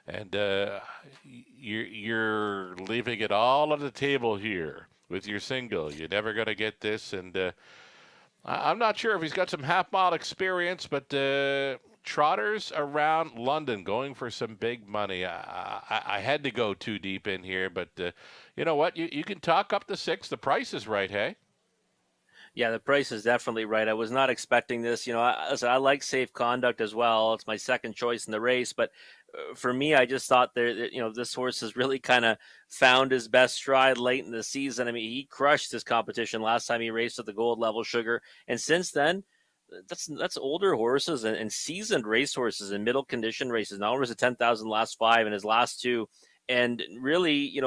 and you're leaving it all on the table here with your single. You're Never Gonna Get This, and I'm not sure if he's got some half-mile experience, but trotters around London going for some big money. I had to go too deep in here, but you know what? You can talk up to 6. The price is right, hey? Yeah, the price is definitely right. I was not expecting this. I like Safe Conduct as well. It's my second choice in the race, but for me, I just thought this horse has really kind of found his best stride late in the season. I mean, he crushed this competition last time he raced at the Gold Level Sugar, and since then, that's older horses and seasoned race horses in middle condition races. Now was a 10,000 last 5 and his last 2. And really,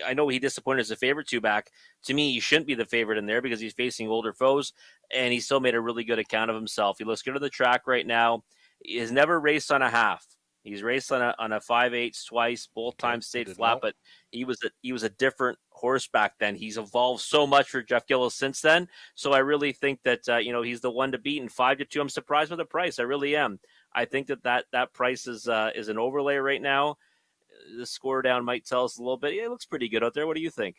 I know he disappointed as a favorite 2 back. To me, he shouldn't be the favorite in there because he's facing older foes, and he still made a really good account of himself. He looks good on the track right now. He has never raced on a half. He's raced on a 5/8 twice, both times stayed flat, but he was a different horse back then. He's evolved so much for Jeff Gillis since then. So I really think that he's the one to beat. And 5-2, I'm surprised with the price. I really am. I think that price is an overlay right now. The score down might tell us a little bit. Yeah, it looks pretty good out there. What do you think?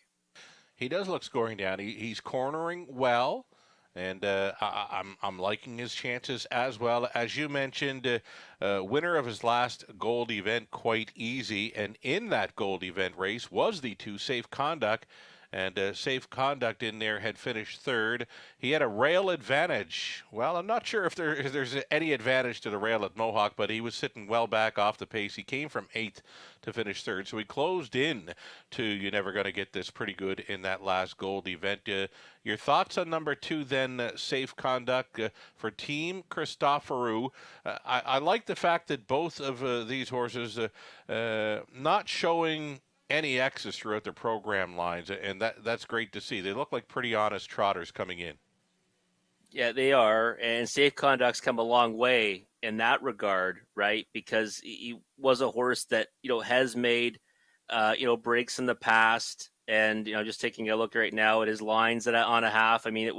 He does look scoring down. He's cornering well, and I'm liking his chances as well. As you mentioned, winner of his last gold event, quite easy, and in that gold event race was the 2, Safe Conduct, and Safe Conduct in there had finished 3rd. He had a rail advantage. Well, I'm not sure if there's any advantage to the rail at Mohawk, but he was sitting well back off the pace. He came from 8th to finish 3rd, so he closed in to You're Never Gonna Get This pretty good in that last gold event. Your thoughts on number 2 then, Safe Conduct, for Team Christoforou? I like the fact that both of these horses not showing any X's throughout their program lines, and that's great to see. They look like pretty honest trotters coming in. Yeah, they are, and Safe Conduct's come a long way in that regard, right? Because he was a horse that has made breaks in the past, and just taking a look right now at his lines on a half. I mean,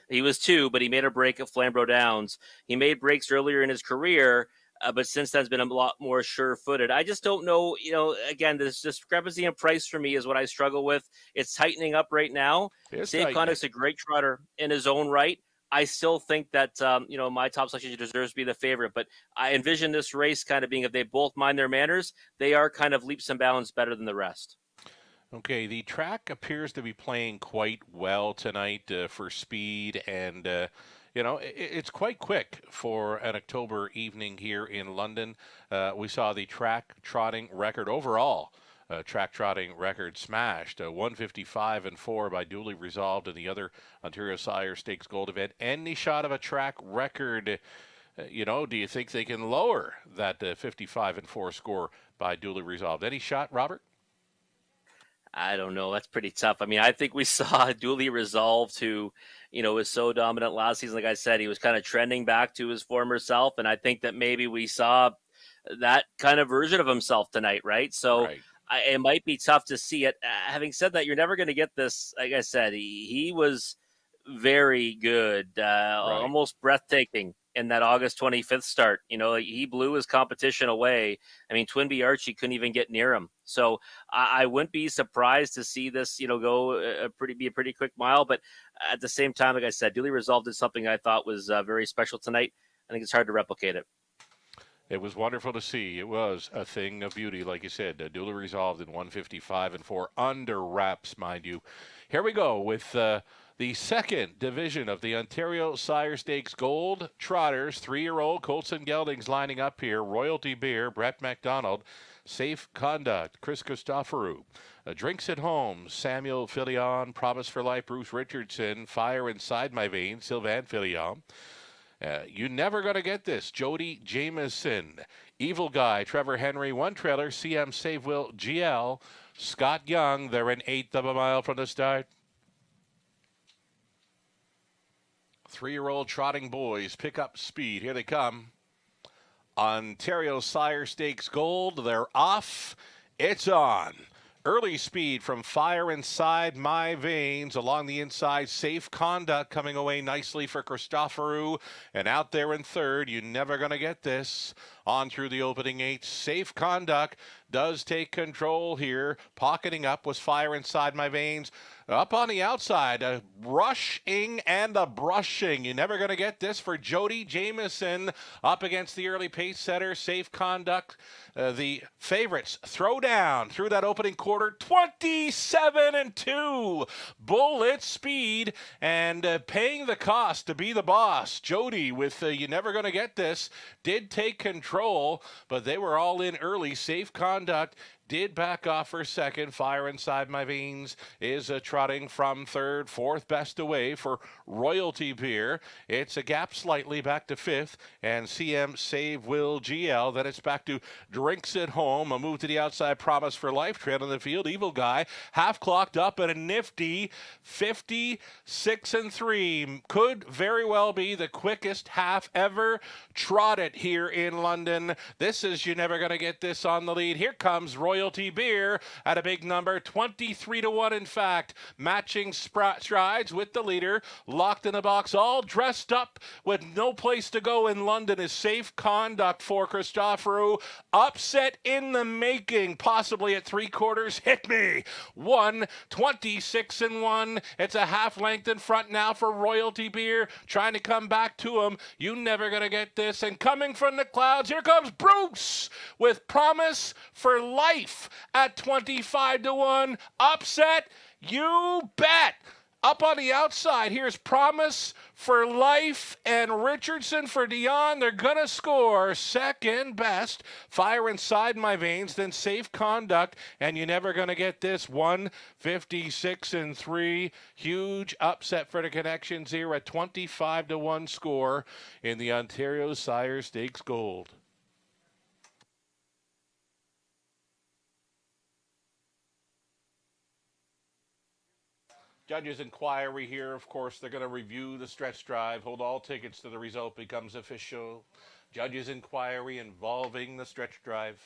he was 2, but he made a break at Flamborough Downs. He made breaks earlier in his career but since then has been a lot more sure-footed. I just don't know. Again, this discrepancy in price for me is what I struggle with. It's tightening up right now. It's Save tightening. Conduct's a great trotter in his own right. I still think that my top selection deserves to be the favorite, but I envision this race kind of being, if they both mind their manners, they are kind of leaps and bounds better than the rest. Okay, the track appears to be playing quite well tonight for speed, and it's quite quick for an October evening here in London. We saw the track trotting record overall. Track trotting record smashed, 155 and 4 by Duly Resolved in the other Ontario Sire Stakes Gold event. Any shot of a track record? Do you think they can lower that 55 and 4 score by Duly Resolved? Any shot, Robert? I don't know. That's pretty tough. I mean, I think we saw Duly Resolved, who, was so dominant last season. Like I said, he was kind of trending back to his former self. And I think that maybe we saw that kind of version of himself tonight, right? So Right. It might be tough to see it. Having said that, you're never going to get this. Like I said, he was very good, almost breathtaking in that August 25th start. He blew his competition away. I mean, Twinbee Archie couldn't even get near him. So I wouldn't be surprised to see this, go be a pretty quick mile. But at the same time, like I said, Duly Resolved is something I thought was very special tonight. I think it's hard to replicate it. It was wonderful to see. It was a thing of beauty, like you said. Duly Resolved in 155 and 4 under wraps, mind you. Here we go with the second division of the Ontario Sire Stakes Gold Trotters. 3-year-old Colts and Geldings lining up here. Royalty Beer, Brett McDonald. Safe Conduct, Chris Christoforou. Drinks at Home, Samuel Filion. Promise for Life, Bruce Richardson. Fire Inside My Veins, Sylvain Filion. You never gonna get this. Jody Jameson, Evil Guy, Trevor Henry, One Trailer, CM Save Will, GL, Scott Young. They're an eighth of a mile from the start. 3-year-old trotting boys pick up speed. Here they come. Ontario Sire Stakes Gold. They're off. It's on. Early speed from Fire Inside My Veins. Along the inside, Safe Conduct coming away nicely for Christoforou. And out there in third, you never going to get this. On through the opening eight, Safe Conduct does take control here. Pocketing up was Fire Inside My Veins. Up on the outside, a rushing and a brushing. You're never going to get this for Jody Jameson up against the early pace setter, Safe Conduct. The favorites throw down through that opening quarter, 27 and 2. Bullet speed and paying the cost to be the boss. Jody with you never going to get this did take control, but they were all in early. Safe Conduct did back off for second. Fire Inside My Veins is trotting from third. Fourth best away for Royalty Beer. It's a gap slightly back to fifth. And CM Save Will GL. Then it's back to Drinks at Home. A move to the outside. Promise for Life. Trailing the field. Evil Guy. Half clocked up at a nifty 56 and 3. Could very well be the quickest half ever trotted here in London. This is You Never Gonna Get This on the lead. Here comes Royalty Beer at a big number, 23 to 1 in fact. Matching strides with the leader, locked in the box, all dressed up with no place to go in London is Safe Conduct for Christoforou. Upset in the making, possibly at 3/4. Hit me. 26 and 1. It's a half length in front now for Royalty Beer, trying to come back to him. You Never Gonna Get This. And coming from the clouds, here comes Bruce with Promise for Life at 25 to 1. Upset, you bet. Up on the outside, here's Promise for Life and Richardson for Dion. They're going to score second best. Fire Inside My Veins, then Safe Conduct, and You Never Gonna Get This. 156 and 3. Huge upset for the Connections here, a 25 to 1 score in the Ontario Sire Stakes Gold. Judges' inquiry here, of course, they're going to review the stretch drive, hold all tickets till the result becomes official. Judges' inquiry involving the stretch drive.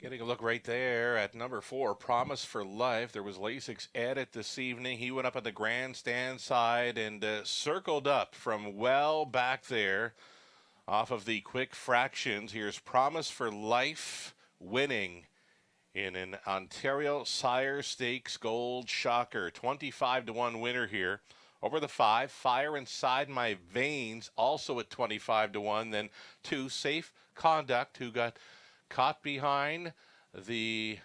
Getting a look right there at number 4, Promise for Life. There was Lasix added this evening. He went up on the grandstand side and circled up from well back there off of the quick fractions. Here's Promise for Life winning in an Ontario Sire Stakes Gold Shocker. 25-1 winner here. Over the 5, Fire Inside My Veins, also at 25-1. Then 2, Safe Conduct, who got caught behind the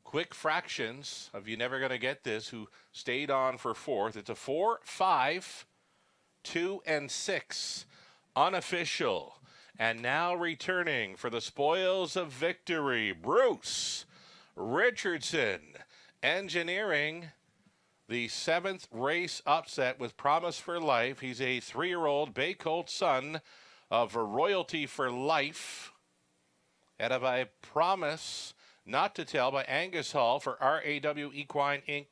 quick fractions of You Never Gonna Get This, who stayed on for 4th. It's a 4, 5, 2, and 6 unofficial. And now returning for the spoils of victory, Bruce Richardson, engineering the 7th race upset with Promise for Life. He's a 3-year-old Bay Colt son of Royalty for Life. And of I Promise Not to Tell by Angus Hall for RAW Equine Inc.,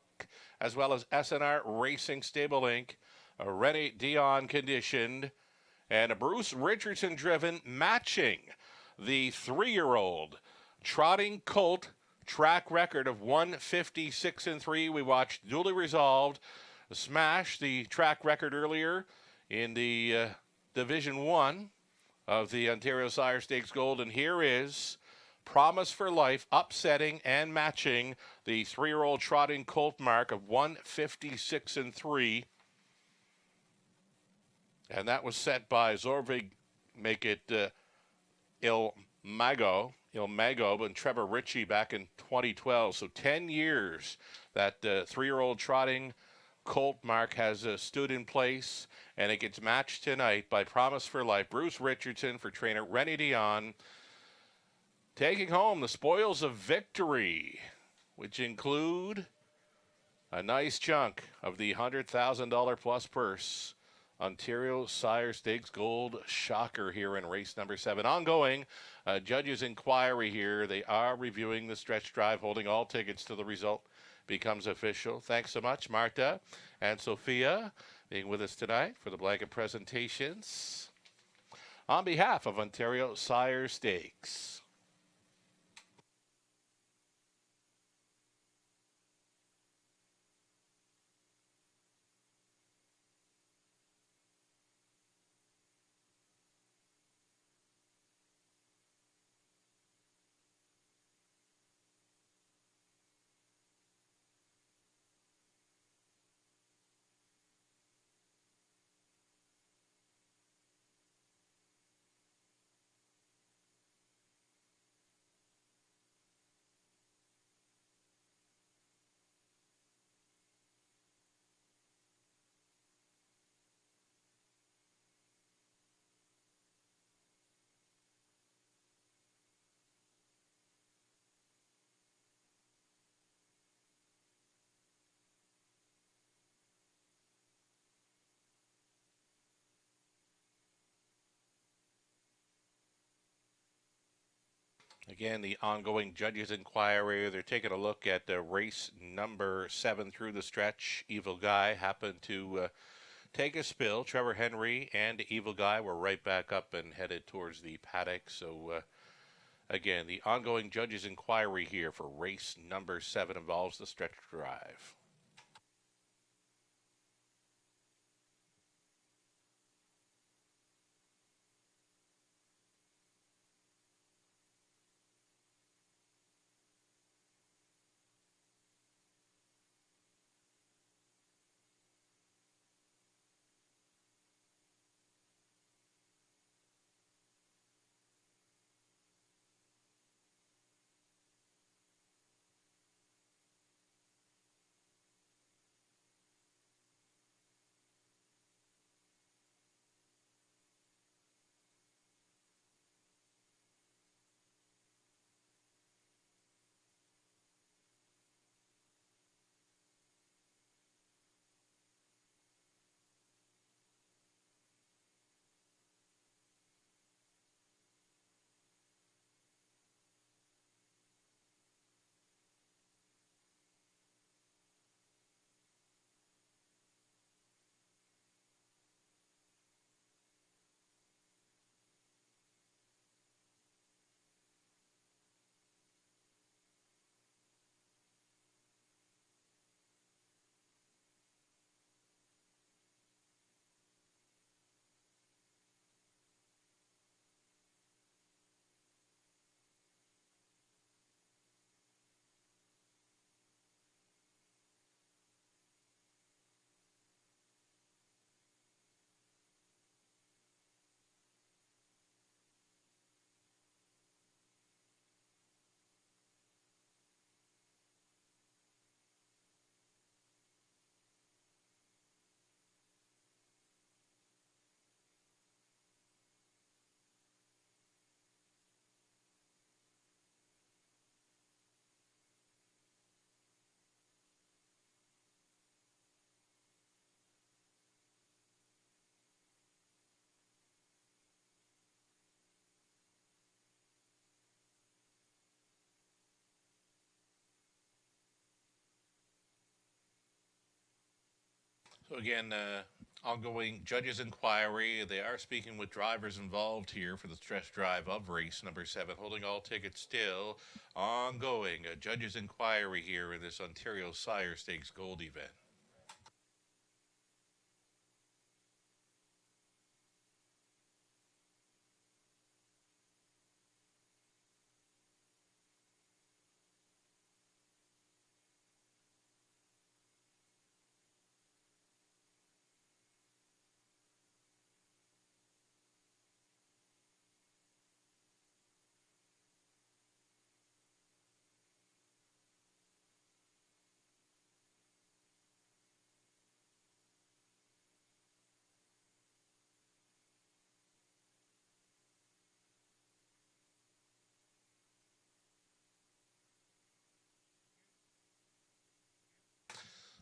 as well as SNR Racing Stable Inc., Rennie Dion conditioned, and a Bruce Richardson driven, matching the 3-year-old Trotting Colt track record of 156-3. We watched Duly Resolved smash the track record earlier in the Division 1 of the Ontario Sire Stakes Gold, and here is Promise for Life upsetting and matching the 3-year-old Trotting Colt mark of 156-3. And that was set by Zorvig, make it Il Mago, and Trevor Ritchie back in 2012. So 10 years that 3-year-old Trotting Colt mark has stood in place, and it gets matched tonight by Promise for Life. Bruce Richardson for trainer Rennie Dion, taking home the spoils of victory, which include a nice chunk of the $100,000 plus purse. Ontario Sire Stakes Gold Shocker here in race number 7. Ongoing judges' inquiry here. They are reviewing the stretch drive, holding all tickets till the result becomes official. Thanks so much, Marta and Sophia, being with us tonight for the blanket presentations. On behalf of Ontario Sire Stakes. Again, the ongoing judges' inquiry. They're taking a look at race number 7 through the stretch. Evil Guy happened to take a spill. Trevor Henry and Evil Guy were right back up and headed towards the paddock. So, again, the ongoing judges' inquiry here for race number 7 involves the stretch drive. Again, ongoing judges' inquiry. They are speaking with drivers involved here for the stress drive of race number 7, holding all tickets still. Ongoing a judges' inquiry here in this Ontario Sire Stakes Gold event.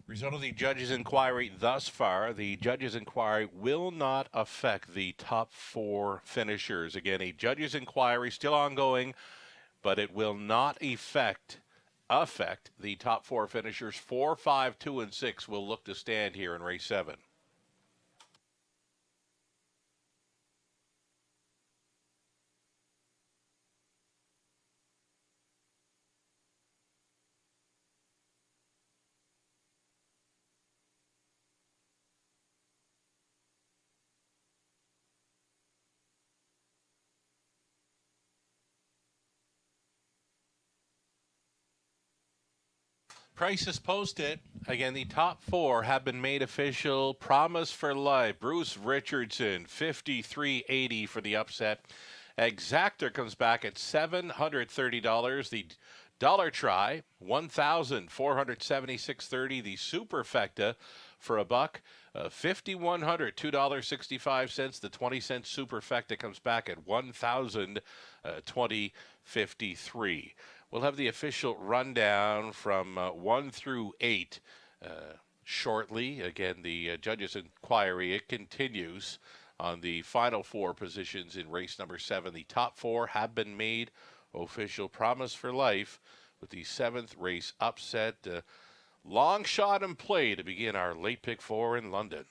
Result of the judges' inquiry thus far, the judges' inquiry will not affect the top 4 finishers. Again, a judges' inquiry still ongoing, but it will not affect the top 4 finishers. 4, 5, 2, and 6 will look to stand here in race 7. Prices posted. Again, the top 4 have been made official. Promise for Life. Bruce Richardson, $53.80 for the upset. Exactor comes back at $730. The Dollar Try, $1,476.30. The Superfecta for a buck, $5,100, $2.65. The 20-cent Superfecta comes back at $1,020.53. We'll have the official rundown from 1 through 8 shortly. Again, the judges' inquiry, it continues on the final 4 positions in race number 7. The top 4 have been made official. Promise for Life with the 7th race upset. Long shot and play to begin our late pick 4 in London.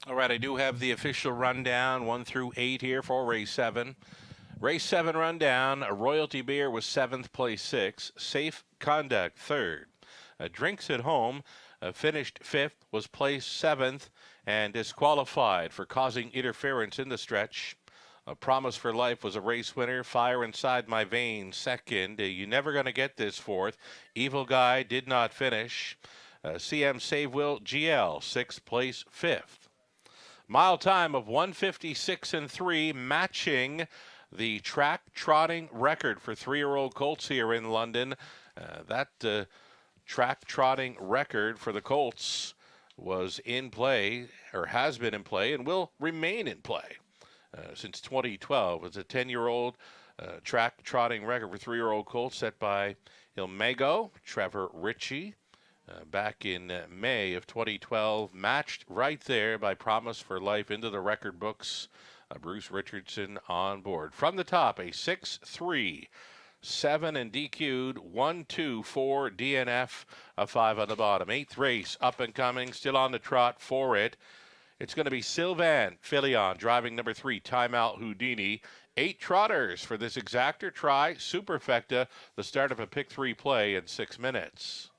All right, I do have the official rundown 1 through 8 here for race 7. Race 7 rundown. A Royalty Beer was 7th, place 6. Safe Conduct 3rd. Drinks at Home finished 5th, was placed 7th, and disqualified for causing interference in the stretch. Promise for Life was a race winner. Fire Inside My Veins 2nd. You're Never Gonna Get This 4th. Evil Guy did not finish. CM Save Will GL 6th, place 5th. Mile time of 1:56 and 3, matching the track trotting record for 3-year-old colts here in London. That track trotting record for the Colts was in play, or has been in play, and will remain in play since 2012. It's a 10-year-old track trotting record for 3-year-old Colts set by Ilmago Trevor Ritchie back in May of 2012, matched right there by Promise for Life into the record books. Bruce Richardson on board. From the top, a 6-3, 7 and DQ'd, 1-2, 4 DNF, a 5 on the bottom. 8th race, up and coming, still on the trot for it. It's going to be Sylvain Filion driving number 3, Timeout Houdini. 8 trotters for this exactor try, Superfecta, the start of a pick 3 play in 6 minutes.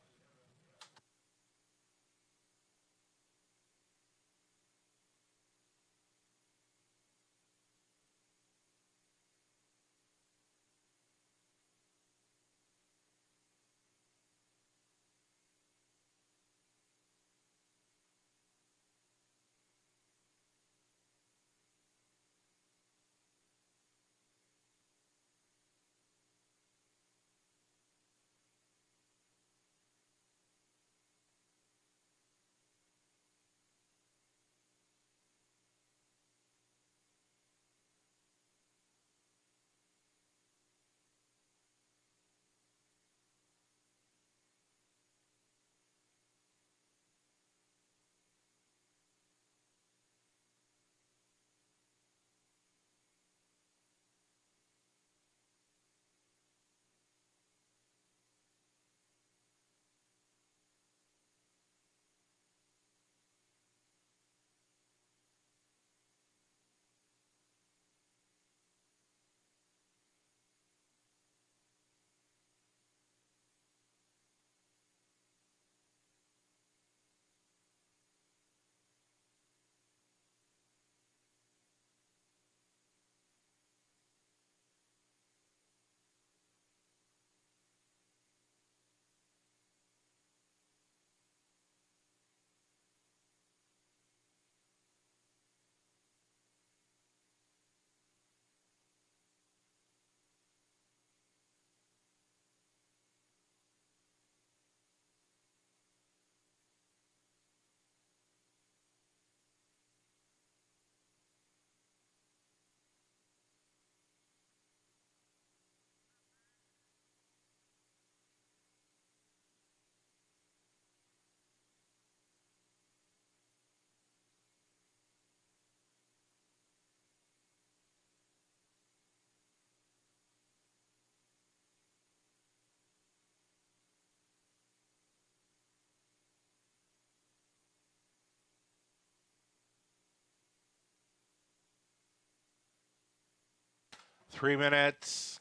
Three minutes.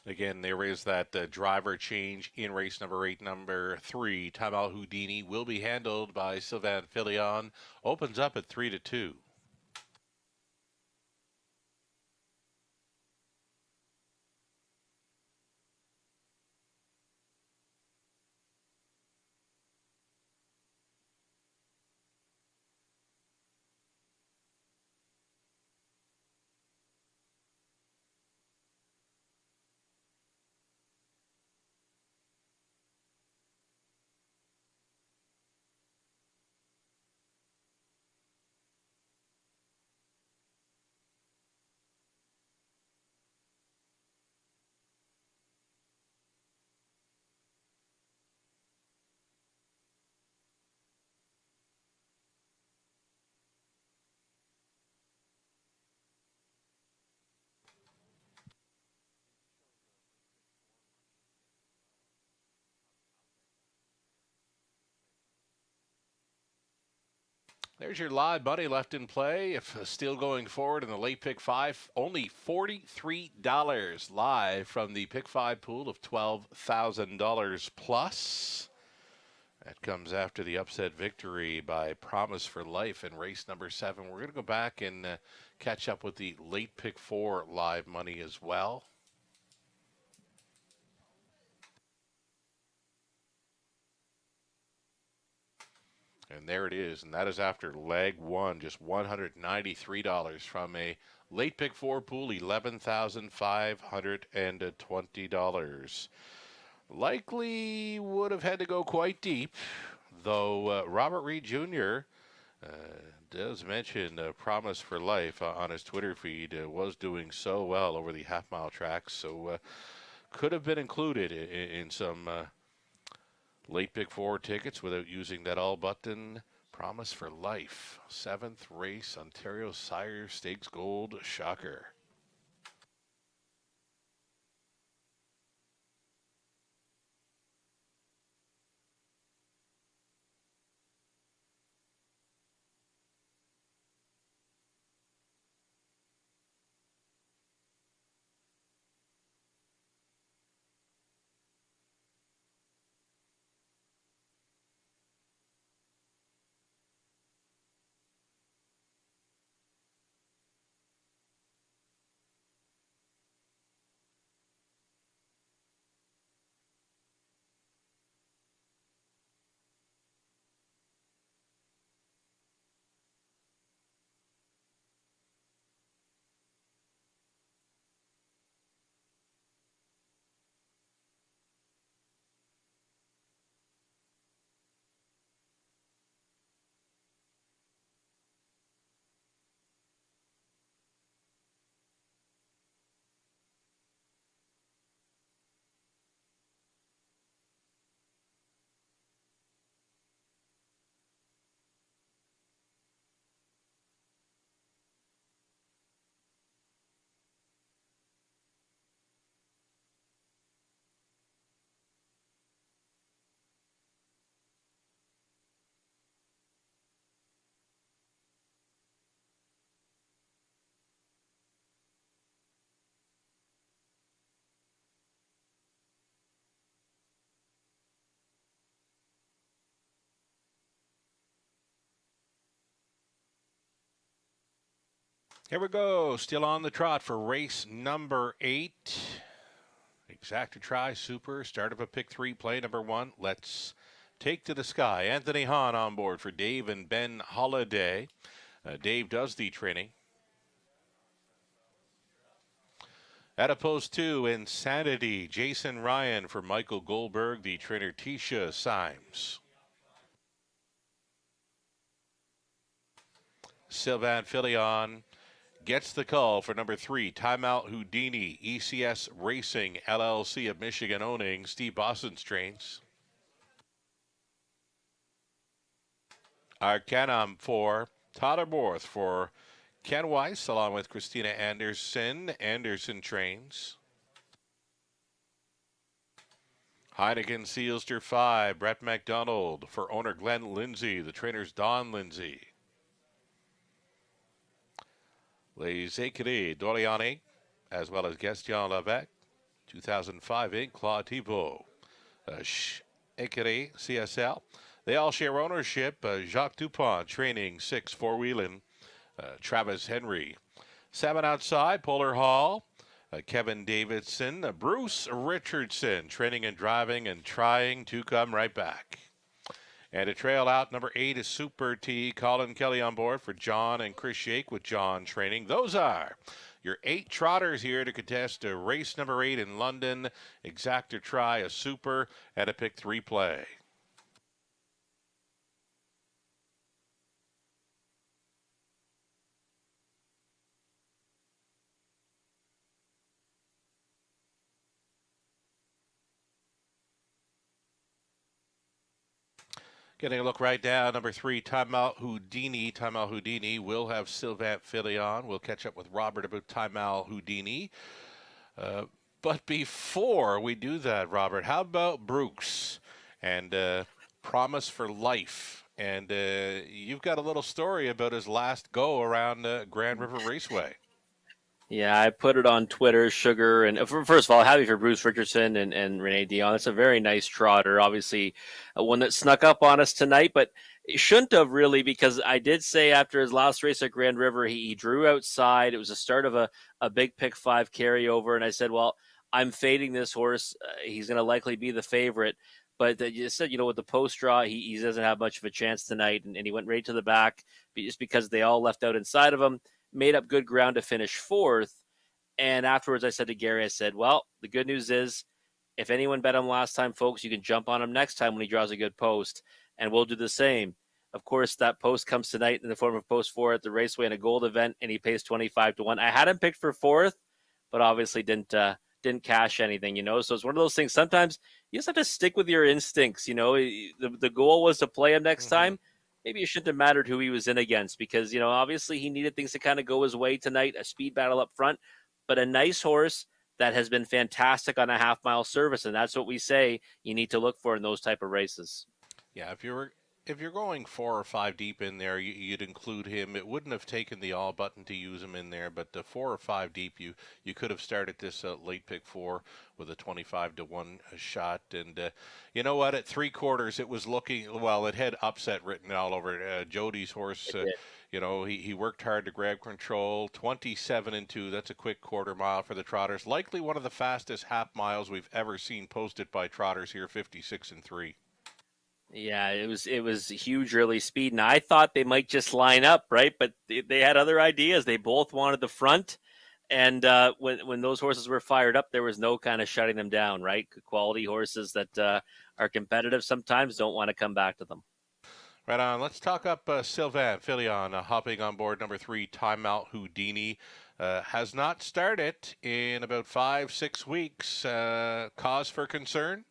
Again, there is that driver change in race number 8, number 3. Timeout Houdini will be handled by Sylvain Filion. Opens up at 3-2. There's your live money left in play. If still going forward in the late pick 5, only $43 live from the pick 5 pool of $12,000 plus. That comes after the upset victory by Promise for Life in race number 7. We're going to go back and catch up with the late pick 4 live money as well. And there it is, and that is after leg 1, just $193 from a late pick 4 pool, $11,520. Likely would have had to go quite deep, though Robert Reed Jr. Does mention Promise for Life on his Twitter feed, was doing so well over the half-mile tracks, so could have been included in some late pick 4 tickets without using that all button. Promise for Life, 7th race, Ontario Sire Stakes Gold, shocker. Here we go, still on the trot for race number 8. Exacta Tri Super, start of a pick 3 play number 1. Let's take to the sky. Anthony Hahn on board for Dave and Ben Holiday. Dave does the training. At post 2, Insanity, Jason Ryan for Michael Goldberg, the trainer Tisha Symes. Sylvain Filion gets the call for number 3, Timeout Houdini, ECS Racing LLC of Michigan owning Steve Boston's trains. Arcanum for Tyler Borth for Ken Weiss, along with Christina Anderson, Anderson trains. Heineken Sealster 5, Brett McDonald for owner Glenn Lindsay, the trainers Don Lindsay. Les Écrits Doriani, as well as Gaston Levesque, 2005 Inc. Claude Thibault. Écrits CSL. They all share ownership. Jacques Dupont, training 6, four-wheeling. Travis Henry. 7 outside, Polar Hall. Kevin Davidson. Bruce Richardson, training and driving and trying to come right back. And a trail out, number 8 is Super T. Colin Kelly on board for John and Chris Shake with John training. Those are your 8 trotters here to contest race number 8 in London. Exacta Tri, a Super, and a pick 3 play. Getting a look right now, number 3, Timeout Houdini. Timeout Houdini will have Sylvain Filion. We'll catch up with Robert about Timeout Houdini. But before we do that, Robert, how about Brooks and Promise for Life? And you've got a little story about his last go around Grand River Raceway. Yeah, I put it on Twitter, Sugar, and first of all, happy for Bruce Richardson and Renee Dion. It's a very nice trotter, obviously one that snuck up on us tonight, but He shouldn't have really, because I did say after his last race at Grand River, he drew outside. It was the start of a big pick 5 carryover. And I said, well, I'm fading this horse. He's going to likely be the favorite. But you said, with the post draw, he doesn't have much of a chance tonight. And he went right to the back just because they all left out inside of him, made up good ground to finish 4th. And afterwards, I said to Gary, I said, well, the good news is if anyone bet him last time, folks, you can jump on him next time when he draws a good post, and we'll do the same. Of course, that post comes tonight in the form of post 4 at the Raceway in a gold event, and he pays 25-1. I had him picked for 4th, but obviously didn't cash anything, So it's one of those things. Sometimes you just have to stick with your instincts. The goal was to play him next time. Maybe it shouldn't have mattered who he was in against because, obviously he needed things to kind of go his way tonight, a speed battle up front, but a nice horse that has been fantastic on a half-mile service, and that's what we say you need to look for in those type of races. Yeah, if you're going 4 or 5 deep in there, you'd include him. It wouldn't have taken the all button to use him in there, but the 4 or 5 deep, you could have started this late pick 4 with a 25-1 shot. And you know what? At 3/4, it was looking well. It had upset written all over it. Jody's horse. He worked hard to grab control. 27-2. That's a quick quarter mile for the trotters. Likely one of the fastest half miles we've ever seen posted by trotters here. 56-3. Yeah, it was huge early speed, and I thought they might just line up, right? But they had other ideas. They both wanted the front, and when those horses were fired up, there was no kind of shutting them down, right? Quality horses that are competitive sometimes don't want to come back to them. Right on. Let's talk up Sylvain Filion hopping on board number 3, Timeout Houdini. Has not started in about 5-6 weeks. Cause for concern?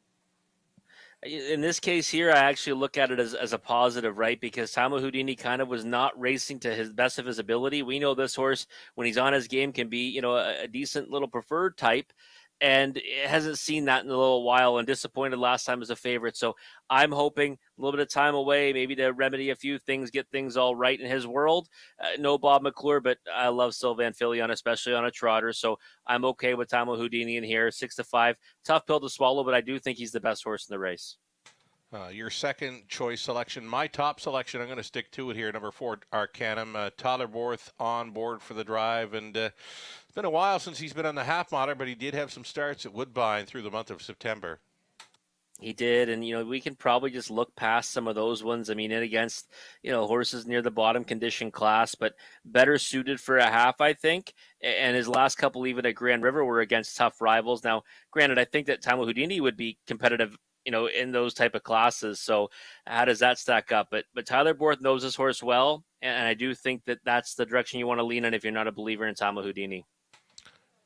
In this case here, I actually look at it as a positive, right? Because Tama Houdini kind of was not racing to his best of his ability. We know this horse, when he's on his game, can be, a decent little preferred type. And it hasn't seen that in a little while and disappointed last time as a favorite. So I'm hoping a little bit of time away, maybe to remedy a few things, get things all right in his world. No Bob McClure, but I love Sylvain Filion, especially on a trotter. So I'm okay with Tamo Houdini in here, 6-5. Tough pill to swallow, but I do think he's the best horse in the race. Your second choice selection, my top selection, I'm going to stick to it here. Number 4, Arcanum. Tyler Borth on board for the drive. And it's been a while since he's been on the half mile, but he did have some starts at Woodbine through the month of September. He did, and we can probably just look past some of those ones. I mean, in against horses near the bottom condition class, but better suited for a half, I think. And his last couple, even at Grand River, were against tough rivals. Now, granted, I think that Tamo Houdini would be competitive, in those type of classes. So, how does that stack up? But Tyler Borth knows his horse well, and I do think that that's the direction you want to lean in if you're not a believer in Tamo Houdini.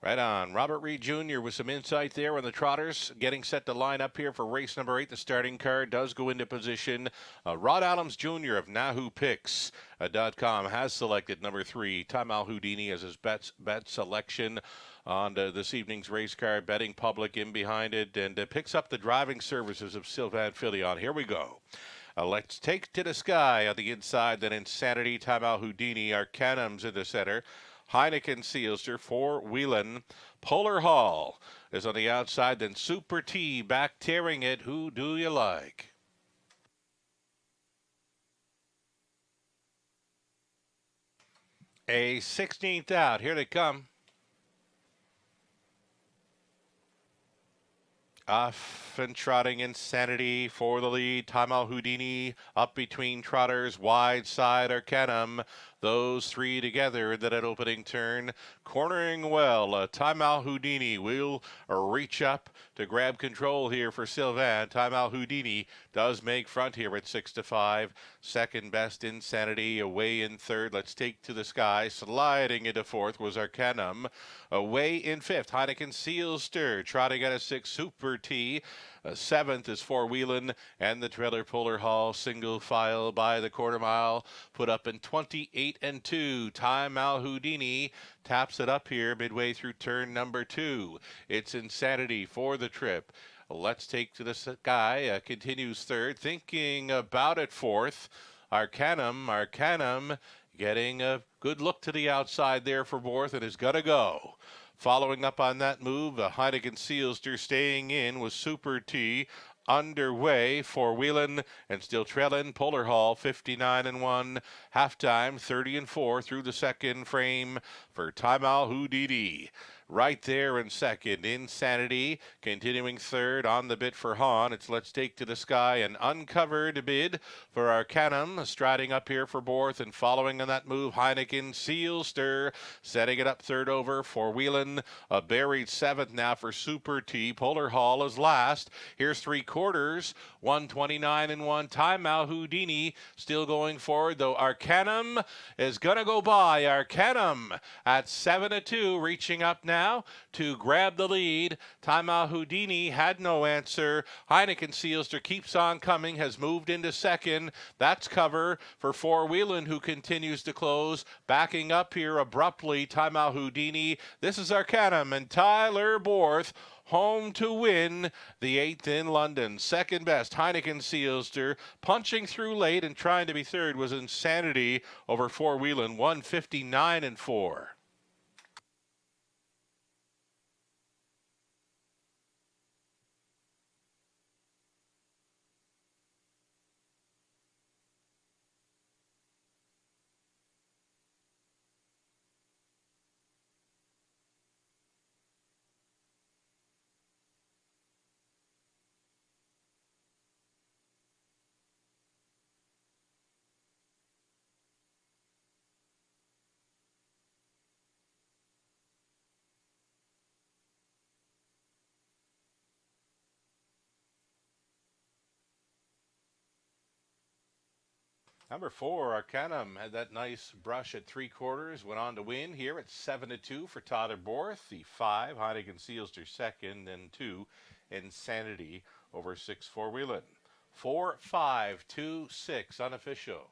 Right on. Robert Reed Jr. with some insight there on the trotters getting set to line up here for race number 8. The starting card does go into position. Rod Adams Jr. of NahooPicks.com has selected number 3, Timeout Houdini, as his bet selection on this evening's race card. Betting public in behind it, and picks up the driving services of Sylvain Filion. Here we go. Let's take to the sky on the inside. Then Insanity, Timeout Houdini, Arcanum's in the center. Heineken Sealster for Whelan. Polar Hall is on the outside. Then Super T back tearing it. Who do you like? A 16th out. Here they come. Off and trotting Insanity for the lead. Timeout Houdini up between trotters. Wide side Arcanum. Those 3 together in that opening turn. Cornering well. Timeout Houdini will reach up to grab control here for Sylvain. Timeout Houdini does make front here at 6-5. Second best Insanity away in third. Let's take to the sky. Sliding into fourth was Arcanum. Away in fifth, Heineken Sealster. Trotting at a 6, Super T. Seventh is for Whelan, and the trailer Polar Hall single file by the quarter mile, put up in 28-2. Timeout Houdini taps it up here midway through turn number 2. It's Insanity for the trip. Let's take to the sky. Continues third, thinking about it fourth. Arcanum getting a good look to the outside there for Borth, and is gonna go. Following up on that move, Heineken Sealster staying in with Super T. underway for Wheeling and still trailing Polar Hall 59-1. Halftime 30-4 through the second frame for Taimal Houdini. Right there in second, Insanity. Continuing third on the bit for Hahn. It's Let's Take to the Sky, an uncovered bid for Arcanum. Striding up here for Borth and following on that move, Heineken Sealster. Setting it up third over for Wheelan. A buried seventh now for Super T. Polar Hall is last. Here's three quarters. 129-1. Timeout Houdini still going forward, though Arcanum is going to go by. Arcanum at 7-2, reaching up now to grab the lead. Timeout Houdini had no answer. Heineken Sealster keeps on coming, has moved into second. That's cover for Four Wheelan, who continues to close. Backing up here abruptly, Timeout Houdini. This is Arcanum and Tyler Borth. Home to win the 8th in London. Second best, Heineken Sealster. Punching through late and trying to be third was Insanity over Four Wheelan, 159-4. Number 4, Arcanum had that nice brush at three quarters, went on to win here at 7-2 for Tyler Borth. The 5, Heineken Sealster second, and 2, Insanity over 6-4 Wheelan. 4-5-2-6 unofficial.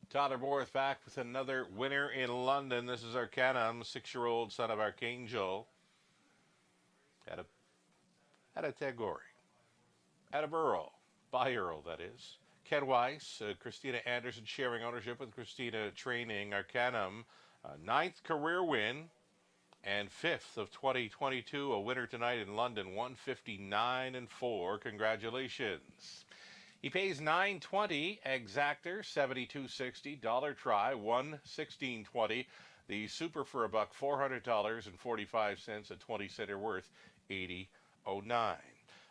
Tyler Borth back with another winner in London. This is Arcanum, 6-year-old son of Archangel. At a Tagore. At a Burrow. By Earl, that is. Ken Weiss, Christina Anderson sharing ownership with Christina training. Arcanum, 9th career win and 5th of 2022. A winner tonight in London, 159-4. Congratulations. He pays $9.20, exactor $72.60, dollar try $116.20. The super for a buck $400.45, a 20-center worth $80.09.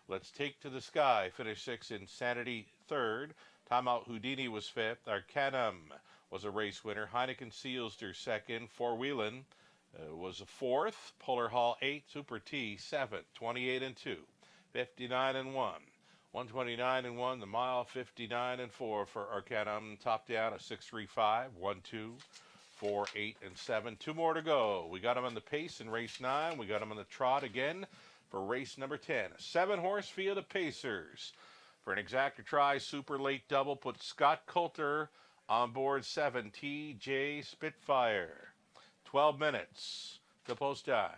Let's Take to the Sky, finish 6th. Insanity 3rd. Timeout Houdini was 5th. Arcanum was a race winner. Heineken Sealster 2nd. Four Wheelan was 4th. Polar Hall 8th. Super T 7th. 28-2. 59-1. 129-1, the mile 59-4 for Arcanum. Top down at 6:35, 1, 2, 4, 8, and 7. 2 more to go. We got him on the pace in race 9. We got him on the trot again for race number 10. A 7-horse field of pacers. For an exactor try, super late double, put Scott Coulter on board 7, TJ Spitfire. 12 minutes to post time.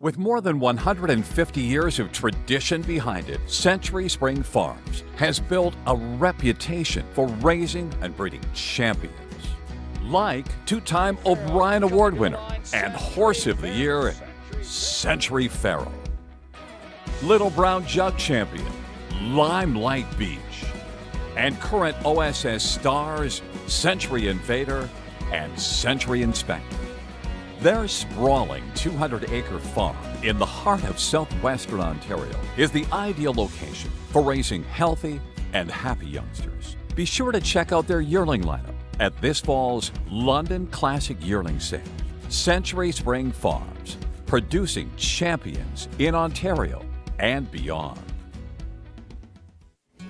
With more than 150 years of tradition behind it, Century Spring Farms has built a reputation for raising and breeding champions. Like two-time O'Brien Award winner and Horse of the Year, Century Pharaoh. Little Brown Jug champion, Limelight Beach. And current OSS stars, Century Invader and Century Inspector. Their sprawling 200-acre farm in the heart of southwestern Ontario is the ideal location for raising healthy and happy youngsters. Be sure to check out their yearling lineup at this fall's London Classic Yearling Sale. Century Spring Farms, producing champions in Ontario and beyond.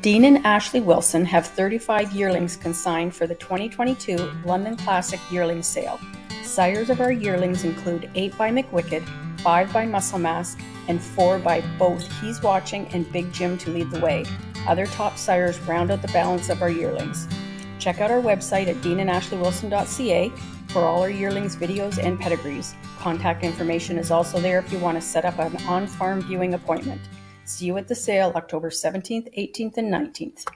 Dean and Ashley Wilson have 35 yearlings consigned for the 2022 London Classic Yearling Sale. Sires of our yearlings include 8 by McWicked, 5 by Muscle Mask, and 4 by both He's Watching and Big Jim to lead the way. Other top sires round out the balance of our yearlings. Check out our website at deanandashleywilson.ca for all our yearlings videos and pedigrees. Contact information is also there if you want to set up an on-farm viewing appointment. See you at the sale October 17th, 18th, and 19th.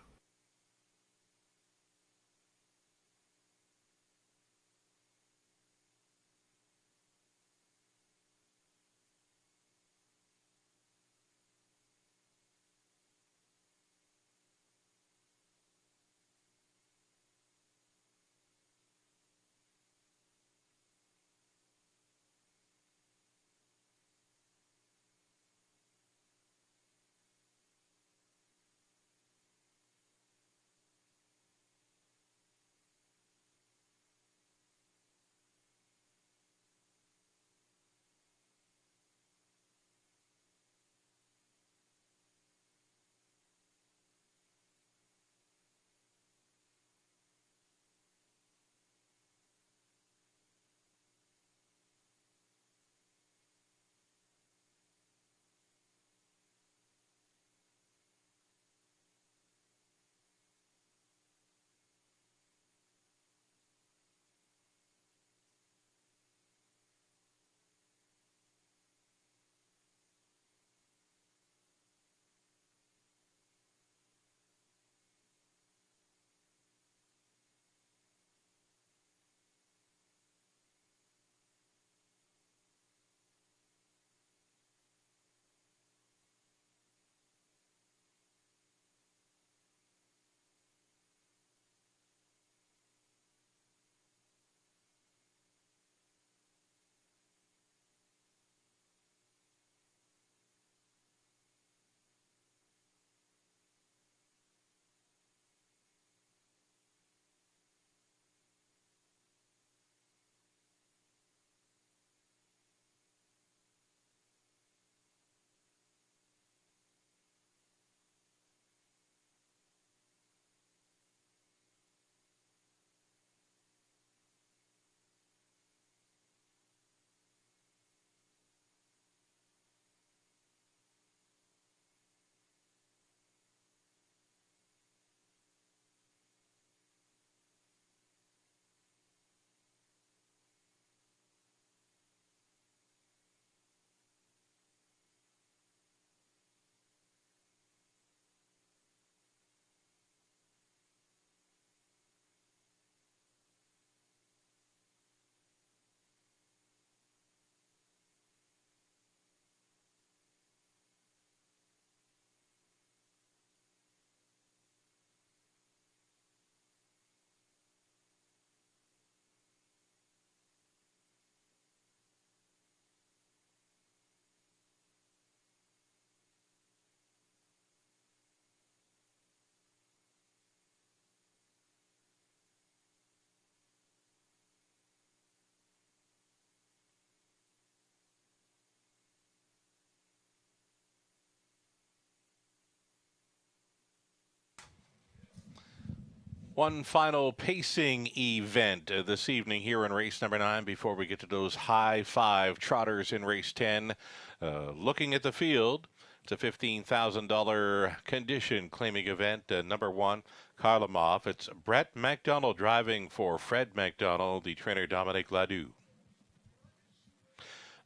One final pacing event this evening here in race number 9 before we get to those high 5 trotters in race 10. Looking at the field, it's a $15,000 condition claiming event. Number 1, Karlamov. It's Brett McDonald driving for Fred McDonald, the trainer Dominic Ladoux.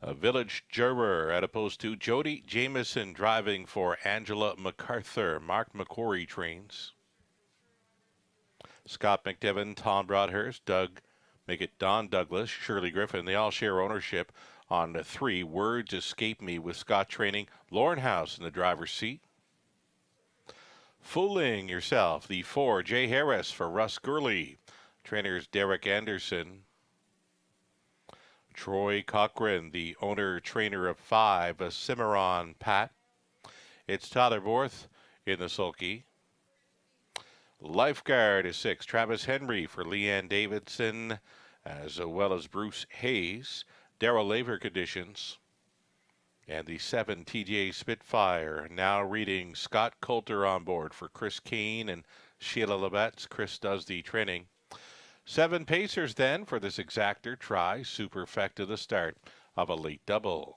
A Village Juror as opposed to Jody Jameson driving for Angela MacArthur. Mark McQuarrie trains. Scott McDevitt, Tom Broadhurst, Don Douglas, Shirley Griffin, they all share ownership on the 3. Words Escape Me with Scott training. Lauren House in the driver's seat. Fooling Yourself, the 4. Jay Harris for Russ Gurley. Trainers Derek Anderson. Troy Cochran, the owner-trainer of 5. Cimarron Pat. It's Tyler Borth in the sulky. Lifeguard is 6. Travis Henry for Leanne Davidson, as well as Bruce Hayes. Darrell Laver conditions. And the 7 TJ Spitfire now reading Scott Coulter on board for Chris Kane and Sheila Lebetz. Chris does the training. 7 Pacers then for this exactor try. Superfect to the start of a late double.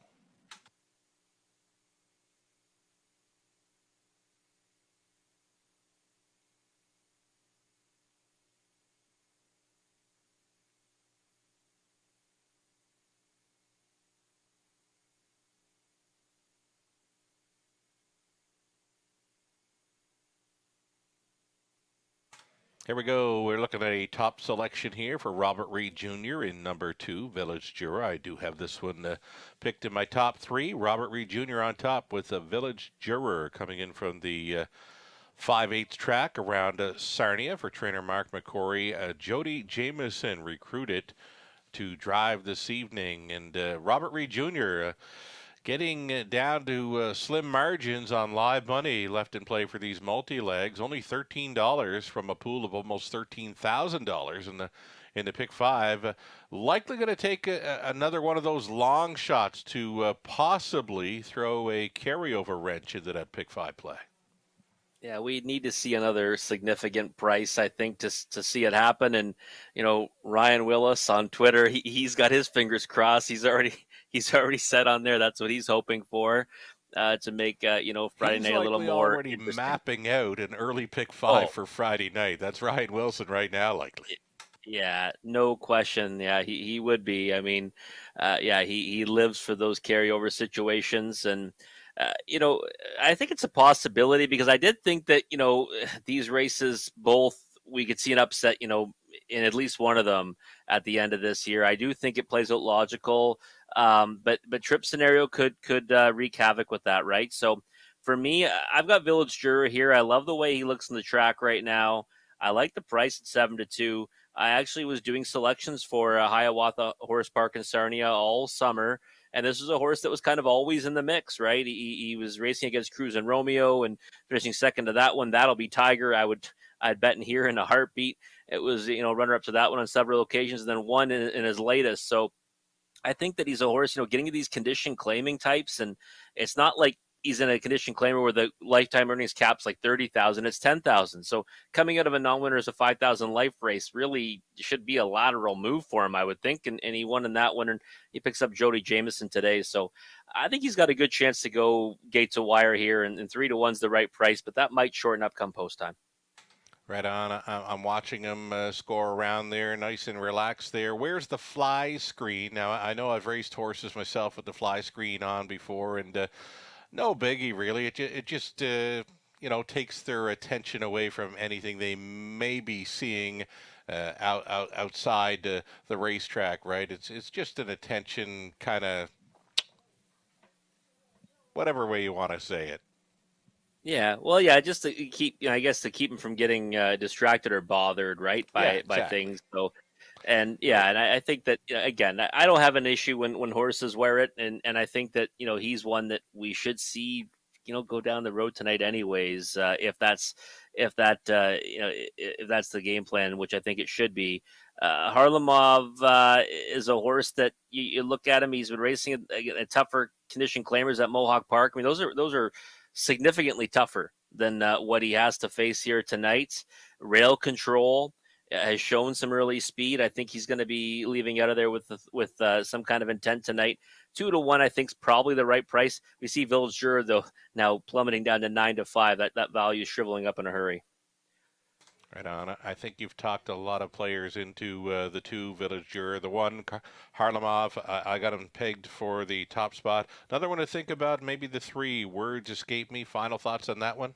Here we go. We're looking at a top selection here for Robert Reed Jr. in number 2, Village Juror. I do have this one picked in my top 3. Robert Reed Jr. on top with a Village Juror coming in from the 5/8 track around Sarnia for trainer Mark McQuarrie. Jody Jameson recruited to drive this evening. And Robert Reed Jr. Getting down to slim margins on live money left in play for these multi-legs. Only $13 from a pool of almost $13,000 in the pick 5. Likely going to take another one of those long shots to possibly throw a carryover wrench into that pick 5 play. Yeah, we need to see another significant price, I think, to see it happen. And, Ryan Willis on Twitter, he's got his fingers crossed. He's already set on there. That's what he's hoping for to make, Friday night a little more already mapping out an early pick 5 for Friday night. That's Ryan Wilson right now, likely. Yeah, no question. Yeah, he would be. I mean, he lives for those carryover situations. And, I think it's a possibility because I did think that, these races, both we could see an upset, in at least one of them at the end of this year. I do think it plays out logical. But trip scenario could wreak havoc with that, right? So for me, I've got Village Juror here. I love the way he looks on the track right now. I like the price at 7-2. I actually was doing selections for Hiawatha Horse Park in Sarnia all summer, and this was a horse that was kind of always in the mix, right? He was racing against Cruz and Romeo and finishing second to that one. That'll be Tiger. I'd bet in here in a heartbeat. It was runner up to that one on several occasions, and then one in his latest. So I think that he's a horse, getting to these condition claiming types, and it's not like he's in a condition claimer where the lifetime earnings cap's like 30,000, it's 10,000. So coming out of a non-winner as a 5,000 life race really should be a lateral move for him, I would think. And he won in that one, and he picks up Jody Jameson today. So I think he's got a good chance to go gate to wire here, and 3-1's the right price, but that might shorten up come post time. Right on. I'm watching him score around there, nice and relaxed there. Where's the fly screen? Now, I know I've raced horses myself with the fly screen on before, and no biggie, really. It just takes their attention away from anything they may be seeing outside the racetrack, right? It's just an attention kind of, whatever way you want to say it. Yeah, well, yeah, just to keep, I guess to keep him from getting distracted or bothered, right, by things. So, and I think that again, I don't have an issue when horses wear it, and I think that he's one that we should see go down the road tonight, anyways. If that's the game plan, which I think it should be. Harlamov is a horse that you look at him. He's been racing a tougher condition claimers at Mohawk Park. I mean, those are significantly tougher than what he has to face here tonight. Rail control has shown some early speed. I think he's going to be leaving out of there with some kind of intent tonight. 2-1, I think, is probably the right price. We see Village Juror, though, now plummeting down to 9-5. That value is shriveling up in a hurry. Right on. I think you've talked a lot of players into the two Village Juror. The one, Harlamov, I got him pegged for the top spot. Another one to think about, maybe the three. Words escape me. Final thoughts on that one?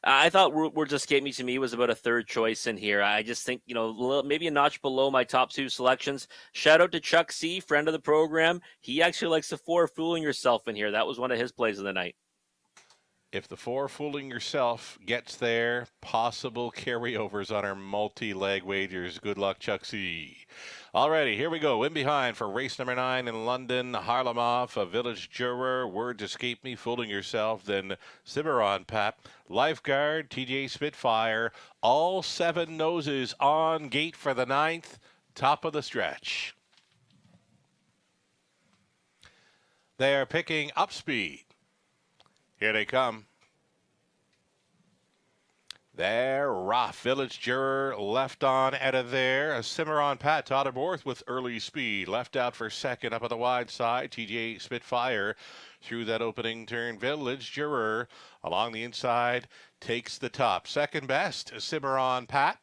I thought Words Escape Me to me was about a third choice in here. I just think, maybe a notch below my top two selections. Shout out to Chuck C., friend of the program. He actually likes the four Fooling Yourself in here. That was one of his plays of the night. If the four Fooling Yourself gets there, possible carryovers on our multi-leg wagers. Good luck, Chuck C. Alrighty, here we go. In behind for race number 9 in London, Harlamov, a Village Juror, Words Escape Me, Fooling Yourself, then Cimarron Pat, Lifeguard, TJ Spitfire, all 7 noses on gate for the 9th, top of the stretch. They are picking up speed. Here they come. There, rough. Village Juror left on out of there. A Cimarron Pat Todderborth with early speed. Left out for second up on the wide side. TJ Spitfire through that opening turn. Village Juror along the inside takes the top. Second best, Cimarron Pat.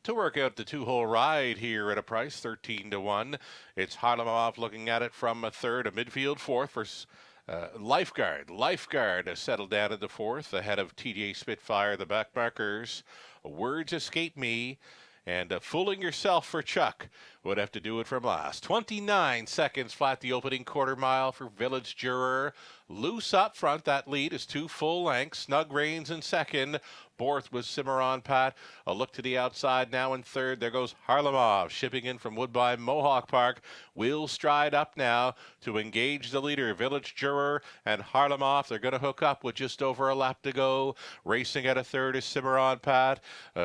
To work out the 2-hole ride here at a price 13-1. It's Harlamov looking at it from a third, a midfield fourth for Lifeguard has settled down in the fourth ahead of TJ Spitfire, the backmarkers. Words Escape Me, and Fooling Yourself for Chuck would have to do it from last. 29 seconds flat the opening quarter mile for Village Juror. Loose up front, that lead is 2 full lengths. Snug reins in second. Fourth was Cimarron Pat. A look to the outside now in third. There goes Harlamov shipping in from Woodbine Mohawk Park. Will stride up now to engage the leader. Village Juror and Harlamov. They're going to hook up with just over a lap to go. Racing at a third is Cimarron Pat.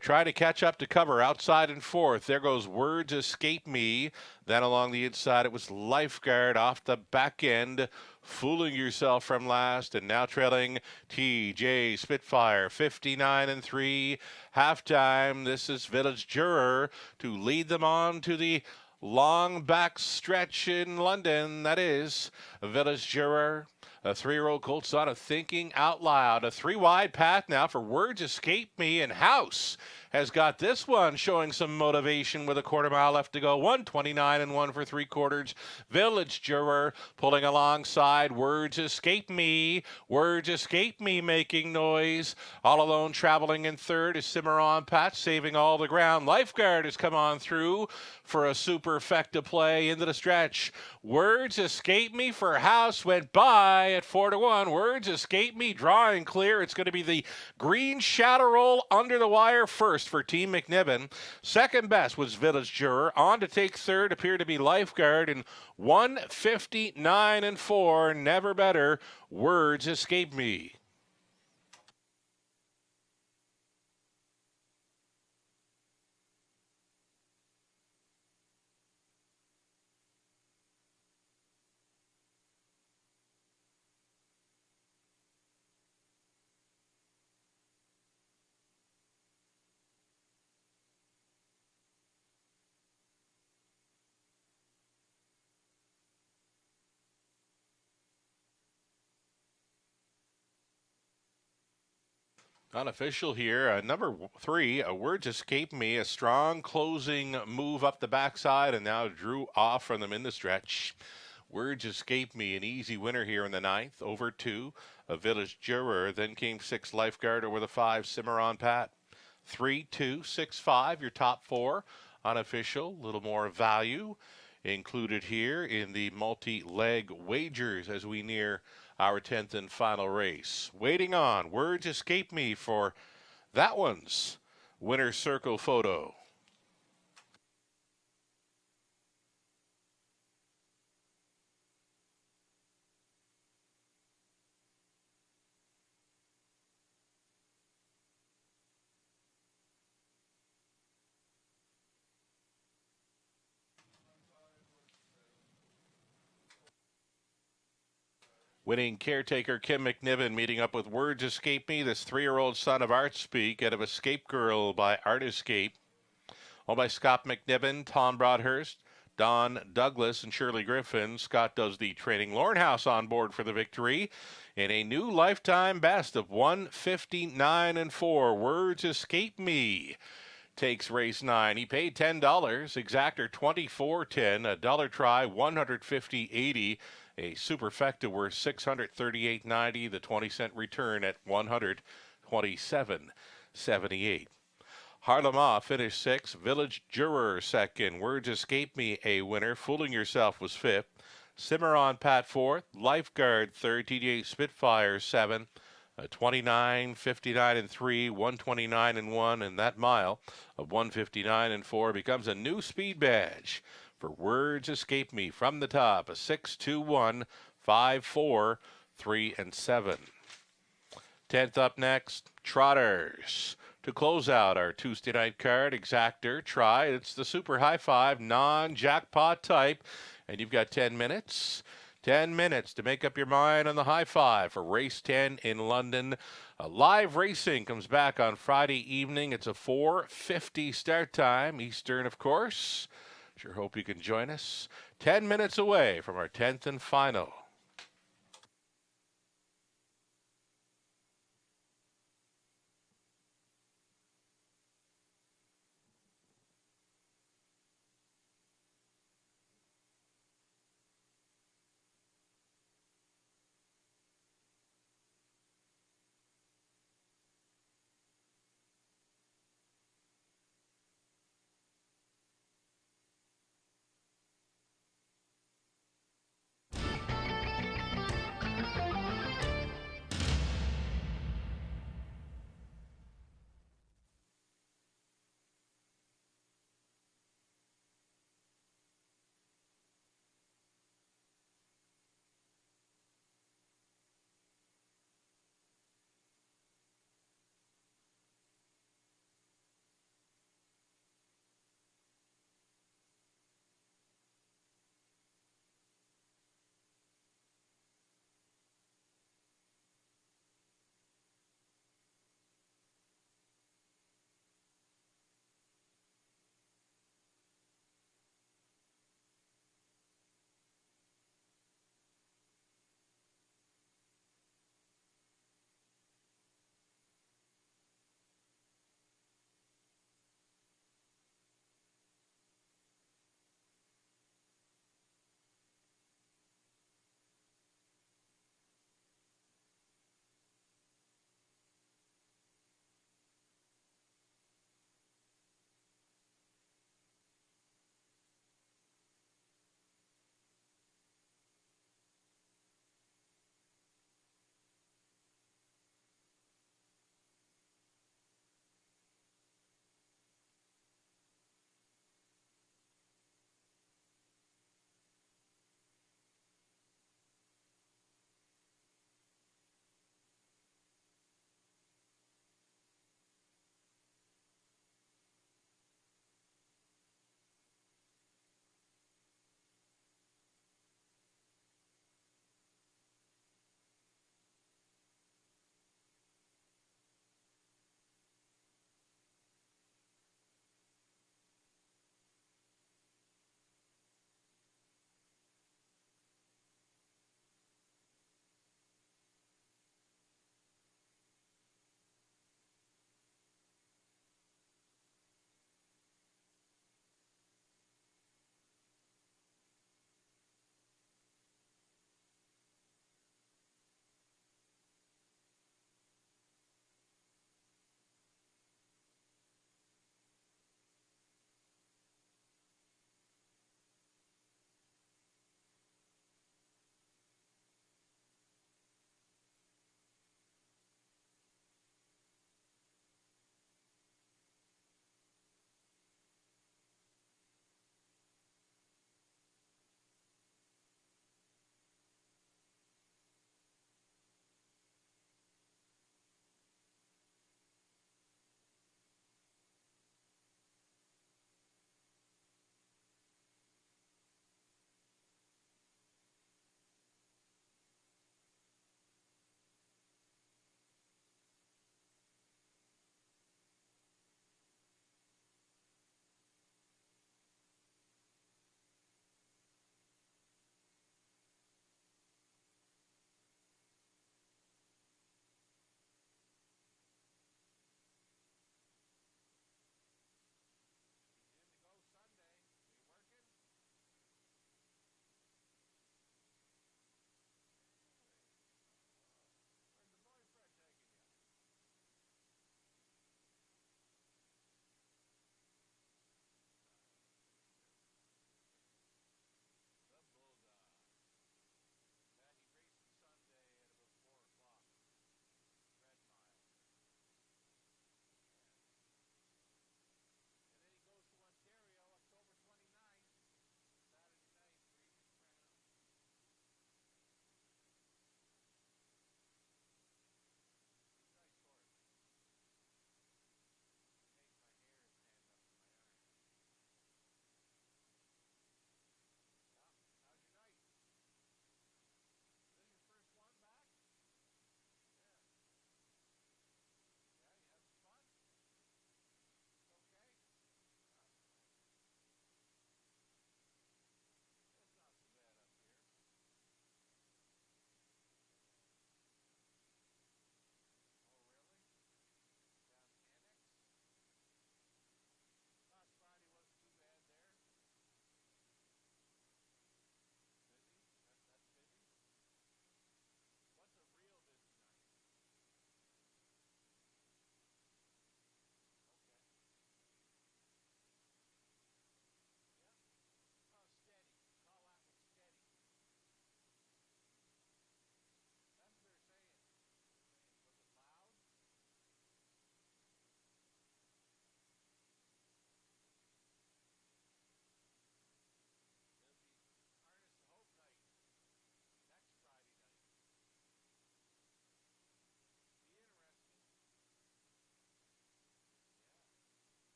Trying to catch up to cover outside in fourth. There goes Words Escape Me. Then along the inside it was Lifeguard off the back end. Fooling Yourself from last, and now trailing TJ Spitfire 59-3. Halftime. This is Village Juror to lead them on to the long back stretch in London. That is Village Juror. A 3-year-old colt's on a Thinking Out Loud. A 3-wide path now for Words Escape Me, and House has got this one showing some motivation with a quarter mile left to go. 1:29.1 for 3/4. Village Juror pulling alongside Words Escape Me. Words Escape Me making noise. All alone traveling in third is Cimarron Pat, saving all the ground. Lifeguard has come on through for a super effective play into the stretch. Words Escape Me for House went by at 4-1. Words Escape Me drawing clear. It's going to be the green shadow roll under the wire first for Team McNiven. Second best was Village Juror. On to take third appeared to be Lifeguard, and 1:59.4. Never better. Words Escape Me. Unofficial here. Number 3, Words Escape Me. A strong closing move up the backside and now drew off from them in the stretch. Words Escape Me, an easy winner here in the 9th. Over 2, a Village Juror. Then came 6, Lifeguard. Over the 5, Cimarron Pat. 3, 2, 6, 5, your top 4. Unofficial, a little more value included here in the multi-leg wagers as we near our 10th and final race. Waiting on Words Escape Me for that one's winner circle photo. Winning caretaker Kim McNiven meeting up with Words Escape Me, this 3-year-old son of Art Speak out of Escape Girl by Art Escape. Owned by Scott McNiven, Tom Broadhurst, Don Douglas and Shirley Griffin. Scott does the training. Lauren House on board for the victory in a new lifetime best of 159.4. Words escape me. Takes race 9. He paid $10. Exactor $24.10. A dollar try $150.80. A superfecta worth $638.90. The 20-cent return at $127.78. Harlema finished 6th. Village Juror 2nd. Words escape me, a winner. Fooling Yourself was 5th. Cimarron Pat 4th. Lifeguard 3rd. TJ Spitfire 7th. 29, 59 and 3, 129 and 1, and that mile of 159 and 4 becomes a new speed badge for Words Escape Me from the top. A 6-2-1, 5-4, 3 and 7. 10th up next, Trotters. To close out our Tuesday night card, Exactor, try. It's the Super High Five non-jackpot type, and you've got 10 minutes. 10 minutes to make up your mind on the high five for race 10 in London. Live racing comes back on Friday evening. It's a 4:50 start time, Eastern, of course. Sure hope you can join us. 10 minutes away from our 10th and final.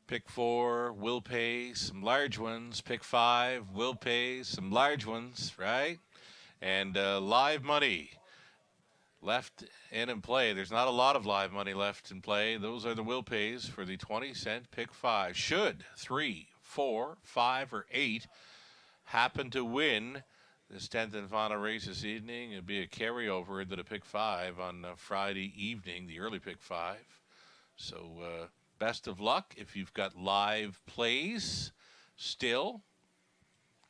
Pick 4 will pay some large ones. Pick 5 will pay some large ones, right? And live money left in play. There's not a lot of live money left in play. Those are the will pays for the 20-cent Pick 5. Should 3, 4, 5, or 8 happen to win this 10th and final race this evening, it'd be a carryover into the Pick 5 on Friday evening, the early Pick 5. So best of luck if you've got live plays still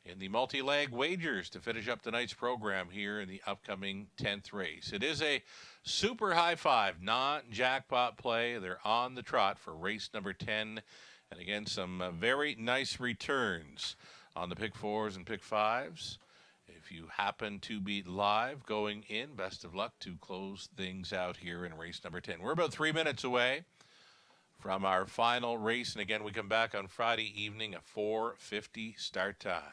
in the multi-leg wagers to finish up tonight's program here in the upcoming 10th race. It is a super high five, non-jackpot play. They're on the trot for race number 10. And again, some very nice returns on the Pick 4s and Pick 5s. If you happen to be live going in, best of luck to close things out here in race number 10. We're about 3 minutes away from our final race. And again, we come back on Friday evening at 4:50 start time.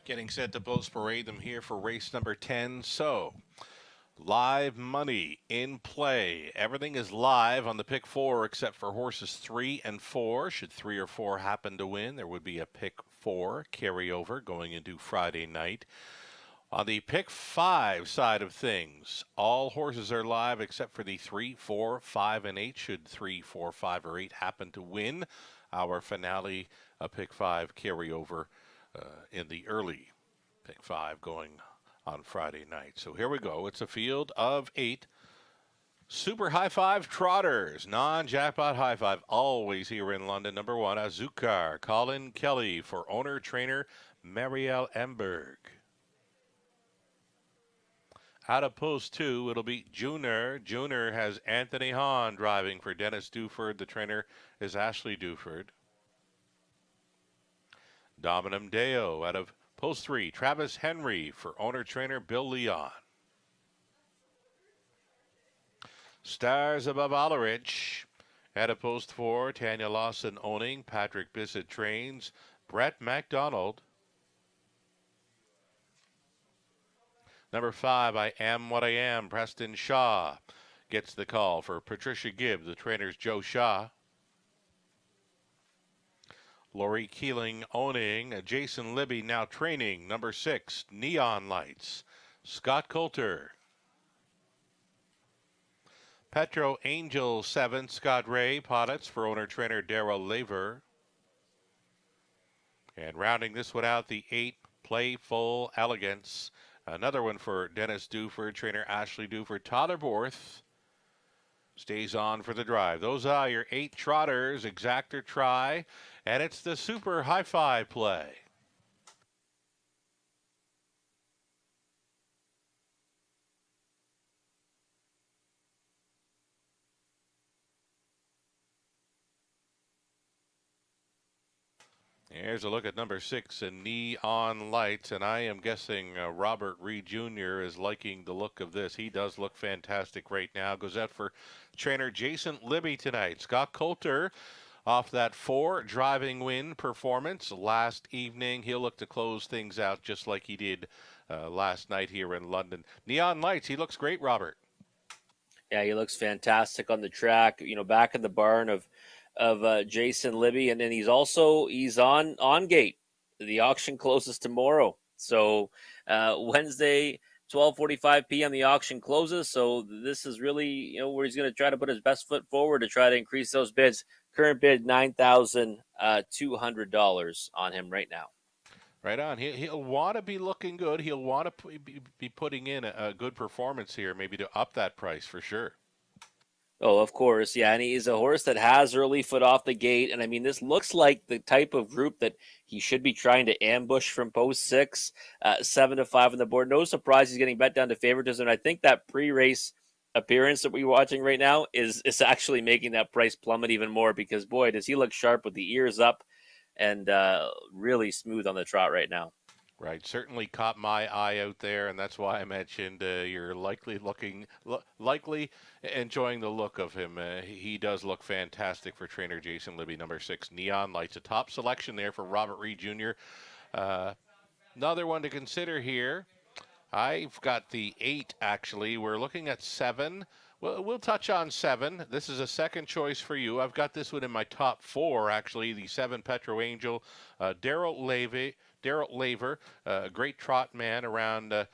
Getting set to post parade them here for race number 10. So, live money in play. Everything is live on the Pick 4 except for horses 3 and 4. Should 3 or 4 happen to win, there would be a Pick 4 carryover going into Friday night. On the Pick 5 side of things, all horses are live except for the 3, 4, 5, and 8. Should 3, 4, 5, or 8 happen to win, our finale, a Pick 5 carryover in the early Pick 5 going on Friday night. So here we go. It's a field of 8 Super High Five Trotters, non-jackpot high five, always here in London. Number 1, Azukar, Colin Kelly for owner-trainer Marielle Emberg. Out of post 2, it'll be Junior. Junior has Anthony Hahn driving for Dennis Duford. The trainer is Ashley Duford. Dominum Deo out of post 3, Travis Henry for owner-trainer Bill Leon. Stars Above Allerich. At a post 4, Tanya Lawson owning, Patrick Bissett trains, Brett MacDonald. Number 5, I Am What I Am, Preston Shaw gets the call for Patricia Gibb. The trainer's Joe Shaw. Lori Keeling owning, Jason Libby now training. Number 6, Neon Lights, Scott Coulter. Petro Angel 7, Scott Ray, Pottets for owner-trainer Darrell Laver. And rounding this one out, the 8, Playful Elegance. Another one for Dennis Duford, trainer Ashley Duford. Tyler Borth stays on for the drive. Those are your 8 trotters, exactor try, and it's the Super High Five play. Here's a look at number 6 in Neon Lights, and I am guessing Robert Reed Jr. is liking the look of this. He does look fantastic right now. Goes out for trainer Jason Libby tonight. Scott Coulter off that 4 driving win performance last evening. He'll look to close things out just like he did last night here in London. Neon Lights, he looks great, Robert. Yeah, he looks fantastic on the track. You know, back in the barn of Jason Libby, and then he's on gate. The auction closes tomorrow, so Wednesday 12:45 p.m. the auction closes. So this is really where he's going to try to put his best foot forward to try to increase those bids. Current bid $9,200 on him right now. Right on. He'll want to be looking good. He'll want to be putting in a good performance here, maybe to up that price for sure. Oh, of course. Yeah. And he's a horse that has early foot off the gate. And I mean, this looks like the type of group that he should be trying to ambush from post 6, 7-5 on the board. No surprise he's getting bet down to favoritism. And I think that pre-race appearance that we're watching right now is actually making that price plummet even more because, boy, does he look sharp with the ears up and really smooth on the trot right now. Right, certainly caught my eye out there, and that's why I mentioned you're likely enjoying the look of him. He does look fantastic for trainer Jason Libby, number 6, Neon Lights. A top selection there for Robert Reed Jr. Another one to consider here. I've got the 8, actually. We're looking at 7. Well, we'll touch on 7. This is a second choice for you. I've got this one in my top 4, actually. The 7, Petro Angel, Darrell Laver, a great trot man around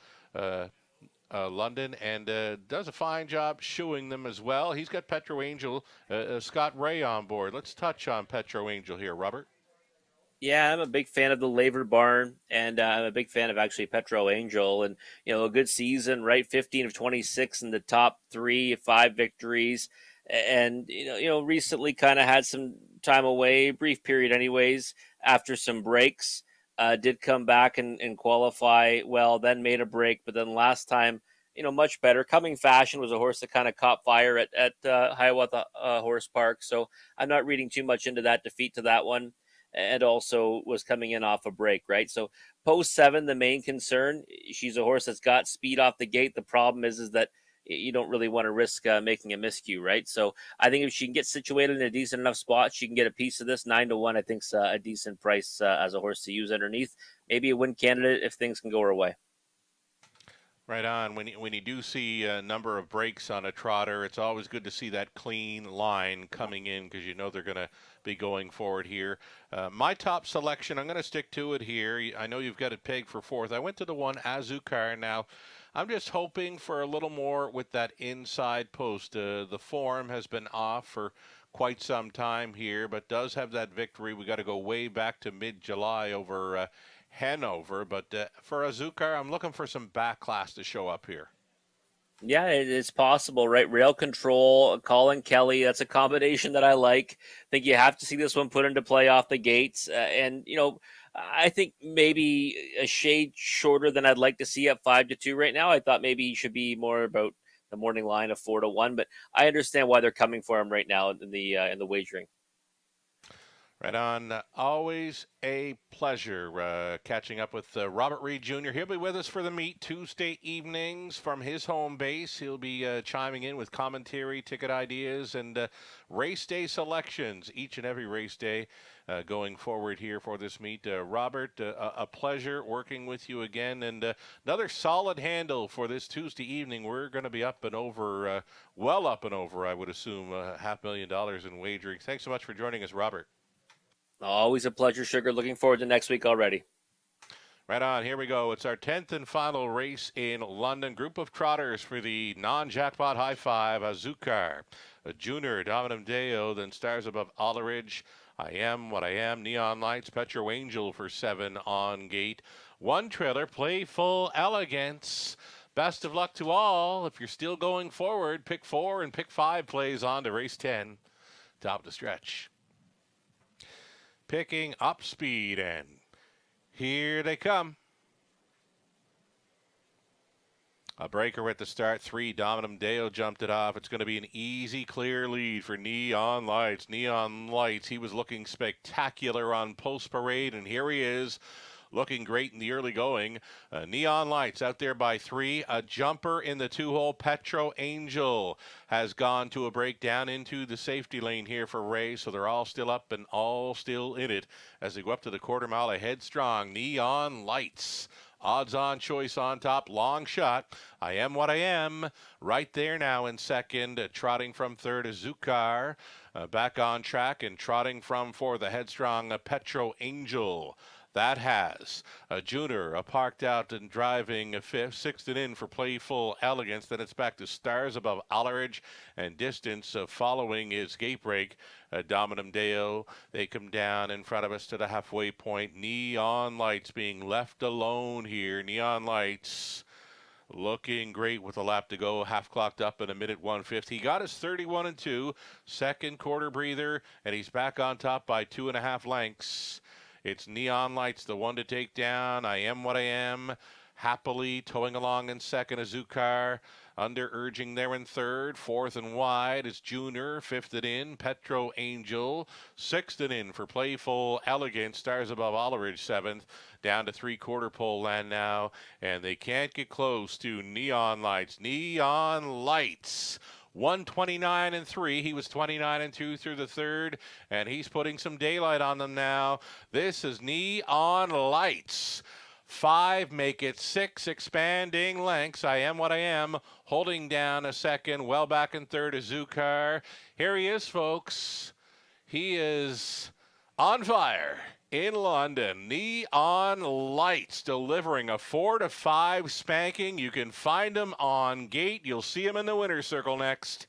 London, and does a fine job shoeing them as well. He's got Petro Angel, Scott Ray on board. Let's touch on Petro Angel here, Robert. Yeah, I'm a big fan of the Laver barn, and I'm a big fan of actually Petro Angel, and a good season, right? 15 of 26 in the top 5 victories, and recently kind of had some time away, brief period, anyways, after some breaks. Did come back and qualify well, then made a break, but then last time, much better. Coming Fashion was a horse that kind of caught fire at Hiawatha Horse Park, so I'm not reading too much into that defeat to that one. And also was coming in off a break, right? So post 7, the main concern, she's a horse that's got speed off the gate. The problem is that you don't really want to risk making a miscue, right? So I think if she can get situated in a decent enough spot, she can get a piece of this. 9-1, I think, is a decent price as a horse to use underneath. Maybe a win candidate if things can go her way. Right on. When you do see a number of breaks on a trotter, it's always good to see that clean line coming in because they're going to be going forward here. My top selection, I'm going to stick to it here. I know you've got it pegged for 4th. I went to the 1, Azukar. Now, I'm just hoping for a little more with that inside post. The form has been off for quite some time here, but does have that victory. We got to go way back to mid-July over Hanover, but for Azukar, I'm looking for some back class to show up here. Yeah, it's possible, right? Rail control, Colin Kelly, that's a combination that I like. I think you have to see this one put into play off the gates. And, I think maybe a shade shorter than I'd like to see at 5-2 right now. I thought maybe he should be more about the morning line of 4-1, but I understand why they're coming for him right now in the wagering. Right on. Always a pleasure catching up with Robert Reed Jr. He'll be with us for the meet Tuesday evenings from his home base. He'll be chiming in with commentary, ticket ideas, and race day selections each and every race day going forward here for this meet. Robert, a pleasure working with you again, and another solid handle for this Tuesday evening. We're going to be up and over, well up and over, I would assume, $500,000 in wagering. Thanks so much for joining us, Robert. Always a pleasure, Sugar. Looking forward to next week already. Right on, here we go. It's our 10th and final race in London. Group of trotters for the non-jackpot high five. Azúcar, a Junior, Dominum Deo, then Stars Above Alleridge. I Am What I Am, Neon Lights, Petro Angel for 7 on gate. One trailer, Playful Elegance. Best of luck to all. If you're still going forward, pick 4 and pick 5 plays on to race 10. Top of the stretch. Picking up speed, and here they come. A breaker at the start, 3, Dominum Deo jumped it off. It's going to be an easy, clear lead for Neon Lights. Neon Lights, he was looking spectacular on Post Parade, and here he is, looking great in the early going. Neon Lights out there by 3. A jumper in the 2-hole. Petro Angel has gone to a break down into the safety lane here for Ray, so they're all still up and all still in it as they go up to the quarter mile. A headstrong Neon Lights. Odds on choice on top, long shot. I Am What I Am, right there now in second. Trotting from third is Zukar. Back on track and trotting from fourth, the headstrong Petro Angel. That has a Junior, parked out and driving a fifth, sixth and in for Playful Elegance. Then it's back to Stars Above Alleridge, and distance following his gate break. Dominum Deo, they come down in front of us to the halfway point. Neon Lights being left alone here. Neon Lights looking great with a lap to go, half clocked up in a minute 1:50. He got his 31 and 2, second quarter breather, and he's back on top by 2.5 lengths. It's Neon Lights, the one to take down. I Am What I Am, happily towing along in second. Azúcar under urging there in third. Fourth and wide is Junior. Fifth and in, Petro Angel. Sixth and in for Playful Elegance. Stars Above Alleridge, seventh. Down to three-quarter pole land now, and they can't get close to Neon Lights. Neon Lights. 129 and 3. He was 29 and 2 through the third, and he's putting some daylight on them now. This is Neon Lights. 5 make it 6, expanding lengths. I Am What I Am, holding down a second. Well back in third is Zukar. Here he is, folks. He is on fire in London. Neon Lights delivering a 4-5 spanking. You can find him on gate. You'll see him in the winner's circle next.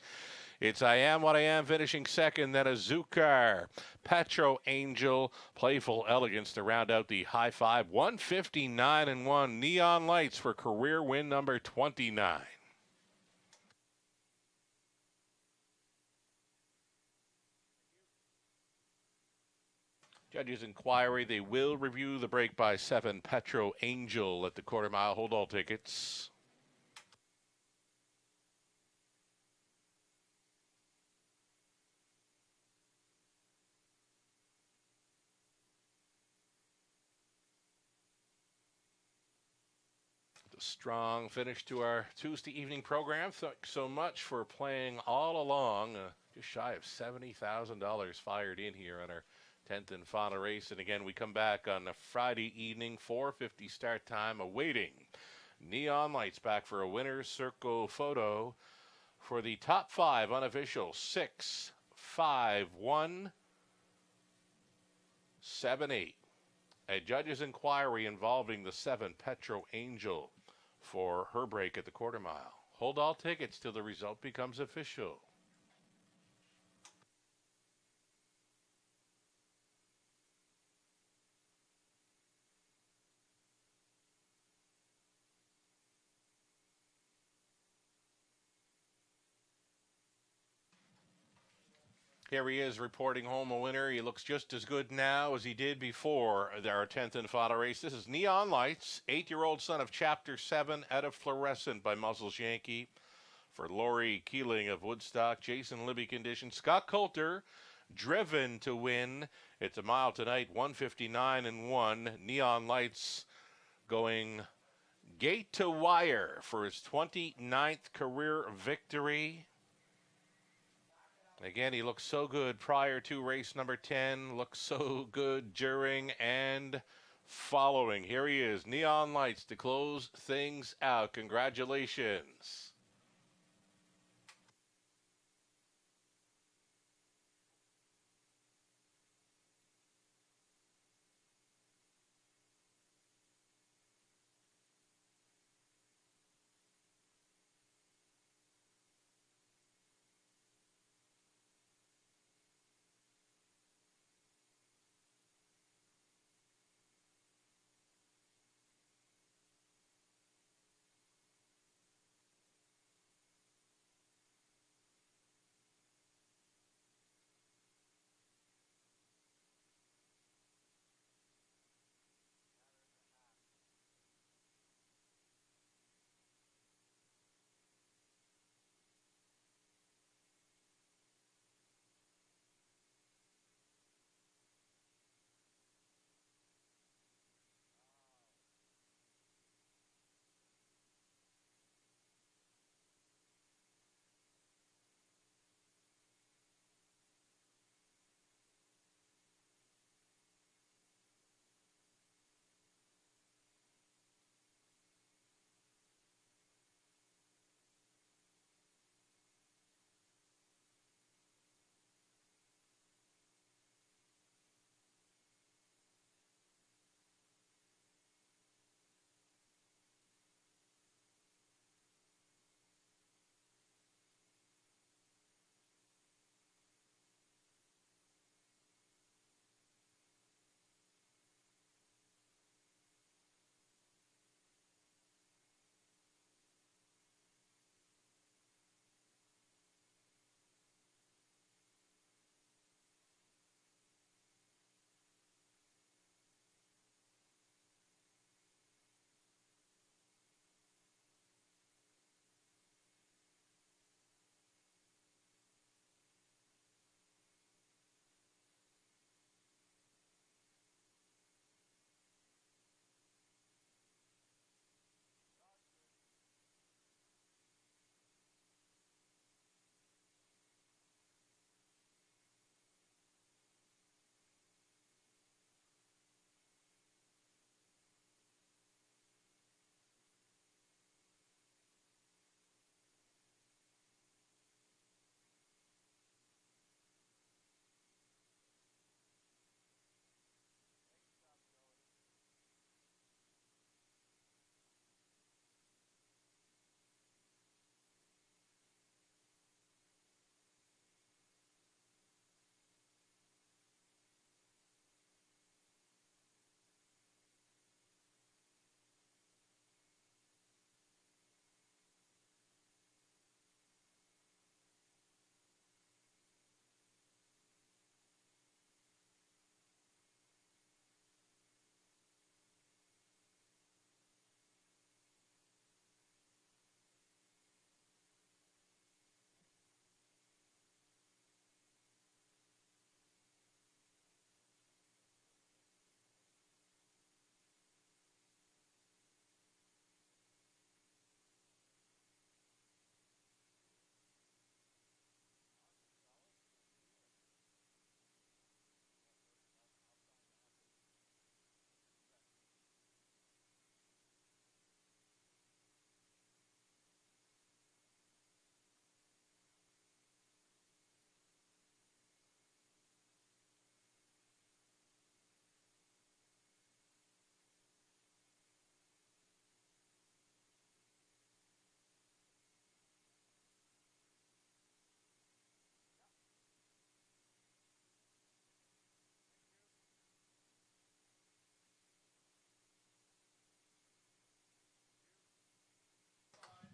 It's I Am What I Am finishing second, then Azúcar, Petro Angel, Playful Elegance to round out the high five. 159 and 1. Neon Lights for career win number 29. Judges' inquiry, they will review the break by 7. Petro Angel at the quarter mile. Hold all tickets. A strong finish to our Tuesday evening program. Thanks so much for playing all along. Just shy of $70,000 fired in here on our 10th and final race. And again, we come back on a Friday evening, 4:50 start time, awaiting Neon Lights back for a winner's circle photo for the top 5 unofficial. 6, 5, 1, 7, 8. A judge's inquiry involving the 7 Petro Angel for her break at the quarter mile. Hold all tickets till the result becomes official. Here he is reporting home a winner. He looks just as good now as he did before our 10th and final race. This is Neon Lights, 8-year-old son of Chapter 7 out of Fluorescent by Muzzles Yankee. For Lori Keeling of Woodstock, Jason Libby condition, Scott Coulter, driven to win. It's a mile tonight, 159 and 1. Neon Lights going gate to wire for his 29th career victory. Again, he looked so good prior to race number 10, looked so good during and following. Here he is, Neon Lights to close things out. Congratulations.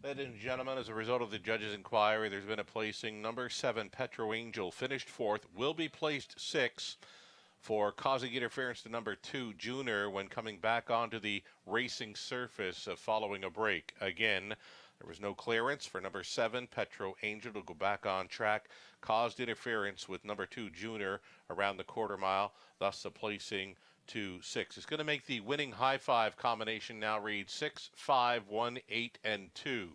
Ladies and gentlemen, as a result of the judge's inquiry, there's been a placing. Number 7, Petro Angel, finished 4th, will be placed 6th for causing interference to number 2, Junior, when coming back onto the racing surface following a break. Again, there was no clearance for number 7, Petro Angel, to go back on track. Caused interference with number 2, Junior, around the quarter mile, thus the placing to 6. It's going to make the winning high five combination now read 6, 5, 1, 8, and 2.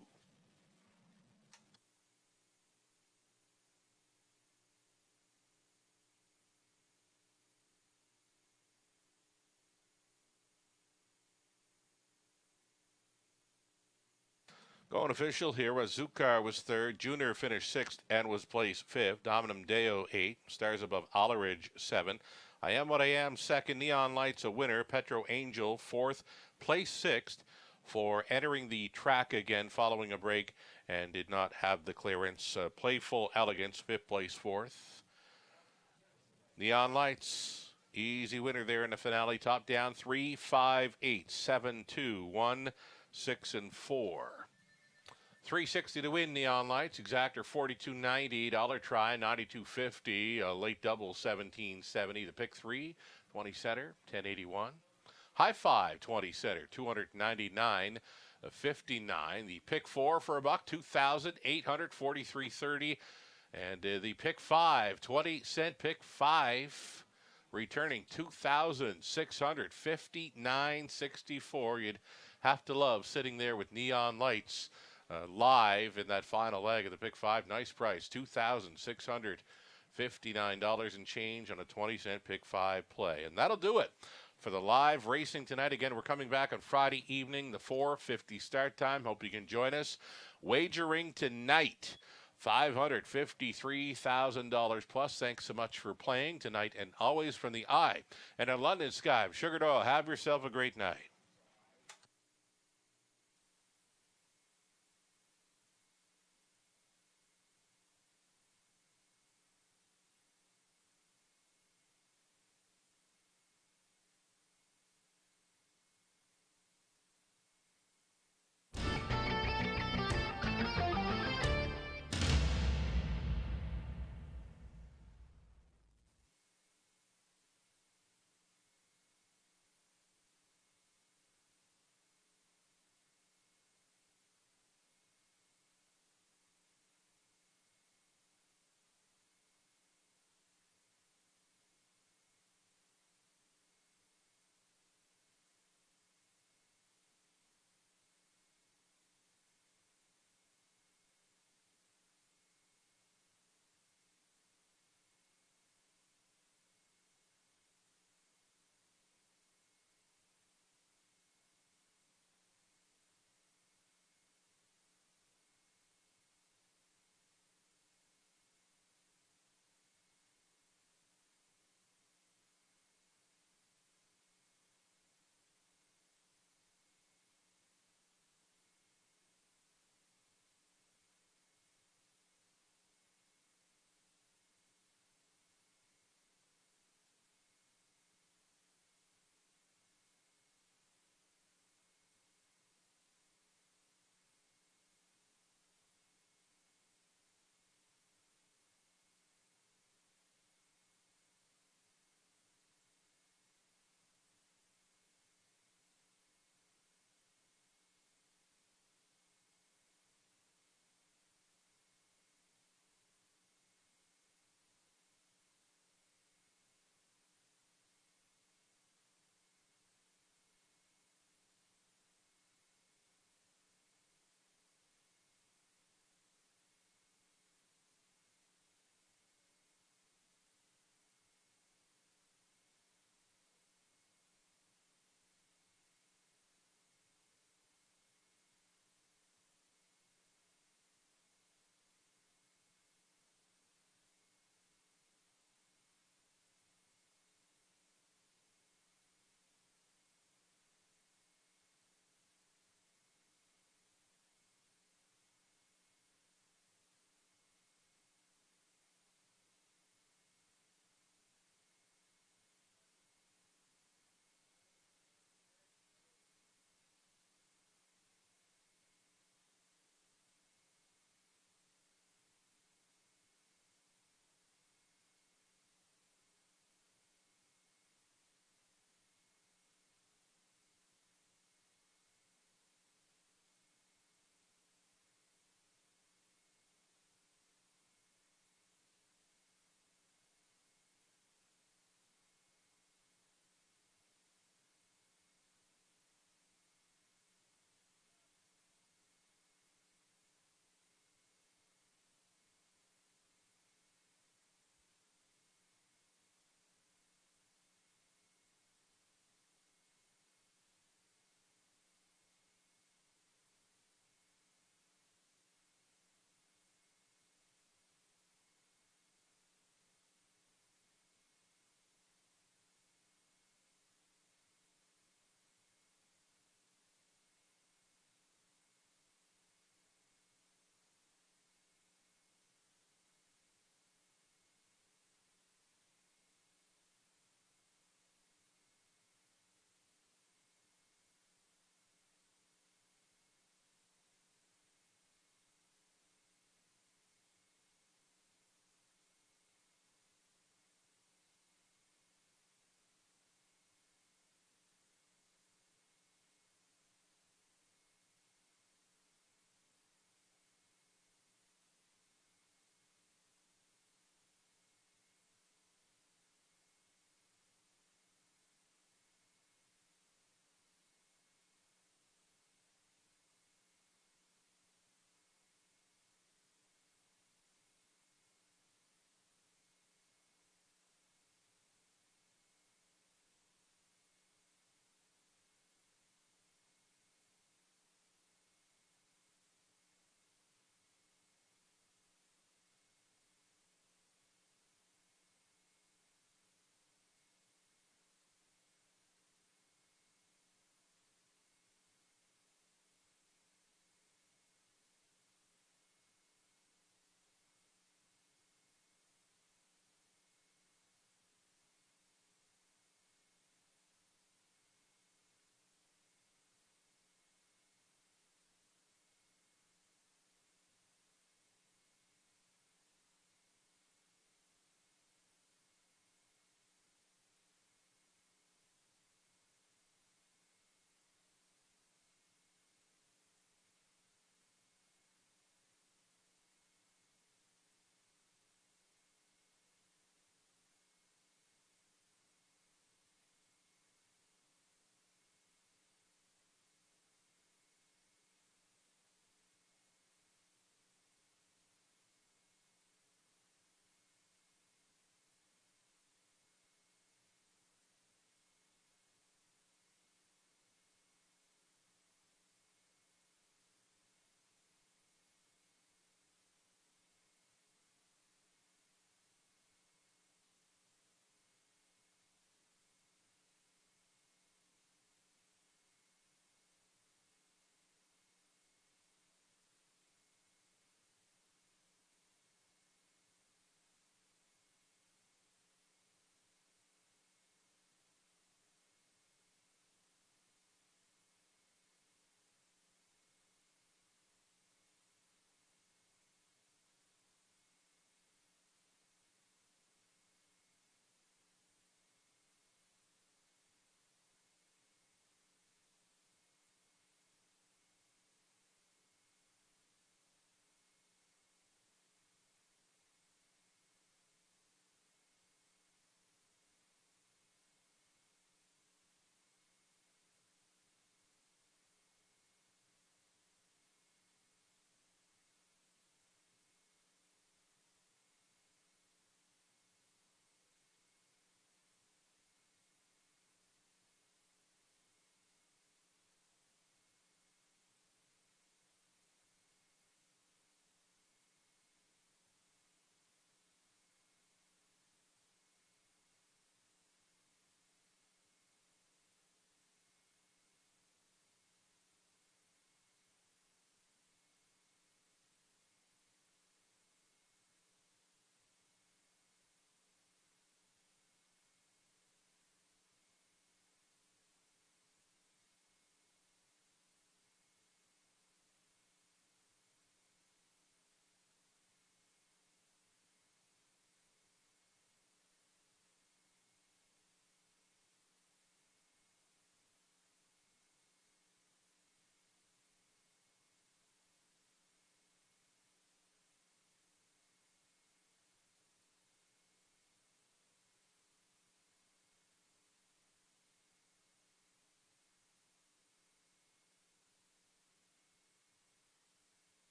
Going official here was Zukar was 3rd, Junior finished 6th and was placed 5th, Dominum Deo 8, Stars Above Alleridge 7, I Am What I Am 2nd, Neon Lights a winner, Petro Angel 4th, placed 6th for entering the track again following a break and did not have the clearance. Playful Elegance 5th place 4th. Neon Lights, easy winner there in the finale, top down 3, 5, 8, 7, 2, 1, 6, and 4. $360 to win, Neon Lights. Exactor $42.90. Dollar try $92.50. A late double $17.70. The pick 3, 20 center $10.81. High five 20 center $299.59. The pick 4 for $1, $2,843.30. And the pick 5, 20 cent pick 5, returning $2,659.64. You'd have to love sitting there with Neon Lights live in that final leg of the pick 5. Nice price, $2,659 and change on a 20-cent pick 5 play. And that'll do it for the live racing tonight. Again, we're coming back on Friday evening, the 4:50 start time. Hope you can join us. Wagering tonight, $553,000 plus. Thanks so much for playing tonight and always from the eye and a London sky. Sugar Doyle, have yourself a great night.